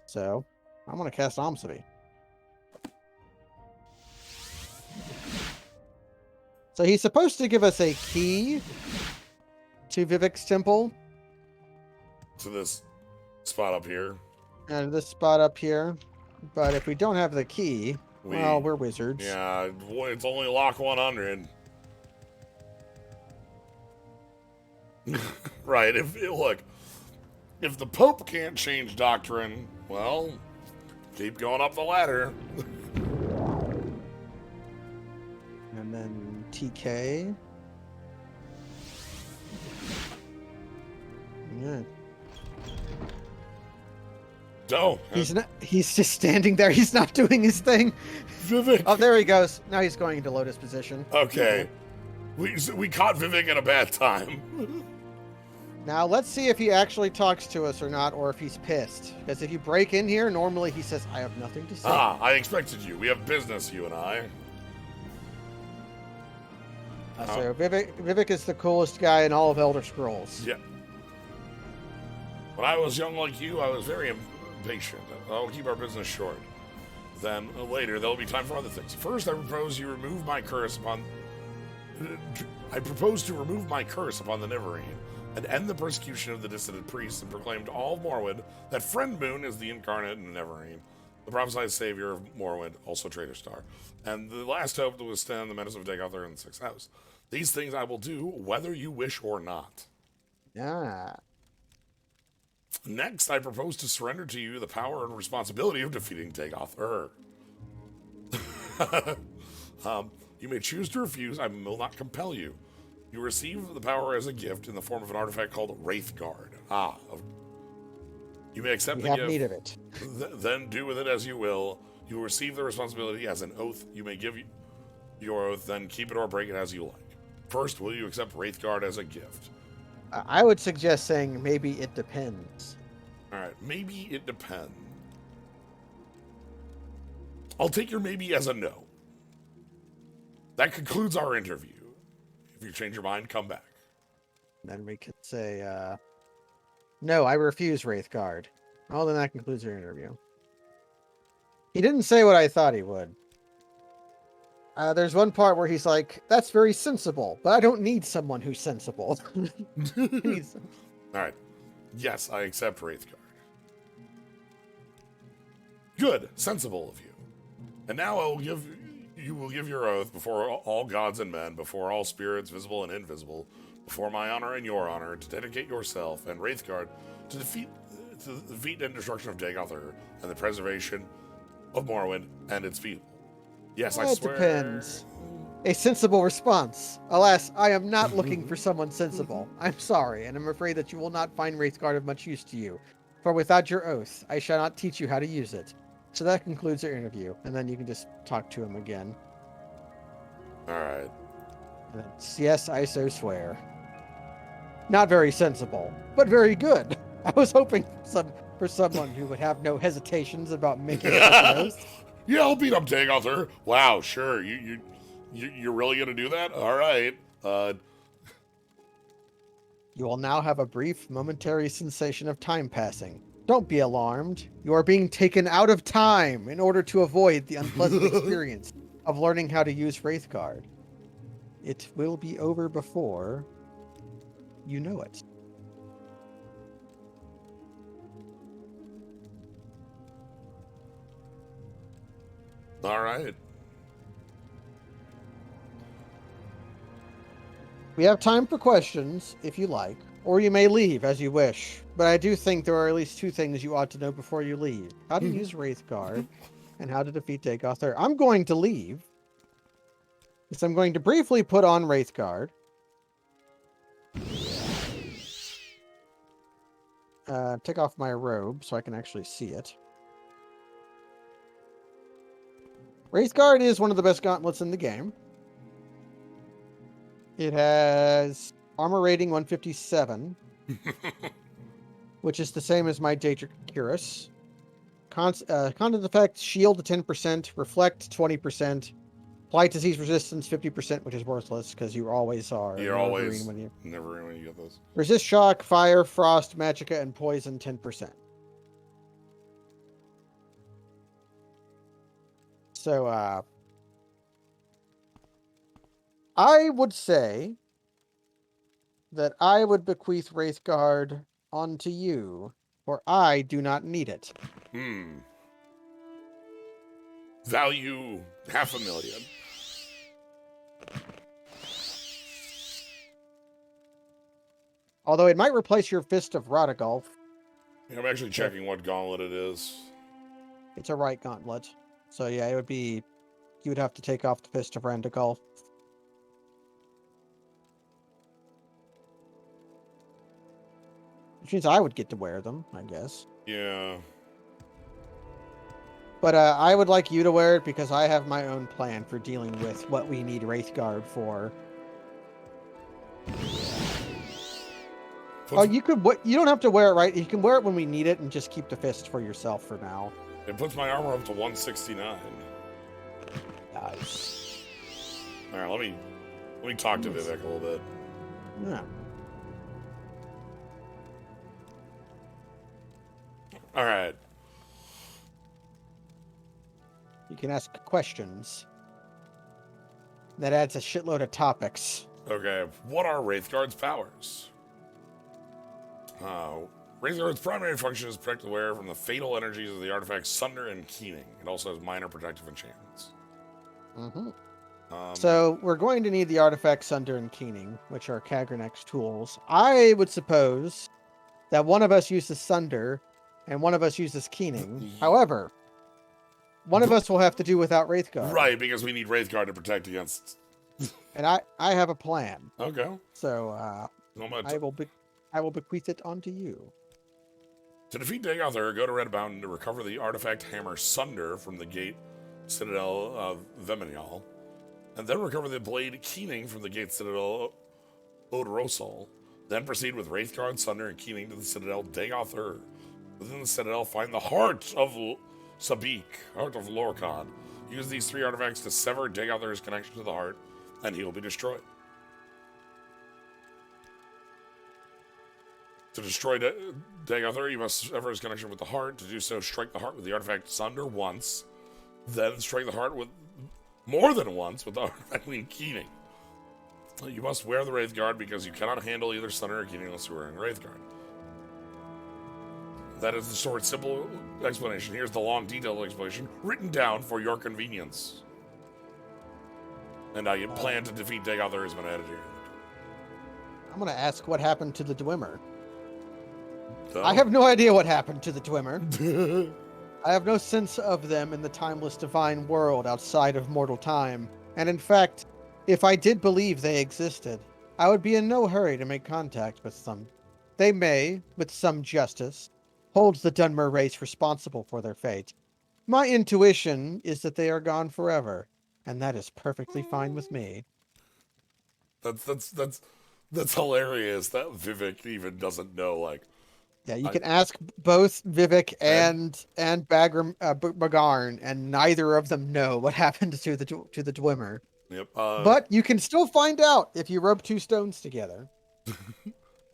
S1: So I'm gonna cast Omsavi. So he's supposed to give us a key to Vivec's temple.
S2: To this spot up here.
S1: And this spot up here. But if we don't have the key, well, we're wizards.
S2: Yeah, it's only lock 100. Right, look, if the Pope can't change doctrine, well, keep going up the ladder.
S1: And then TK. Yeah.
S2: No.
S1: He's just standing there. He's not doing his thing.
S2: Vivec.
S1: Oh, there he goes. Now he's going into lotus position.
S2: Okay. We caught Vivec at a bad time.
S1: Now let's see if he actually talks to us or not, or if he's pissed. Because if you break in here, normally he says, "I have nothing to say."
S2: I expected you. We have business, you and I.
S1: So Vivec is the coolest guy in all of Elder Scrolls.
S2: Yeah. When I was young like you, I was very impatient. I'll keep our business short. then later there will be time for other things. First, I propose to remove my curse upon the Neverine and end the persecution of the dissident priests and proclaim to all of Morrowind that Friend Moon is the incarnate Neverine, the prophesied savior of Morrowind, also Traitor Star, and the last hope to withstand the menace of Dagother in the 6th house. These things I will do whether you wish or not.
S1: Yeah.
S2: Next, I propose to surrender to you the power and responsibility of defeating Dagother. You may choose to refuse. I will not compel you. You receive the power as a gift in the form of an artifact called Wraithguard. You may accept
S1: We
S2: the
S1: have
S2: gift.
S1: need of it.
S2: Then do with it as you will. You will receive the responsibility as an oath. You may give your oath, then keep it or break it as you like. First, will you accept Wraithguard as a gift?
S1: I would suggest saying maybe it depends.
S2: All right, maybe it depends. I'll take your maybe as a no. That concludes our interview. If you change your mind, come back.
S1: Then we could say, no, I refuse Wraithguard. Well, then that concludes our interview. He didn't say what I thought he would. There's one part where he's like, that's very sensible, but I don't need someone who's sensible.
S2: All right. Yes, I accept Wraithguard. Good. Sensible of you. And now you will give your oath before all gods and men, before all spirits, visible and invisible, before my honor and your honor, to dedicate yourself and Wraithguard to defeat and destruction of Dagother and the preservation of Morrowind and its people. Yes, I swear.
S1: It depends. A sensible response. Alas, I am not looking for someone sensible. I'm sorry, and I'm afraid that you will not find Wraithguard of much use to you. For without your oath, I shall not teach you how to use it. So that concludes our interview, and then you can just talk to him again.
S2: Alright.
S1: And then, yes, I so swear. Not very sensible, but very good. I was hoping for someone who would have no hesitations about making such an oath.
S2: Yeah, I'll beat up Dagother. Wow, sure. You're really gonna do that? Alright.
S1: You will now have a brief, momentary sensation of time passing. Don't be alarmed. You are being taken out of time in order to avoid the unpleasant experience of learning how to use Wraithguard. It will be over before you know it.
S2: Alright.
S1: We have time for questions, if you like, or you may leave as you wish. But I do think there are at least two things you ought to know before you leave. How to use Wraithguard, and how to defeat Dagother. I'm going to leave. Because I'm going to briefly put on Wraithguard. Take off my robe so I can actually see it. Wraithguard is one of the best gauntlets in the game. It has armor rating 157, which is the same as my Daedric Cuirass. Content effect, shield 10%, reflect 20%, apply disease resistance 50%, which is worthless because you always are.
S2: You're always
S1: never
S2: when you get those.
S1: Resist shock, fire, frost, magicka, and poison 10%. So, I would say that I would bequeath Wraithguard onto you, for I do not need it.
S2: Value $500,000.
S1: Although it might replace your Fist of Rodagulf.
S2: I'm actually checking what gauntlet it is.
S1: It's a right gauntlet. So yeah, it would be... You would have to take off the Fist of Rodagulf. Which means I would get to wear them, I guess.
S2: Yeah.
S1: But I would like you to wear it because I have my own plan for dealing with what we need Wraithguard for. Oh, you could. You don't have to wear it, right? You can wear it when we need it, and just keep the fist for yourself for now.
S2: It puts my armor up to 169.
S1: Nice.
S2: All right, let me talk to Vivec a little bit.
S1: Yeah.
S2: All right.
S1: can ask questions. That adds a shitload of topics.
S2: Okay, what are Wraithguard's powers? Wraithguard's primary function is to protect the wearer from the fatal energies of the artifacts Sunder and Keening. It also has minor protective enchantments.
S1: Mm-hmm. So we're going to need the artifacts Sunder and Keening, which are Kagranek's tools. I would suppose that one of us uses Sunder and one of us uses Keening. However, one of us will have to do without Wraithguard.
S2: Right, because we need Wraithguard to protect against...
S1: And I have a plan.
S2: Okay.
S1: So
S2: I'm
S1: I will bequeath it onto you.
S2: To defeat Dagothur, go to Redbound to recover the artifact hammer Sunder from the gate Citadel of Veminial, and then recover the blade Keening from the gate Citadel Odorosol. Then proceed with Wraithguard, Sunder, and Keening to the Citadel Dagothur. Within the Citadel, find the Heart of Sabik, Heart of Lorcan. Use these 3 artifacts to sever Dagothur's connection to the heart, and he will be destroyed. To destroy Dagothur, you must sever his connection with the heart. To do so, strike the heart with the artifact Sunder once, then strike the heart with more than once with the artifact Keening. You must wear the Wraithguard because you cannot handle either Sunder or Keening unless you're wearing Wraithguard. That is the short, simple explanation. Here's the long, detailed explanation, written down for your convenience. And I plan to defeat Dagothur has been added here.
S1: I'm going to ask what happened to the Dwemer.
S2: So,
S1: I have no idea what happened to the Dwemer. I have no sense of them in the timeless divine world outside of mortal time. And in fact, if I did believe they existed, I would be in no hurry to make contact with them. They may, with some justice, hold the Dunmer race responsible for their fate. My intuition is that they are gone forever, and that is perfectly fine with me.
S2: That's hilarious that Vivec even doesn't know, like...
S1: Yeah, you can ask both Vivec and Bagarn, and neither of them know what happened to the Dwemer.
S2: Yep.
S1: But you can still find out if you rub 2 stones together.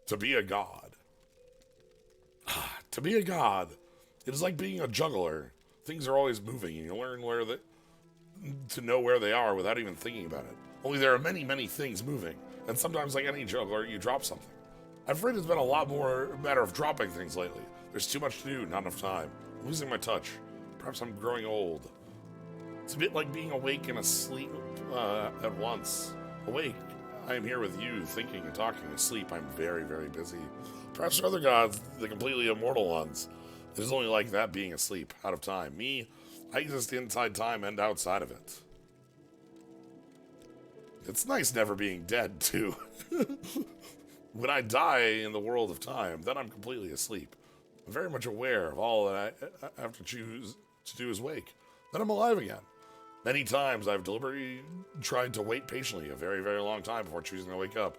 S2: To be a god. To be a god. It is like being a juggler. Things are always moving, and you learn to know where they are without even thinking about it. Only there are many, many things moving, and sometimes, like any juggler, you drop something. I'm afraid it's been a lot more a matter of dropping things lately. There's too much to do, not enough time. I'm losing my touch. Perhaps I'm growing old. It's a bit like being awake and asleep at once. Awake, I am here with you, thinking and talking. Asleep, I'm very, very busy. Perhaps for other gods, the completely immortal ones, it is only like that being asleep, out of time. Me, I exist inside time and outside of it. It's nice never being dead, too. When I die in the world of time, then I'm completely asleep. I'm very much aware of all that I have to choose to do is wake. Then I'm alive again. Many times I've deliberately tried to wait patiently a very, very long time before choosing to wake up.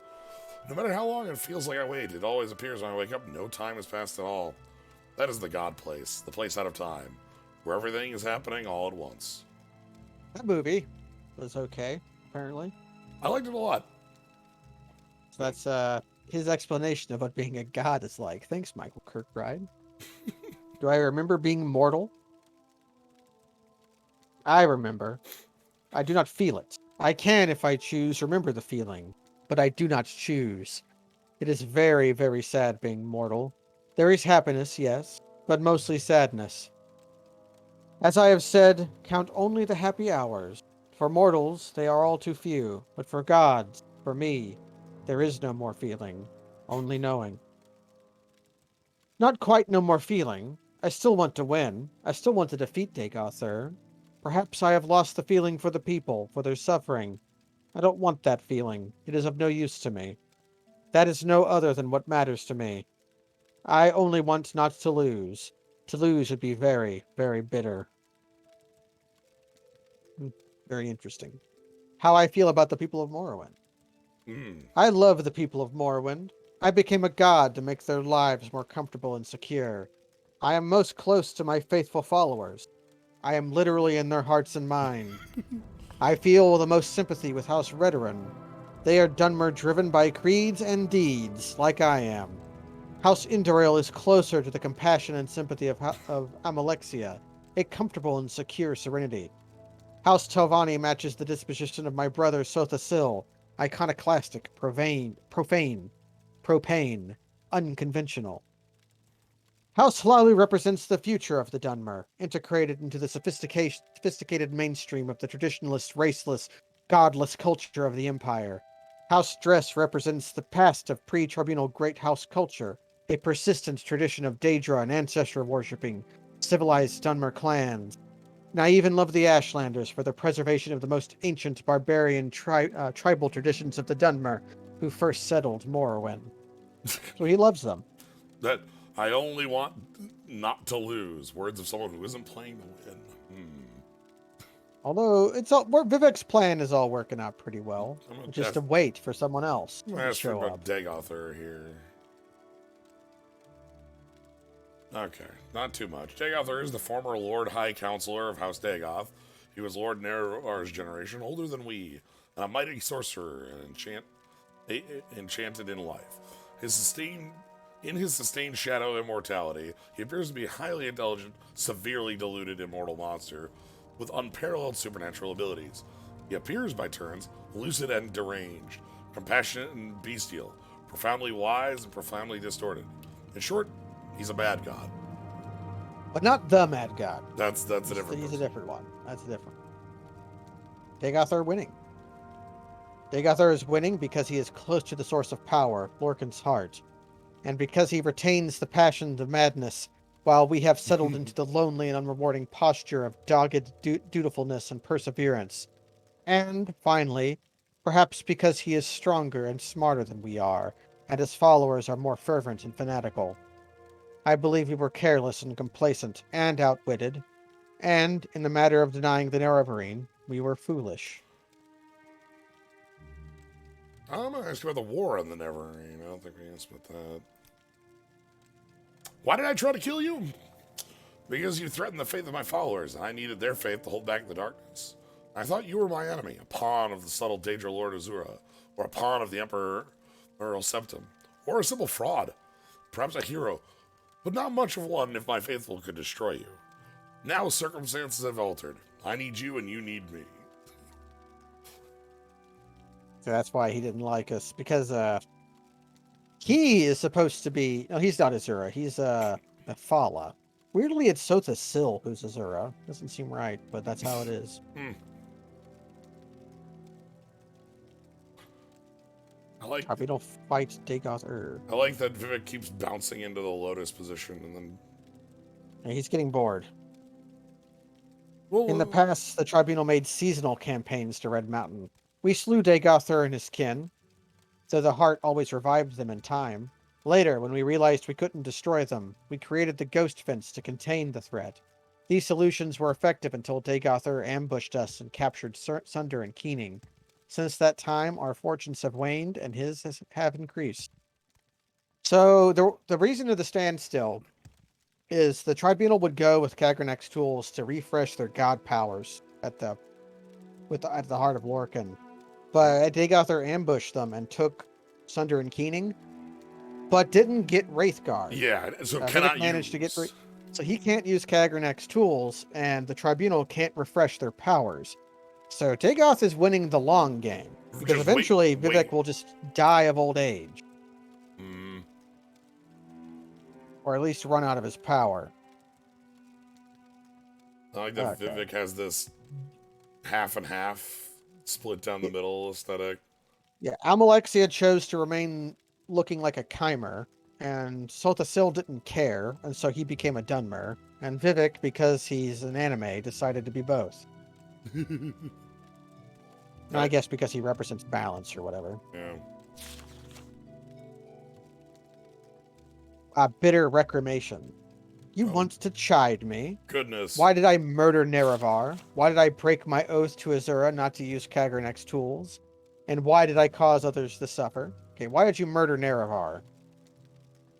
S2: No matter how long it feels like I wait, it always appears when I wake up no time has passed at all. That is the God place, the place out of time, where everything is happening all at once.
S1: That movie was okay, apparently.
S2: I liked it a lot.
S1: So that's his explanation of what being a god is like. Thanks, Michael Kirkbride. Do I remember being mortal? I remember. I do not feel it. I can, if I choose, remember the feeling, but I do not choose. It is very, very sad being mortal. There is happiness, yes, but mostly sadness. As I have said, count only the happy hours. For mortals, they are all too few, but for gods, for me, there is no more feeling, only knowing. Not quite no more feeling. I still want to win. I still want to defeat Dagothur. Perhaps I have lost the feeling for the people, for their suffering. I don't want that feeling. It is of no use to me. That is no other than what matters to me. I only want not to lose. To lose would be very, very bitter. Very interesting. How I feel about the people of Morrowind. I love the people of Morrowind. I became a god to make their lives more comfortable and secure. I am most close to my faithful followers. I am literally in their hearts and mind. I feel the most sympathy with House Redoran. They are Dunmer driven by creeds and deeds, like I am. House Indoril is closer to the compassion and sympathy of Amalexia, a comfortable and secure serenity. House Telvanni matches the disposition of my brother Sothasil, iconoclastic, profane, unconventional. House Hlalu represents the future of the Dunmer, integrated into the sophisticated mainstream of the traditionalist, raceless, godless culture of the Empire. House Dress represents the past of pre-tribunal Great House culture, a persistent tradition of Daedra and ancestor worshipping, civilized Dunmer clans. Naive and love the Ashlanders for the preservation of the most ancient barbarian tribal traditions of the Dunmer, who first settled Morrowind. So he loves them.
S2: That I only want not to lose. Words of someone who isn't playing to win.
S1: Although Vivec's plan is all working out pretty well, just to wait for someone else
S2: I'm
S1: to
S2: gonna ask for
S1: show
S2: about
S1: up.
S2: Dagother here. Okay, not too much. Dagother is the former Lord High Counselor of House Dagoth. He was Lord Nerevar's generation, older than we, and a mighty sorcerer and enchanted in life. In his sustained shadow immortality, he appears to be a highly intelligent, severely deluded immortal monster with unparalleled supernatural abilities. He appears by turns lucid and deranged, compassionate and bestial, profoundly wise and profoundly distorted. In short, he's a bad god.
S1: But not the Mad God.
S2: That's a different.
S1: He's a different one. That's a different one. Dagother winning. Dagother is winning because he is close to the source of power, Lorcan's heart, and because he retains the passion of madness, while we have settled into the lonely and unrewarding posture of dogged dutifulness and perseverance. And, finally, perhaps because he is stronger and smarter than we are, and his followers are more fervent and fanatical. I believe we were careless and complacent, and outwitted, and, in the matter of denying the Nerevarine, we were foolish.
S2: I'm gonna ask you about the war on the Neverine. I don't think we answered that. Why did I try to kill you? Because you threatened the faith of my followers, and I needed their faith to hold back the darkness. I thought you were my enemy, a pawn of the subtle Daedra Lord Azura, or a pawn of the Emperor Earl Septim, or a simple fraud, perhaps a hero, but not much of one if my faithful could destroy you. Now circumstances have altered. I need you, and you need me.
S1: So that's why he didn't like us, because he is supposed to be... No, he's not Azura. He's Fala. Weirdly, it's Sotha Sil who's Azura. Doesn't seem right, but that's how it is. We don't fight Dagother.
S2: I like that Vivec keeps bouncing into the Lotus position, and then...
S1: And he's getting bored.
S2: Well,
S1: In the past, the Tribunal made seasonal campaigns to Red Mountain. We slew Dagother and his kin, though the heart always revived them in time. Later, when we realized we couldn't destroy them, we created the Ghost Fence to contain the threat. These solutions were effective until Dagother ambushed us and captured Sunder and Keening. Since that time, our fortunes have waned, and his have increased. So, the reason of the standstill is the Tribunal would go with Kagranek's tools to refresh their god powers at the heart of Lorcan. But Dagother ambushed them and took Sunder and Keening, but didn't get Wraithguard.
S2: Yeah, so cannot
S1: manage to get
S2: use.
S1: so he can't use Kagranek's tools, and the Tribunal can't refresh their powers. So Dagoth is winning the long game, because
S2: Just
S1: eventually
S2: wait.
S1: Vivec will just die of old age. Or at least run out of his power.
S2: I like that Vivec has this half and half, split down the middle aesthetic.
S1: Yeah, Amalexia chose to remain looking like a Chimer, and Sothasil didn't care, and so he became a Dunmer. And Vivec, because he's an anime, decided to be both. And I guess because he represents balance or whatever.
S2: Yeah.
S1: Bitter reclamation. You want to chide me?
S2: Goodness.
S1: Why did I murder Nerevar? Why did I break my oath to Azura not to use Kagranek's tools? And why did I cause others to suffer? Okay, why did you murder Nerevar?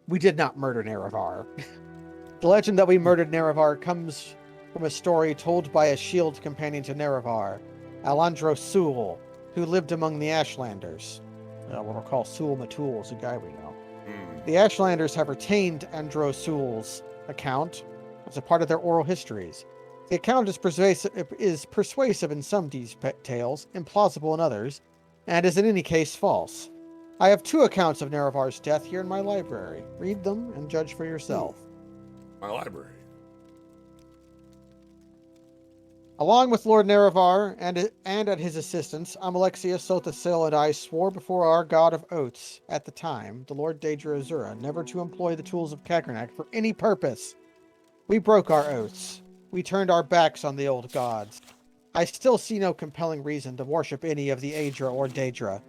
S1: We did not murder Nerevar. The legend that we murdered Nerevar comes from a story told by a shield companion to Nerevar, Alandro Sul, who lived among the Ashlanders. What we'll call Sul Matul is a guy we know. The Ashlanders have retained Andro Sul's account as a part of their oral histories. The account is persuasive in some details, implausible in others, and is in any case false. I have 2 accounts of Nerevar's death here in my library. Read them and judge for yourself.
S2: My library.
S1: Along with Lord Nerevar and at his assistance, Amalexia, Sothasil, and I swore before our god of oaths at the time, the Lord Daedra Azura, never to employ the tools of Kagernak for any purpose. We broke our oaths. We turned our backs on the old gods. I still see no compelling reason to worship any of the Aedra or Daedra.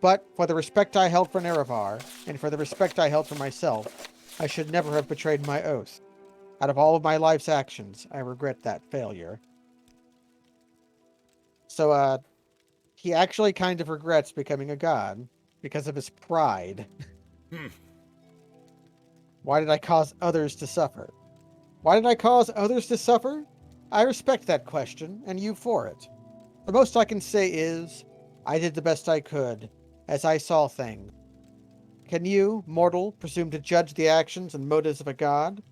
S1: But for the respect I held for Nerevar, and for the respect I held for myself, I should never have betrayed my oath. Out of all of my life's actions, I regret that failure. So, he actually kind of regrets becoming a god because of his pride. Why did I cause others to suffer? Why did I cause others to suffer? I respect that question, and you for it. The most I can say is, I did the best I could, as I saw things. Can you, mortal, presume to judge the actions and motives of a god?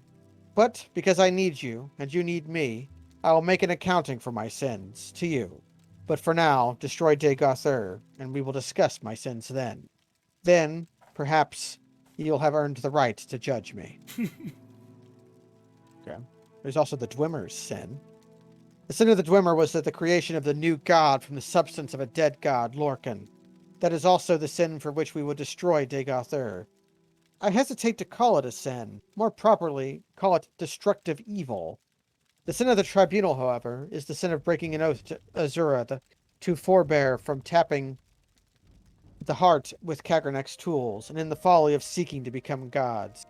S1: But, because I need you, and you need me, I will make an accounting for my sins, to you. But for now, destroy Dagoth and we will discuss my sins then. Then, perhaps, you'll have earned the right to judge me. Okay. There's also the Dwemer's sin. The sin of the Dwemer was that the creation of the new god from the substance of a dead god, Lorcan. That is also the sin for which we would destroy Dagoth. I hesitate to call it a sin. More properly, call it destructive evil. The sin of the tribunal, however, is the sin of breaking an oath to Azura to forbear from tapping the heart with Kagernak's tools, and in the folly of seeking to become gods.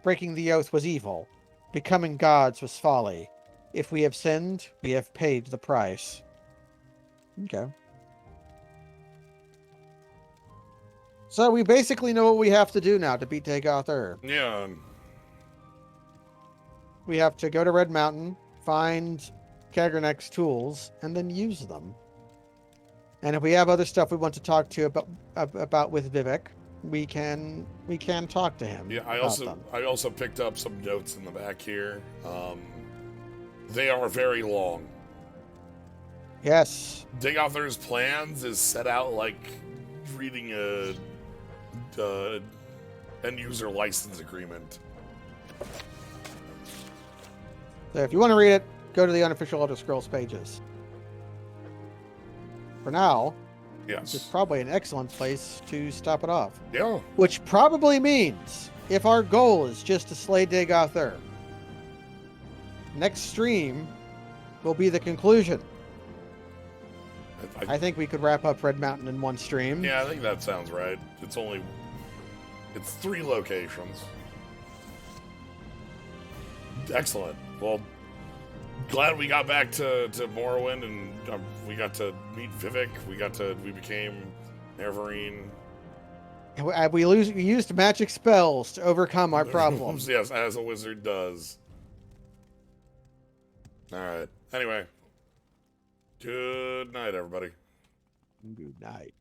S1: Breaking the oath was evil. Becoming gods was folly. If we have sinned, we have paid the price. Okay. So we basically know what we have to do now to beat Dagoth.
S2: Yeah.
S1: We have to go to Red Mountain, find Kagernak's tools, and then use them. And if we have other stuff we want to talk to about with Vivec, we can talk to him.
S2: Yeah, I
S1: them.
S2: also picked up some notes in the back here. They are very long.
S1: Yes.
S2: Dagoth's plans is set out like reading a end user license agreement.
S1: So if you want to read it, go to the unofficial Elder Scrolls pages. For now,
S2: yes,
S1: this is probably an excellent place to stop it off.
S2: Yeah.
S1: Which probably means, if our goal is just to slay Dagoth, next stream will be the conclusion. I think we could wrap up Red Mountain in one stream.
S2: Yeah, I think that sounds right. It's 3 locations. Excellent. Well, glad we got back to Morrowind, and we got to meet Vivec. We became Nerevarine.
S1: We used magic spells to overcome our problems.
S2: Yes, as a wizard does. All right. Anyway, good night, everybody.
S1: Good night.